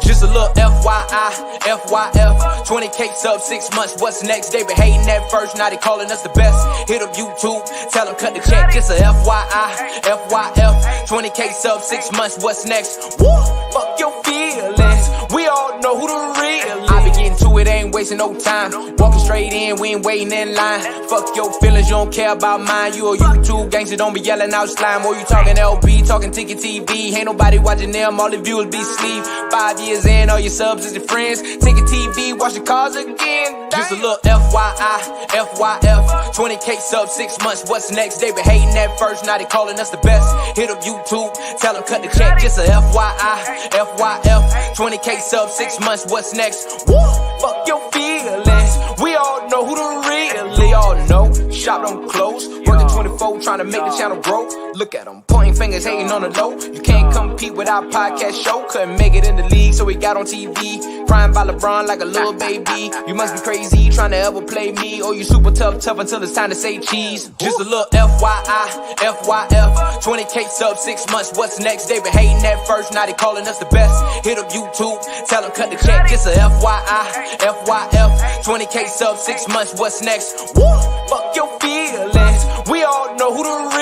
Just a little FYI, FYF, 20K sub 6 months, what's next? They been hating at first, now they calling us the best. Hit up YouTube, tell them cut the check. Just a FYI, FYF, 20K sub 6 months, what's next? Woo, fuck your feelings, we all know who the real is. I be getting to it, ain't wasting no time. Walking straight in, we ain't waiting in line. Fuck your feelings, you don't care about mine. You a YouTube gangster, don't be yelling out slime. Or you talking LB, talking Ticket TV. Ain't nobody watching them, all the viewers be sleep. 5 years in, all your subs is your friends. Ticket TV, watch the cars again. Just a little FYI, FYF, 20K sub 6 months, what's next? They been hating at first, now they calling us the best. Hit up YouTube, tell them cut the check. Just a FYI, FYF, 20K sub 6 months, what's next? Woo, fuck your feelings, we all know who the real. They all know, shop don't close, working 24, trying to make the channel grow. Look at them, pointing fingers, hating on the low. You can't compete with our podcast show. Couldn't make it in the league, so we got on TV. Crying by LeBron like a little baby. You must be crazy, trying to ever play me. Or you super tough until it's time to say cheese. Just a little FYI, FYF, 20K sub 6 months, what's next? They been hating at first, now they calling us the best. Hit up YouTube, tell them cut the check. Just a FYI, FYF, 20K sub 6 months, what's next? Woo, fuck your feelings, we all know who the real